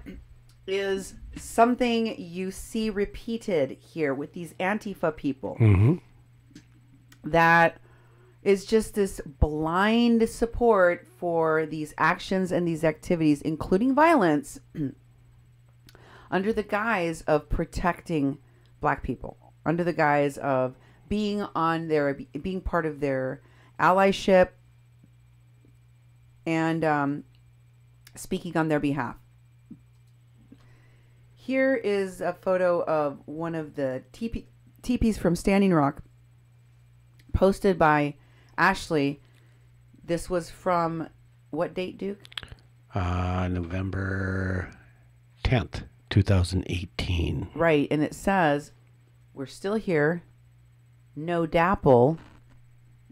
is something you see repeated here with these Antifa people. That is just this blind support for these actions and these activities, including violence, under the guise of protecting black people, under the guise of being part of their allyship and speaking on their behalf. Here is a photo of one of the teepees from Standing Rock, posted by Ashley. This was from what date, Duke? November 10th, 2018. Right, and it says, we're still here, no DAPL,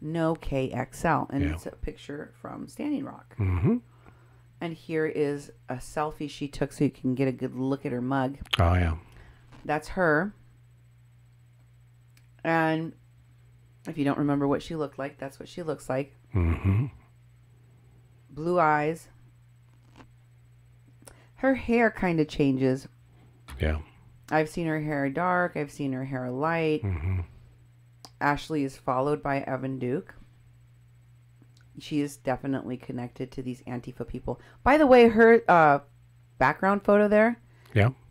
no KXL. And it's a picture from Standing Rock. And here is a selfie she took so you can get a good look at her mug. Oh, yeah. That's her. And if you don't remember what she looked like, that's what she looks like. Blue eyes. Her hair kind of changes. Yeah. I've seen her hair dark. I've seen her hair light. Ashley is followed by Evan Duke. She is definitely connected to these Antifa people. By the way, her background photo there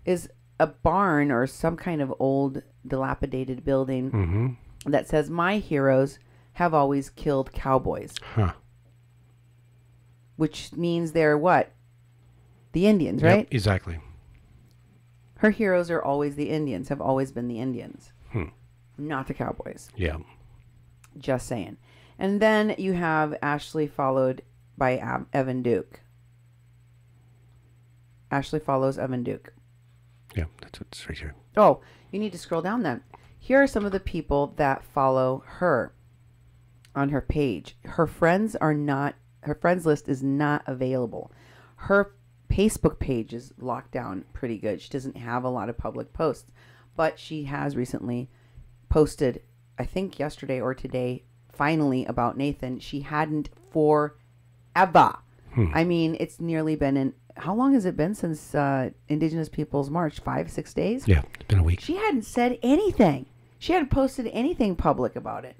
is a barn or some kind of old dilapidated building that says, "My heroes have always killed cowboys." Which means they're what? The Indians, right? Yep, exactly. Her heroes are always the Indians, have always been the Indians. Not the cowboys. Yeah. Just saying. And then you have Ashley followed by Evan Duke. Ashley follows Evan Duke. Yeah, that's what's right here. Oh, you need to scroll down then. Here are some of the people that follow her on her page. Her friends list is not available. Her Facebook page is locked down pretty good. She doesn't have a lot of public posts, but she has recently posted, I think yesterday or today, finally about Nathan. She hadn't forever. I mean, it's nearly been how long has it been since Indigenous Peoples March? 5, 6 days? Yeah, it's been a week. She hadn't said anything. She hadn't posted anything public about it.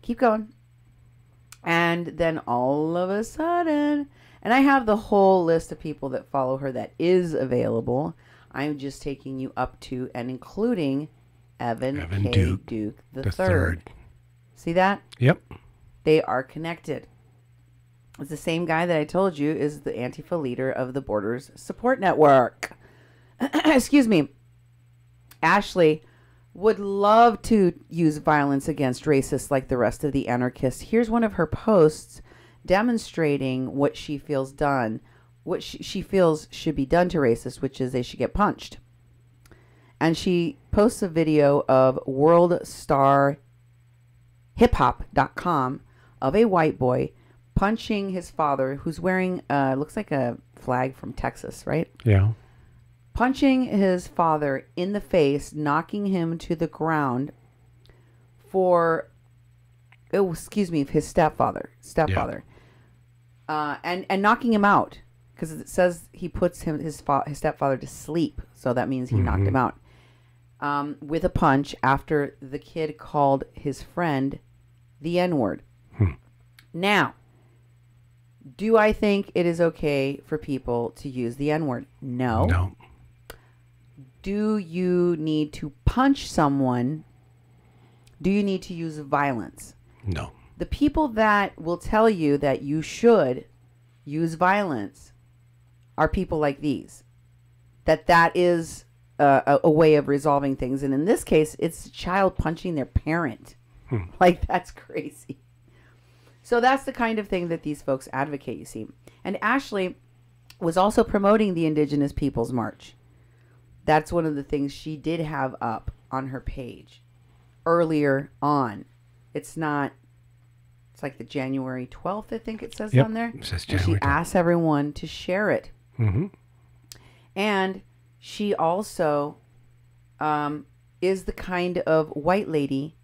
Keep going. And then all of a sudden, and I have the whole list of people that follow her that is available. I'm just taking you up to and including Evan K. Duke the third. See that? Yep. They are connected. It's the same guy that I told you is the Antifa leader of the Borders Support Network. Excuse me. Ashley would love to use violence against racists like the rest of the anarchists. Here's one of her posts demonstrating what she feels done, what she feels should be done to racists, which is they should get punched. And she posts a video of worldstarhiphop.com of a white boy punching his father, who's wearing, looks like a flag from Texas, right? Yeah. Punching his father in the face, knocking him to the ground for, his stepfather. And knocking him out, because it says he puts his stepfather to sleep, so that means he knocked him out with a punch after the kid called his friend the N-word. Now, do I think it is okay for people to use the N-word? No. No. Do you need to punch someone? Do you need to use violence? No. The people that will tell you that you should use violence are people like these. That is a way of resolving things. And in this case, it's a child punching their parent. Like, that's crazy. So that's the kind of thing that these folks advocate, you see. And Ashley was also promoting the Indigenous Peoples March. That's one of the things she did have up on her page earlier on. It's like the January 12th, I think it says on there. It says and January she asks everyone to share it. And she also is the kind of white lady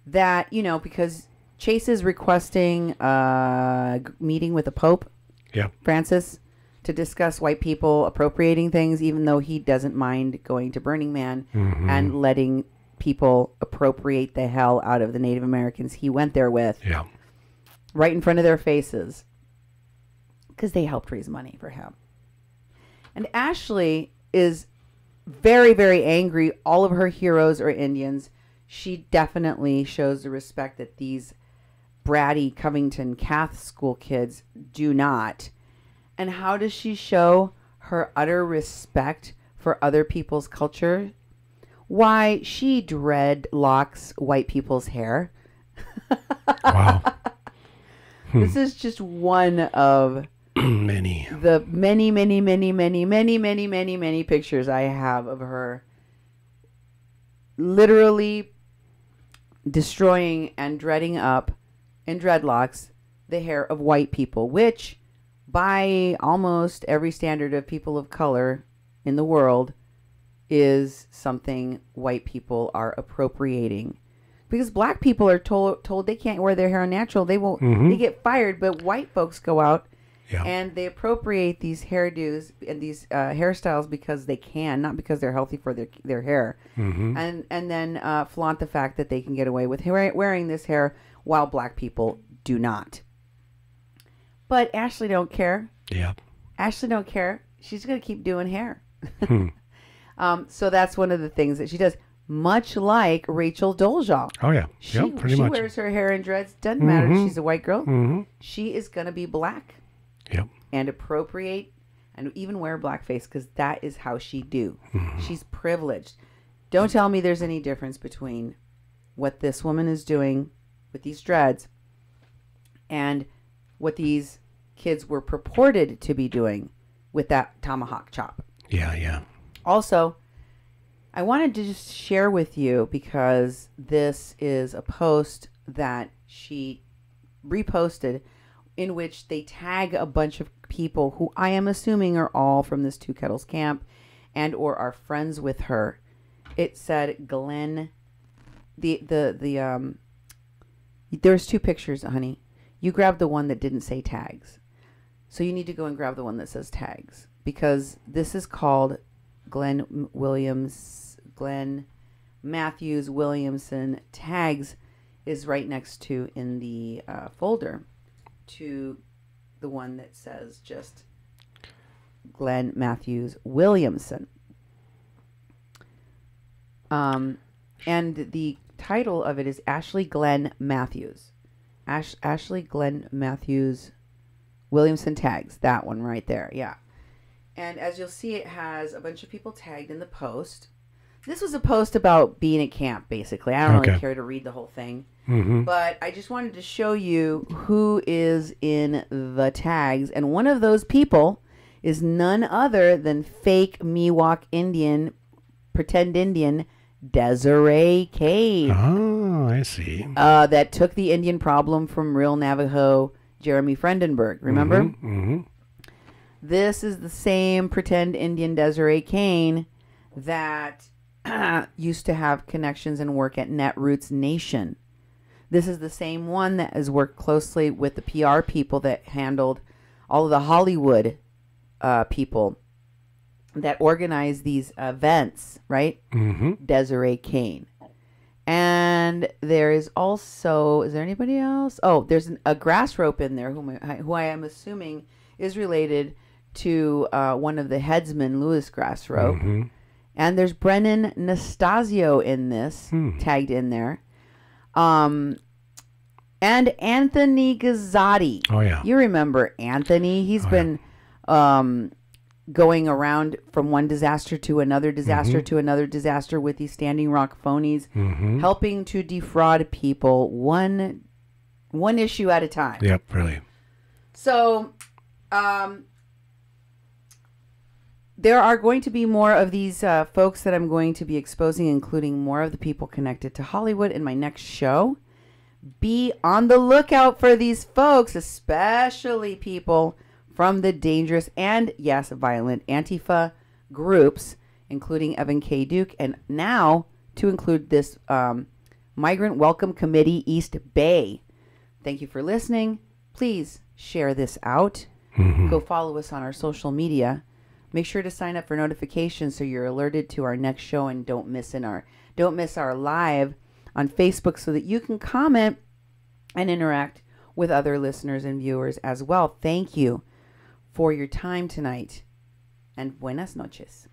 that, because Chase is requesting a meeting with the Pope, Francis, to discuss white people appropriating things, even though he doesn't mind going to Burning Man and letting people appropriate the hell out of the Native Americans he went there with. Right in front of their faces. Because they helped raise money for him. And Ashley is very, very angry. All of her heroes are Indians. She definitely shows the respect that these bratty Covington Cath school kids do not. And how does she show her utter respect for other people's culture? Why, she dreadlocks white people's hair. Wow. This is just one of many pictures I have of her literally destroying and dreading up in dreadlocks the hair of white people, which by almost every standard of people of color in the world is something white people are appropriating. Because black people are told they can't wear their hair unnatural. They won't. They get fired. But white folks go out and they appropriate these hairdos and these hairstyles because they can, not because they're healthy for their hair. And then flaunt the fact that they can get away with wearing this hair while black people do not. But Ashley don't care. Ashley don't care. She's going to keep doing hair. So that's one of the things that she does. Much like Rachel Dolezal. Oh, yeah. She pretty much. She wears her hair in dreads. Doesn't matter if she's a white girl. She is going to be black. And appropriate and even wear blackface because that is how she do. She's privileged. Don't tell me there's any difference between what this woman is doing with these dreads and what these kids were purported to be doing with that tomahawk chop. Also, I wanted to just share with you because this is a post that she reposted in which they tag a bunch of people who I am assuming are all from this Two Kettles camp and or are friends with her. It said Glenn, there's two pictures, honey. You grabbed the one that didn't say tags. So you need to go and grab the one that says tags, because this is called Glenn Matthews Williamson tags, is right next to in the folder to the one that says just Glenn Matthews Williamson. And the title of it is Ashley Glenn Matthews. Ashley Glenn Matthews Williamson tags. That one right there. Yeah. And as you'll see, it has a bunch of people tagged in the post. This was a post about being at camp, basically. I don't really care to read the whole thing. But I just wanted to show you who is in the tags. And one of those people is none other than fake Miwok Indian, pretend Indian, Desiree Cade. Oh, I see. That took the Indian problem from real Navajo Jeremy Frendenberg. Remember? This is the same pretend Indian Desiree Kane that used to have connections and work at Netroots Nation. This is the same one that has worked closely with the PR people that handled all of the Hollywood people that organize these events, right? Desiree Kane. And there is also, is there anybody else? Oh, there's a grass rope in there who I am assuming is related to one of the headsmen, Louis Grassrope. And there's Brennan Nastasio in this, tagged in there. And Anthony Gazzotti. Oh, yeah. You remember Anthony. He's been going around from one disaster to another disaster to another disaster with these Standing Rock phonies, helping to defraud people one issue at a time. Yep, really. So, there are going to be more of these folks that I'm going to be exposing, including more of the people connected to Hollywood in my next show. Be on the lookout for these folks, especially people from the dangerous and, yes, violent Antifa groups, including Evan K. Duke, and now to include this Migrant Welcome Committee East Bay. Thank you for listening. Please share this out. Go follow us on our social media. Make sure to sign up for notifications so you're alerted to our next show, and don't miss our live on Facebook so that you can comment and interact with other listeners and viewers as well. Thank you for your time tonight, and buenas noches.